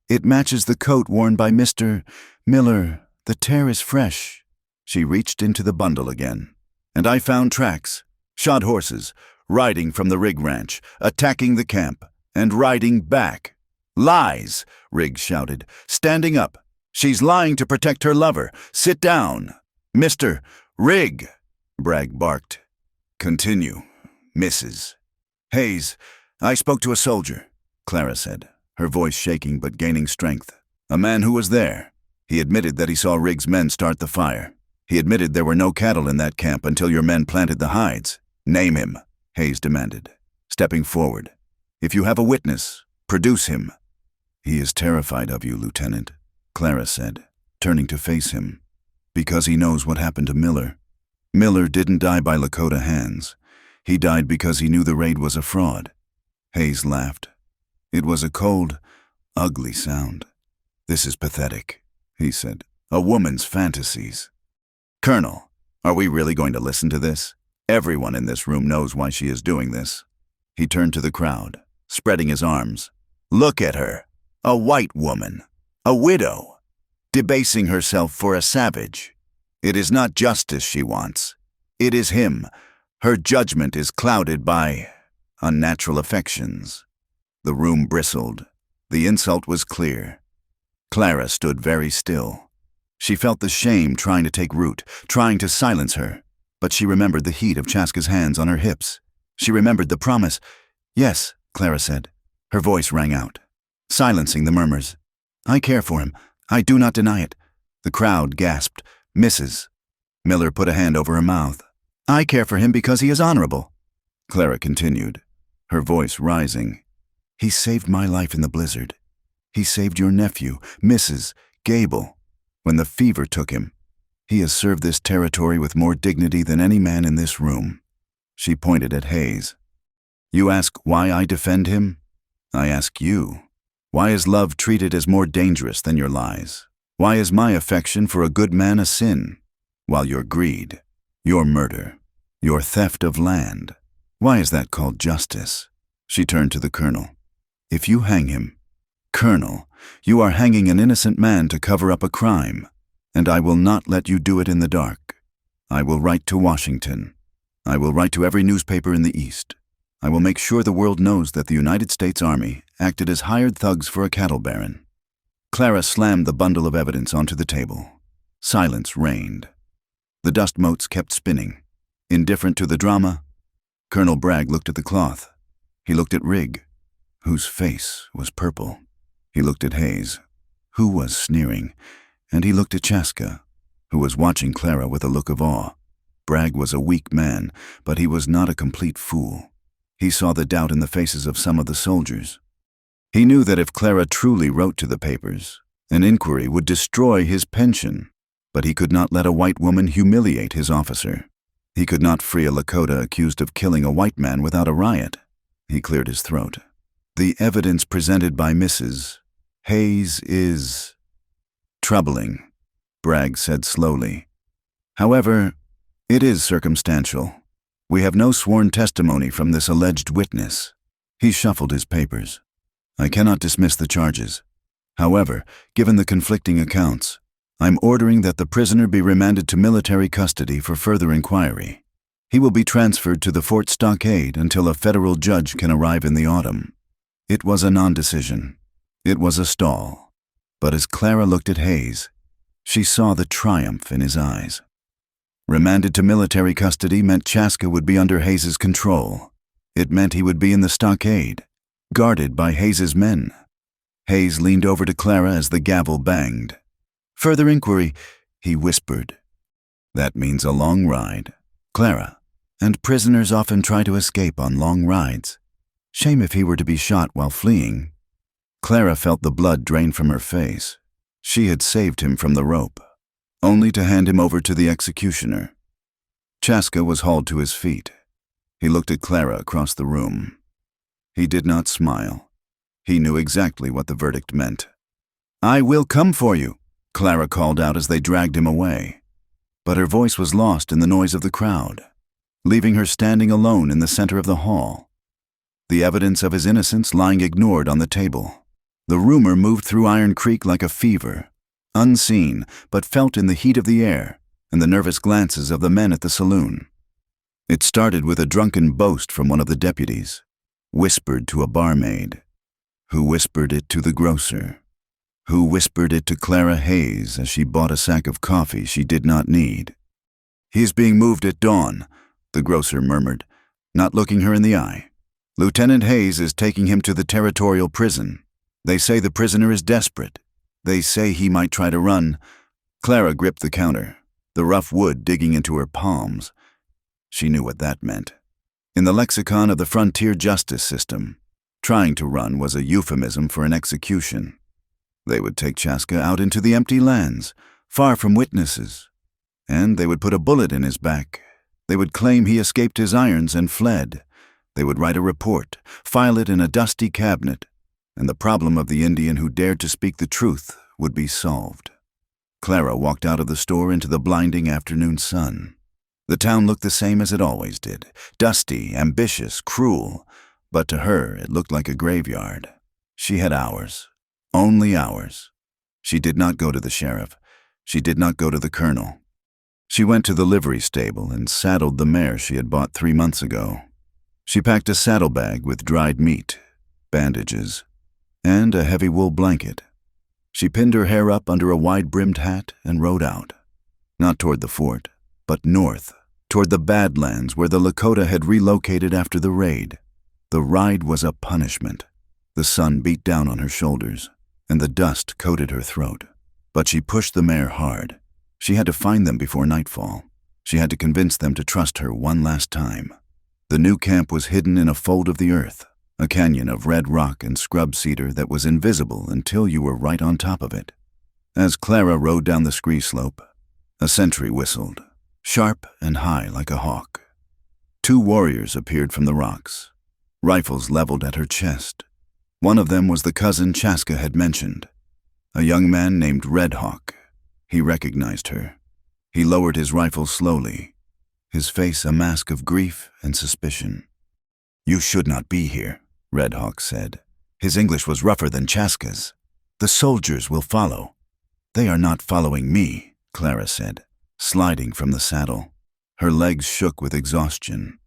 'It matches the coat worn by Mr. Miller. The tear is fresh.'" She reached into the bundle again. "And I found tracks," Shod horses, riding from the Rig Ranch, attacking the camp, and riding back. Lies, Riggs shouted, standing up. She's lying to protect her lover. Sit down. Mr. Rigg, Bragg barked. Continue, Mrs. Hayes, I spoke to a soldier, Clara said, her voice shaking but gaining strength. A man who was there. He admitted that he saw Riggs' men start the fire. He admitted there were no cattle in that camp until your men planted the hides. Name him, Hayes demanded, stepping forward. If you have a witness, produce him. He is terrified of you, Lieutenant, Clara said, turning to face him. Because he knows what happened to Miller. Miller didn't die by Lakota hands. He died because he knew the raid was a fraud. Hayes laughed. It was a cold, ugly sound. This is pathetic, he said. A woman's fantasies. Colonel, are we really going to listen to this? Everyone in this room knows why she is doing this. He turned to the crowd, spreading his arms. Look at her. A white woman. A widow. Debasing herself for a savage. It is not justice she wants. It is him. Her judgment is clouded by unnatural affections. The room bristled. The insult was clear. Clara stood very still. She felt the shame trying to take root, trying to silence her. But she remembered the heat of Chaska's hands on her hips. She remembered the promise. Yes, Clara said. Her voice rang out, silencing the murmurs. I care for him. I do not deny it. The crowd gasped. Mrs. Miller put a hand over her mouth. I care for him because he is honorable. Clara continued, her voice rising. He saved my life in the blizzard. He saved your nephew, Mrs. Gable, when the fever took him. He has served this territory with more dignity than any man in this room. She pointed at Hayes. You ask why I defend him? I ask you. Why is love treated as more dangerous than your lies? Why is my affection for a good man a sin, while your greed, your murder, your theft of land, why is that called justice? She turned to the colonel. If you hang him, Colonel, you are hanging an innocent man to cover up a crime, and I will not let you do it in the dark. I will write to Washington. I will write to every newspaper in the East. I will make sure the world knows that the United States Army acted as hired thugs for a cattle baron. Clara slammed the bundle of evidence onto the table. Silence reigned. The dust motes kept spinning. Indifferent to the drama, Colonel Bragg looked at the cloth. He looked at Rigg, whose face was purple. He looked at Hayes, who was sneering, and he looked at Chaska, who was watching Clara with a look of awe. Bragg was a weak man, but he was not a complete fool. He saw the doubt in the faces of some of the soldiers. He knew that if Clara truly wrote to the papers, an inquiry would destroy his pension, but he could not let a white woman humiliate his officer. He could not free a Lakota accused of killing a white man without a riot. He cleared his throat. The evidence presented by Mrs. Hayes is troubling, Bragg said slowly. However, it is circumstantial. We have no sworn testimony from this alleged witness. He shuffled his papers. I cannot dismiss the charges. However, given the conflicting accounts, I'm ordering that the prisoner be remanded to military custody for further inquiry. He will be transferred to the Fort Stockade until a federal judge can arrive in the autumn. It was a non-decision. It was a stall. But as Clara looked at Hayes, she saw the triumph in his eyes. Remanded to military custody meant Chaska would be under Hayes's control. It meant he would be in the stockade, guarded by Hayes's men. Hayes leaned over to Clara as the gavel banged. Further inquiry, he whispered. That means a long ride, Clara, and prisoners often try to escape on long rides. Shame if he were to be shot while fleeing. Clara felt the blood drain from her face. She had saved him from the rope, only to hand him over to the executioner. Chaska was hauled to his feet. He looked at Clara across the room. He did not smile. He knew exactly what the verdict meant. I will come for you, Clara called out as they dragged him away. But her voice was lost in the noise of the crowd, leaving her standing alone in the center of the hall. The evidence of his innocence lying ignored on the table. The rumor moved through Iron Creek like a fever, unseen but felt in the heat of the air and the nervous glances of the men at the saloon. It started with a drunken boast from one of the deputies, whispered to a barmaid, who whispered it to the grocer, who whispered it to Clara Hayes as she bought a sack of coffee she did not need. "He's being moved at dawn," the grocer murmured, not looking her in the eye. "Lieutenant Hayes is taking him to the territorial prison. They say the prisoner is desperate. They say he might try to run." Clara gripped the counter, the rough wood digging into her palms. She knew what that meant. In the lexicon of the frontier justice system, trying to run was a euphemism for an execution. They would take Chaska out into the empty lands, far from witnesses, and they would put a bullet in his back. They would claim he escaped his irons and fled. They would write a report, file it in a dusty cabinet, and the problem of the Indian who dared to speak the truth would be solved. Clara walked out of the store into the blinding afternoon sun. The town looked the same as it always did, dusty, ambitious, cruel, but to her it looked like a graveyard. She had hours, only hours. She did not go to the sheriff. She did not go to the colonel. She went to the livery stable and saddled the mare she had bought 3 months ago. She packed a saddlebag with dried meat, bandages, and a heavy wool blanket. She pinned her hair up under a wide-brimmed hat and rode out, not toward the fort, but north, toward the Badlands where the Lakota had relocated after the raid. The ride was a punishment. The sun beat down on her shoulders, and the dust coated her throat. But she pushed the mare hard. She had to find them before nightfall. She had to convince them to trust her one last time. The new camp was hidden in a fold of the earth, a canyon of red rock and scrub cedar that was invisible until you were right on top of it. As Clara rode down the scree slope, a sentry whistled, sharp and high like a hawk. 2 warriors appeared from the rocks, rifles leveled at her chest. One of them was the cousin Chaska had mentioned, a young man named Red Hawk. He recognized her. He lowered his rifle slowly, his face a mask of grief and suspicion. "You should not be here," Red Hawk said. His English was rougher than Chaska's. "The soldiers will follow." "They are not following me," Clara said, sliding from the saddle. Her legs shook with exhaustion.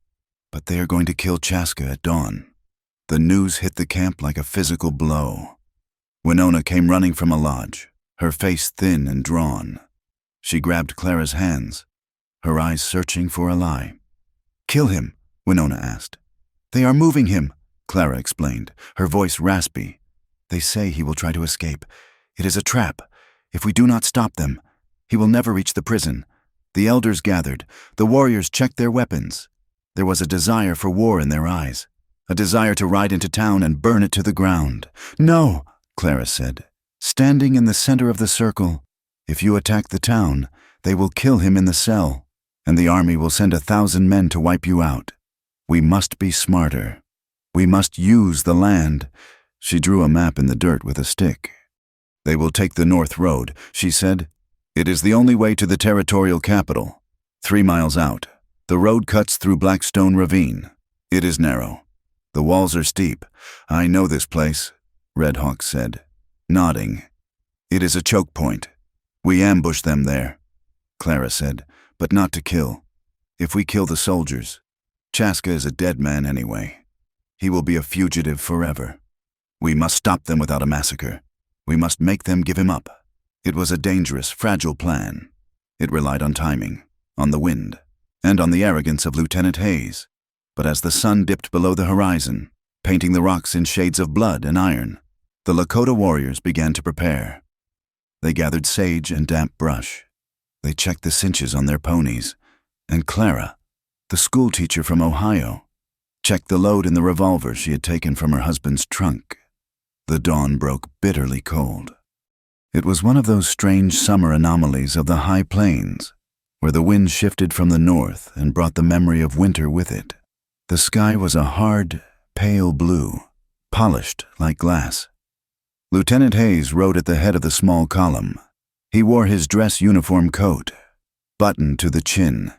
"But they are going to kill Chaska at dawn." The news hit the camp like a physical blow. Winona came running from a lodge, her face thin and drawn. She grabbed Clara's hands, her eyes searching for a lie. "Kill him," Winona asked. "They are moving him," Clara explained, her voice raspy. "They say he will try to escape. It is a trap. If we do not stop them, he will never reach the prison." The elders gathered. The warriors checked their weapons. There was a desire for war in their eyes, a desire to ride into town and burn it to the ground. "No," Clara said, standing in the center of the circle. "If you attack the town, they will kill him in the cell, and the army will send 1,000 men to wipe you out. We must be smarter. We must use the land." She drew a map in the dirt with a stick. "They will take the north road," she said. "It is the only way to the territorial capital. 3 miles out, the road cuts through Blackstone Ravine. It is narrow. The walls are steep. I know this place," Red Hawk said, nodding. "It is a choke point. We ambush them there," Clara said, "but not to kill. If we kill the soldiers, Chaska is a dead man anyway. He will be a fugitive forever. We must stop them without a massacre. We must make them give him up." It was a dangerous, fragile plan. It relied on timing, on the wind, and on the arrogance of Lieutenant Hayes. But as the sun dipped below the horizon, painting the rocks in shades of blood and iron, the Lakota warriors began to prepare. They gathered sage and damp brush. They checked the cinches on their ponies, and Clara, the schoolteacher from Ohio, checked the load in the revolver she had taken from her husband's trunk. The dawn broke bitterly cold. It was one of those strange summer anomalies of the high plains, where the wind shifted from the north and brought the memory of winter with it. The sky was a hard, pale blue, polished like glass. Lieutenant Hayes rode at the head of the small column. He wore his dress uniform coat, buttoned to the chin,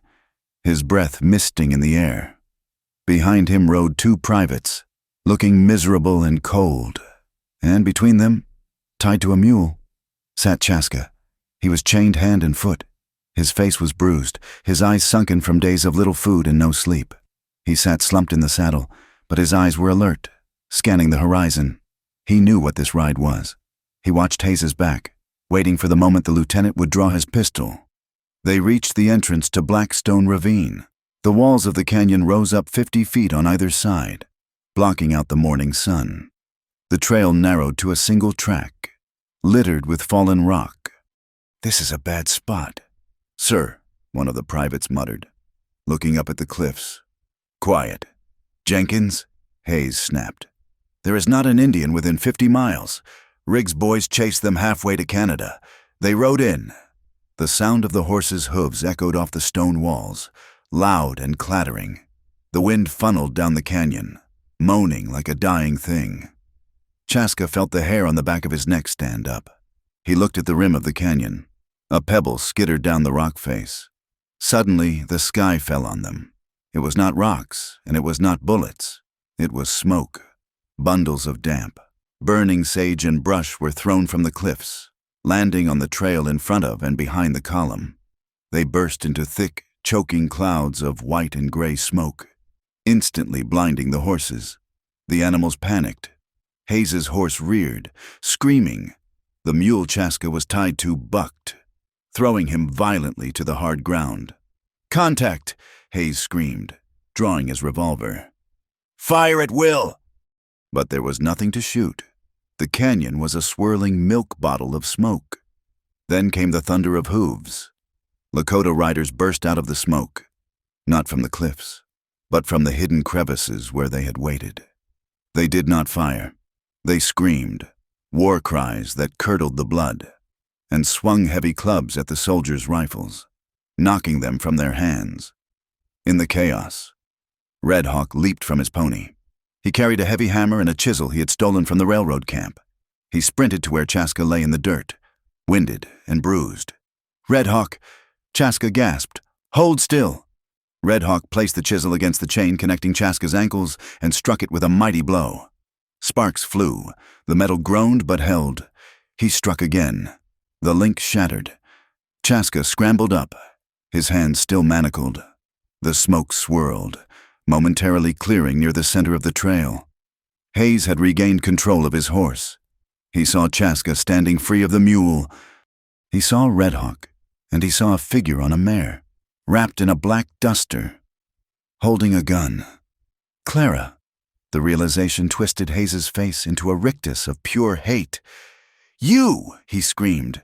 his breath misting in the air. Behind him rode 2 privates, looking miserable and cold, and between them, tied to a mule, sat Chaska. He was chained hand and foot. His face was bruised, his eyes sunken from days of little food and no sleep. He sat slumped in the saddle, but his eyes were alert, scanning the horizon. He knew what this ride was. He watched Hayes's back, waiting for the moment the lieutenant would draw his pistol. They reached the entrance to Blackstone Ravine. The walls of the canyon rose up 50 feet on either side, blocking out the morning sun. The trail narrowed to a single track, littered with fallen rock. "This is a bad spot." "Sir," one of the privates muttered, looking up at the cliffs. "Quiet. Jenkins," Hayes snapped. "There is not an Indian within 50 miles. Riggs' boys chased them halfway to Canada. They rode in." The sound of the horses' hooves echoed off the stone walls, loud and clattering. The wind funneled down the canyon, moaning like a dying thing. Chaska felt the hair on the back of his neck stand up. He looked at the rim of the canyon. A pebble skittered down the rock face. Suddenly, the sky fell on them. It was not rocks, and it was not bullets. It was smoke. Bundles of damp, burning sage and brush were thrown from the cliffs, landing on the trail in front of and behind the column. They burst into thick, choking clouds of white and gray smoke, instantly blinding the horses. The animals panicked. Hayes's horse reared, screaming. The mule Chaska was tied to bucked, throwing him violently to the hard ground. "Contact!" Hayes screamed, drawing his revolver. "Fire at will!" But there was nothing to shoot. The canyon was a swirling milk bottle of smoke. Then came the thunder of hooves. Lakota riders burst out of the smoke, not from the cliffs, but from the hidden crevices where they had waited. They did not fire. They screamed, war cries that curdled the blood, and swung heavy clubs at the soldiers' rifles, knocking them from their hands. In the chaos, Red Hawk leaped from his pony. He carried a heavy hammer and a chisel he had stolen from the railroad camp. He sprinted to where Chaska lay in the dirt, winded and bruised. "Red Hawk!" Chaska gasped. "Hold still!" Red Hawk placed the chisel against the chain connecting Chaska's ankles and struck it with a mighty blow. Sparks flew. The metal groaned but held. He struck again. The link shattered. Chaska scrambled up, his hands still manacled. The smoke swirled, momentarily clearing near the center of the trail. Hayes had regained control of his horse. He saw Chaska standing free of the mule. He saw Red Hawk, and he saw a figure on a mare, wrapped in a black duster, holding a gun. Clara. The realization twisted Hayes's face into a rictus of pure hate. "You!" he screamed.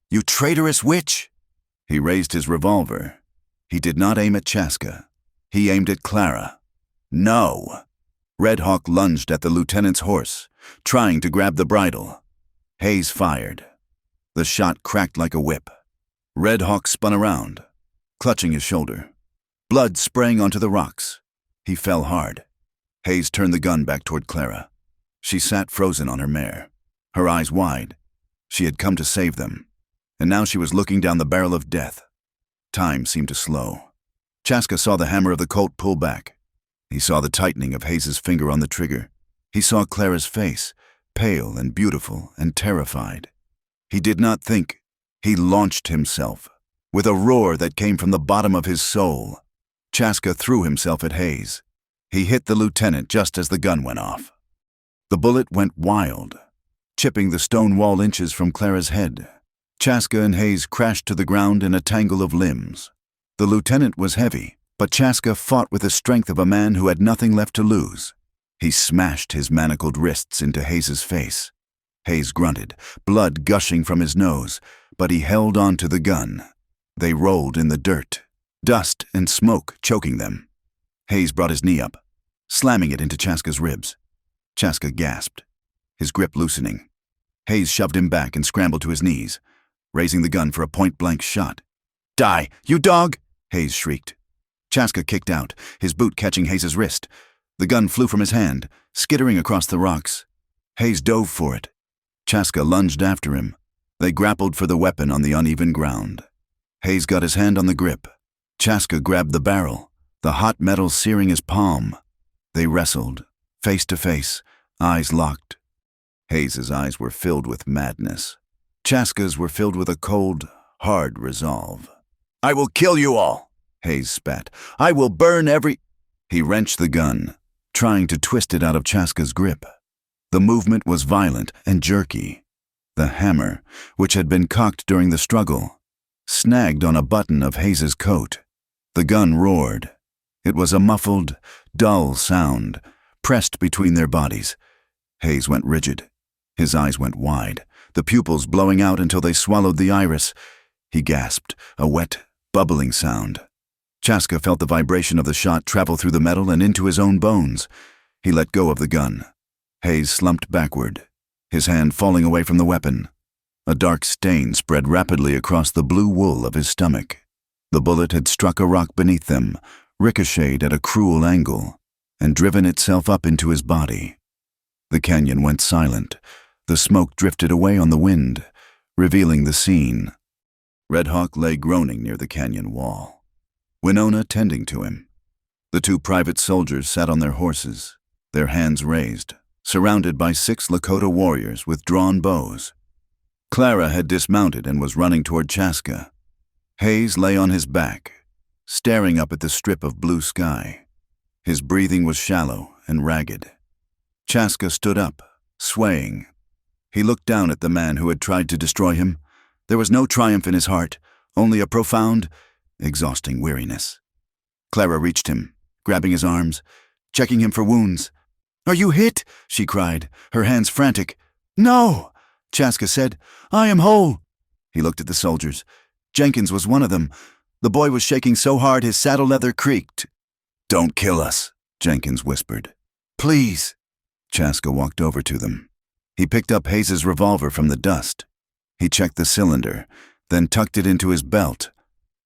"You traitorous witch!" He raised his revolver. He did not aim at Chaska. He aimed at Clara. "No!" Red Hawk lunged at the lieutenant's horse, trying to grab the bridle. Hayes fired. The shot cracked like a whip. Red Hawk spun around, clutching his shoulder. Blood spraying onto the rocks. He fell hard. Hayes turned the gun back toward Clara. She sat frozen on her mare, her eyes wide. She had come to save them, and now she was looking down the barrel of death. Time seemed to slow. Chaska saw the hammer of the Colt pull back. He saw the tightening of Hayes's finger on the trigger. He saw Clara's face, pale and beautiful and terrified. He did not think. He launched himself, with a roar that came from the bottom of his soul. Chaska threw himself at Hayes. He hit the lieutenant just as the gun went off. The bullet went wild, chipping the stone wall inches from Clara's head. Chaska and Hayes crashed to the ground in a tangle of limbs. The lieutenant was heavy, but Chaska fought with the strength of a man who had nothing left to lose. He smashed his manacled wrists into Hayes's face. Hayes grunted, blood gushing from his nose, but he held on to the gun. They rolled in the dirt, dust and smoke choking them. Hayes brought his knee up, slamming it into Chaska's ribs. Chaska gasped, his grip loosening. Hayes shoved him back and scrambled to his knees, raising the gun for a point-blank shot. "Die, you dog!" Hayes shrieked. Chaska kicked out, his boot catching Hayes's wrist. The gun flew from his hand, skittering across the rocks. Hayes dove for it. Chaska lunged after him. They grappled for the weapon on the uneven ground. Hayes got his hand on the grip. Chaska grabbed the barrel, the hot metal searing his palm. They wrestled, face to face, eyes locked. Hayes's eyes were filled with madness. Chaska's were filled with a cold, hard resolve. I will kill you all, Hayes spat. I will burn every... He wrenched the gun, trying to twist it out of Chaska's grip. The movement was violent and jerky. The hammer, which had been cocked during the struggle, snagged on a button of Hayes's coat. The gun roared. It was a muffled, dull sound, pressed between their bodies. Hayes went rigid. His eyes went wide, the pupils blowing out until they swallowed the iris. He gasped, a wet, bubbling sound. Chaska felt the vibration of the shot travel through the metal and into his own bones. He let go of the gun. Hayes slumped backward, his hand falling away from the weapon. A dark stain spread rapidly across the blue wool of his stomach. The bullet had struck a rock beneath them, ricocheted at a cruel angle, and driven itself up into his body. The canyon went silent. The smoke drifted away on the wind, revealing the scene. Red Hawk lay groaning near the canyon wall, Winona tending to him. The two private soldiers sat on their horses, their hands raised, surrounded by 6 Lakota warriors with drawn bows. Clara had dismounted and was running toward Chaska. Hayes lay on his back, staring up at the strip of blue sky. His breathing was shallow and ragged. Chaska stood up, swaying. He looked down at the man who had tried to destroy him. There was no triumph in his heart, only a profound, exhausting weariness. Clara reached him, grabbing his arms, checking him for wounds. "Are you hit?" she cried, her hands frantic. "No," Chaska said. "I am whole." He looked at the soldiers. Jenkins was one of them. The boy was shaking so hard his saddle leather creaked. "Don't kill us," Jenkins whispered. "Please." Chaska walked over to them. He picked up Hayes's revolver from the dust. He checked the cylinder, then tucked it into his belt.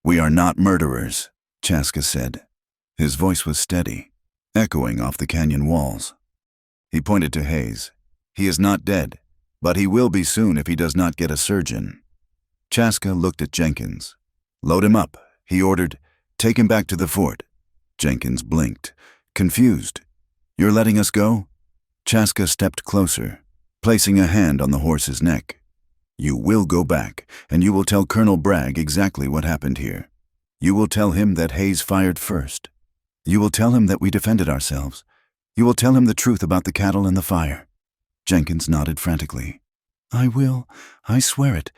"We are not murderers," Chaska said. His voice was steady, echoing off the canyon walls. He pointed to Hayes. "He is not dead, but he will be soon if he does not get a surgeon." Chaska looked at Jenkins. "Load him up," he ordered. "Take him back to the fort." Jenkins blinked, confused. "You're letting us go?" Chaska stepped closer, placing a hand on the horse's neck. "You will go back, and you will tell Colonel Bragg exactly what happened here. You will tell him that Hayes fired first. You will tell him that we defended ourselves. You will tell him the truth about the cattle and the fire." Jenkins nodded frantically. "I will. I swear it.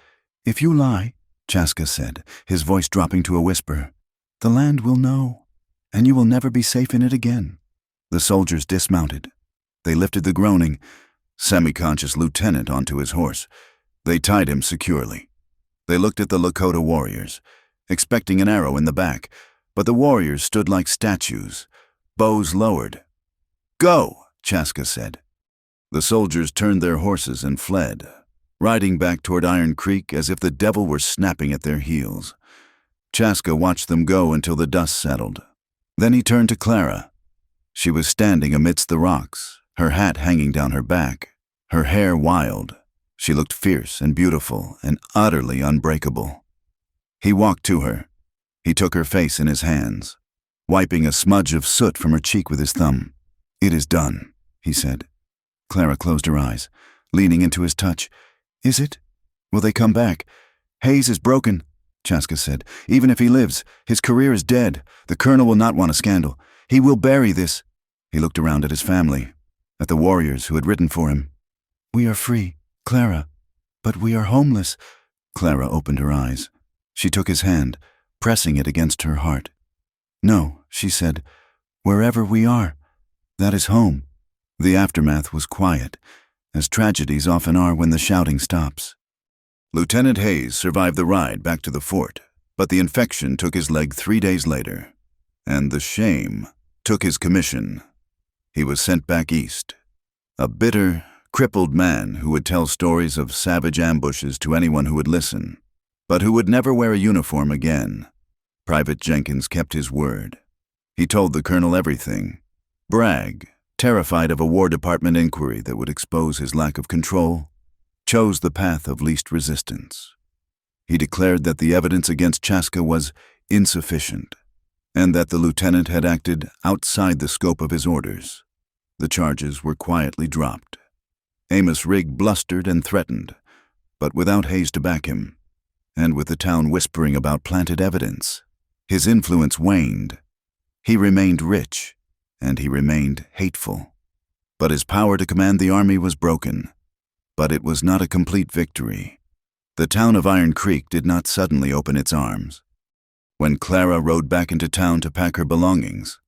If you lie," Chaska said, his voice dropping to a whisper, "the land will know, and you will never be safe in it again." The soldiers dismounted. They lifted the groaning, semi-conscious lieutenant onto his horse. They tied him securely. They looked at the Lakota warriors, expecting an arrow in the back, but the warriors stood like statues, bows lowered. "Go," Chaska said. The soldiers turned their horses and fled, riding back toward Iron Creek as if the devil were snapping at their heels. Chaska watched them go until the dust settled. Then he turned to Clara. She was standing amidst the rocks, her hat hanging down her back, her hair wild. She looked fierce and beautiful and utterly unbreakable. He walked to her. He took her face in his hands, wiping a smudge of soot from her cheek with his thumb. "It is done," he said. Clara closed her eyes, leaning into his touch. "Is it? Will they come back?" "Hayes is broken," Chaska said. "Even if he lives, his career is dead. The colonel will not want a scandal. He will bury this." He looked around at his family, at the warriors who had ridden for him. "We are free, Clara, but we are homeless." Clara opened her eyes. She took his hand, pressing it against her heart. "No," she said, "wherever we are, that is home." The aftermath was quiet, as tragedies often are when the shouting stops. Lieutenant Hayes survived the ride back to the fort, but the infection took his leg 3 days later, and the shame took his commission. He was sent back east, a bitter, crippled man who would tell stories of savage ambushes to anyone who would listen, but who would never wear a uniform again. Private Jenkins kept his word. He told the colonel everything. Bragg, terrified of a War Department inquiry that would expose his lack of control, chose the path of least resistance. He declared that the evidence against Chaska was insufficient, and that the lieutenant had acted outside the scope of his orders. The charges were quietly dropped. Amos Rigg blustered and threatened, but without Hayes to back him, and with the town whispering about planted evidence, his influence waned. He remained rich, and he remained hateful. But his power to command the army was broken. But it was not a complete victory. The town of Iron Creek did not suddenly open its arms. When Clara rode back into town to pack her belongings,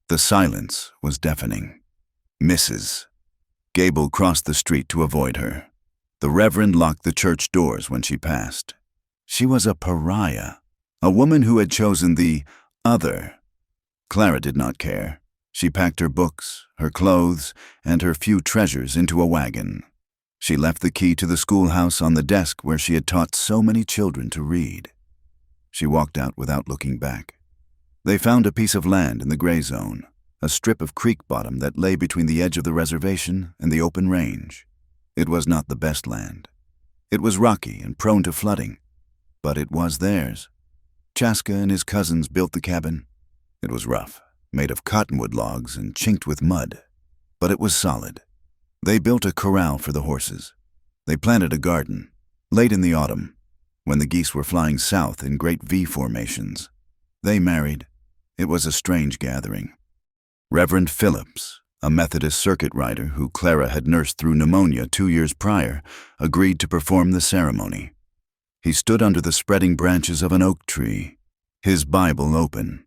the silence was deafening. Mrs. Gable crossed the street to avoid her. The Reverend locked the church doors when she passed. She was a pariah, a woman who had chosen the other. Clara did not care. She packed her books, her clothes, and her few treasures into a wagon. She left the key to the schoolhouse on the desk where she had taught so many children to read. She walked out without looking back. They found a piece of land in the gray zone, a strip of creek bottom that lay between the edge of the reservation and the open range. It was not the best land. It was rocky and prone to flooding, but it was theirs. Chaska and his cousins built the cabin. It was rough, made of cottonwood logs and chinked with mud, but it was solid. They built a corral for the horses. They planted a garden, late in the autumn, when the geese were flying south in great V formations. They married. It was a strange gathering. Reverend Phillips, a Methodist circuit rider who Clara had nursed through pneumonia 2 years prior, agreed to perform the ceremony. He stood under the spreading branches of an oak tree, his Bible open.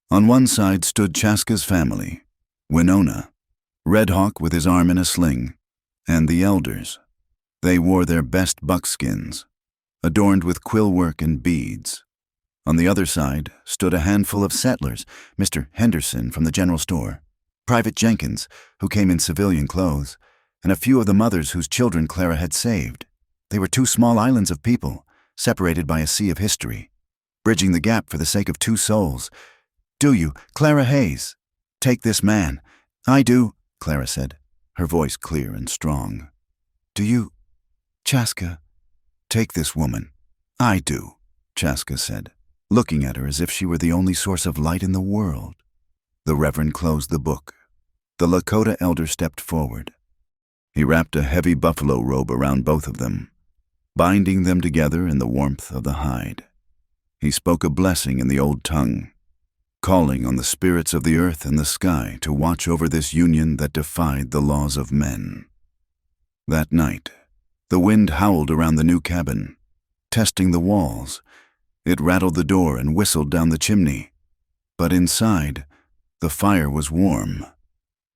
On one side stood Chaska's family, Winona, Red Hawk with his arm in a sling, and the elders. They wore their best buckskins, adorned with quill work and beads. On the other side stood a handful of settlers, Mr. Henderson from the general store, Private Jenkins, who came in civilian clothes, and a few of the mothers whose children Clara had saved. They were 2 small islands of people, separated by a sea of history, bridging the gap for the sake of 2 souls. "Do you, Clara Hayes? Take this man." "I do," Clara said, her voice clear and strong. "Do you, Chaska, take this woman?" "I do," Chaska said, looking at her as if she were the only source of light in the world. The Reverend closed the book. The Lakota elder stepped forward. He wrapped a heavy buffalo robe around both of them, binding them together in the warmth of the hide. He spoke a blessing in the old tongue, calling on the spirits of the earth and the sky to watch over this union that defied the laws of men. That night, the wind howled around the new cabin, testing the walls. It rattled the door and whistled down the chimney. But inside, the fire was warm.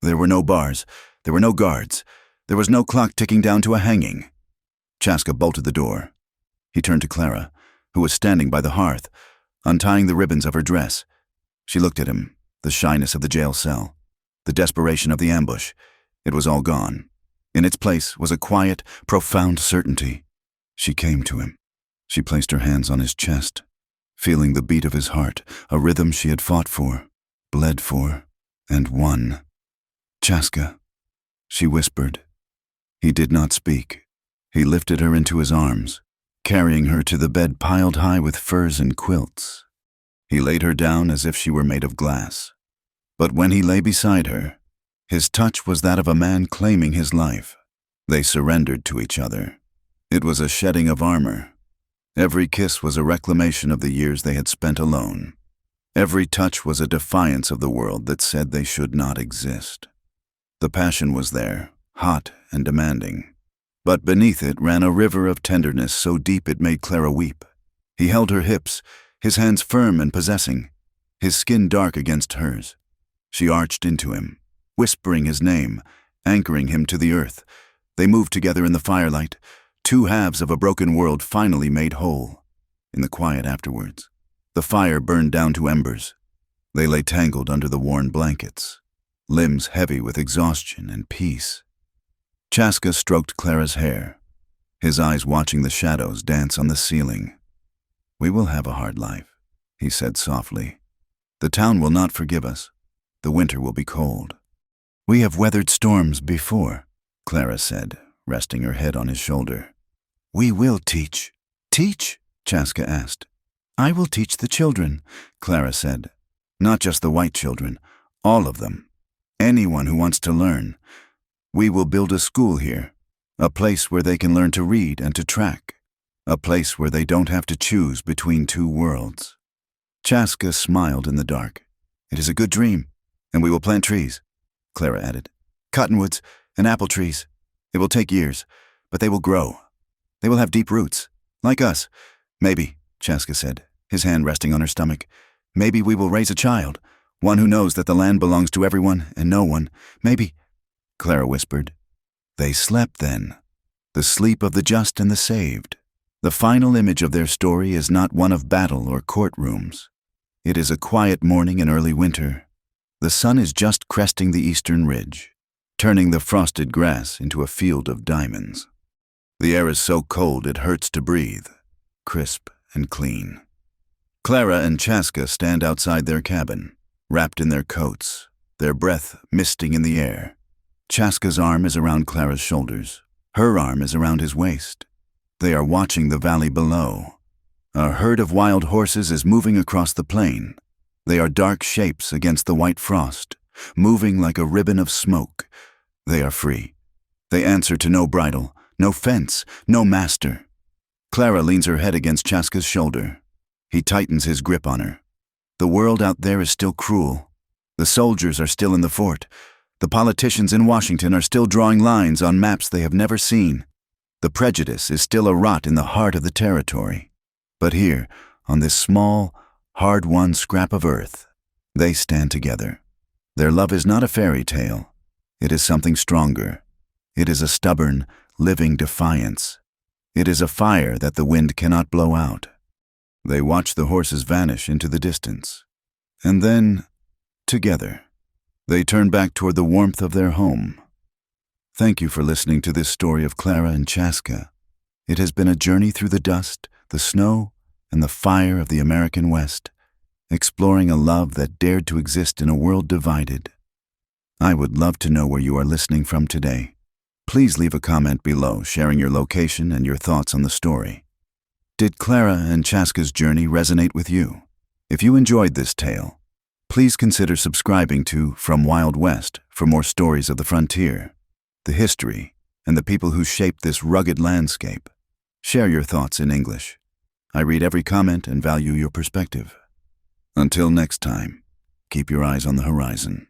There were no bars. There were no guards. There was no clock ticking down to a hanging. Chaska bolted the door. He turned to Clara, who was standing by the hearth, untying the ribbons of her dress. She looked at him, the shyness of the jail cell, the desperation of the ambush. It was all gone. In its place was a quiet, profound certainty. She came to him. She placed her hands on his chest, feeling the beat of his heart, a rhythm she had fought for, bled for, and won. "Chaska," she whispered. He did not speak. He lifted her into his arms, carrying her to the bed piled high with furs and quilts. He laid her down as if she were made of glass. But when he lay beside her, his touch was that of a man claiming his life. They surrendered to each other. It was a shedding of armor. Every kiss was a reclamation of the years they had spent alone. Every touch was a defiance of the world that said they should not exist. The passion was there, hot and demanding. But beneath it ran a river of tenderness so deep it made Clara weep. He held her hips, his hands firm and possessing, his skin dark against hers. She arched into him, whispering his name, anchoring him to the earth. They moved together in the firelight, 2 halves of a broken world finally made whole. In the quiet afterwards, the fire burned down to embers. They lay tangled under the worn blankets, limbs heavy with exhaustion and peace. Chaska stroked Clara's hair, his eyes watching the shadows dance on the ceiling. "We will have a hard life," he said softly. "The town will not forgive us. The winter will be cold." "We have weathered storms before," Clara said, resting her head on his shoulder. "We will teach." "Teach?" Chaska asked. "I will teach the children," Clara said. "Not just the white children, all of them. Anyone who wants to learn. We will build a school here, a place where they can learn to read and to track. a place where they don't have to choose between two worlds. Chaska smiled in the dark. It is a good dream, and we will plant trees, Clara added. Cottonwoods and apple trees. It will take years, but they will grow. They will have deep roots, like us. Maybe, Chaska said, his hand resting on her stomach. Maybe we will raise a child, one who knows that the land belongs to everyone and no one. Maybe, Clara whispered. They slept then, the sleep of the just and the saved. The final image of their story is not one of battle or courtrooms. It is a quiet morning in early winter. The sun is just cresting the eastern ridge, turning the frosted grass into a field of diamonds. The air is so cold it hurts to breathe, crisp and clean. Clara and Chaska stand outside their cabin, wrapped in their coats, their breath misting in the air. Chaska's arm is around Clara's shoulders. Her arm is around his waist. They are watching the valley below. A herd of wild horses is moving across the plain. They are dark shapes against the white frost, moving like a ribbon of smoke. They are free. They answer to no bridle, no fence, no master. Clara leans her head against Chaska's shoulder. He tightens his grip on her. The world out there is still cruel. The soldiers are still in the fort. The politicians in Washington are still drawing lines on maps they have never seen. The prejudice is still a rot in the heart of the territory. But here, on this small, hard-won scrap of earth, they stand together. Their love is not a fairy tale. It is something stronger. It is a stubborn, living defiance. It is a fire that the wind cannot blow out. They watch the horses vanish into the distance. And then, together, they turn back toward the warmth of their home. Thank you for listening to this story of Clara and Chaska. It has been a journey through the dust, the snow, and the fire of the American West, exploring a love that dared to exist in a world divided. I would love to know where you are listening from today. Please leave a comment below sharing your location and your thoughts on the story. Did Clara and Chaska's journey resonate with you? If you enjoyed this tale, please consider subscribing to From Wild West for more stories of the frontier, the history, and the people who shaped this rugged landscape. Share your thoughts in English. I read every comment and value your perspective. Until next time, keep your eyes on the horizon.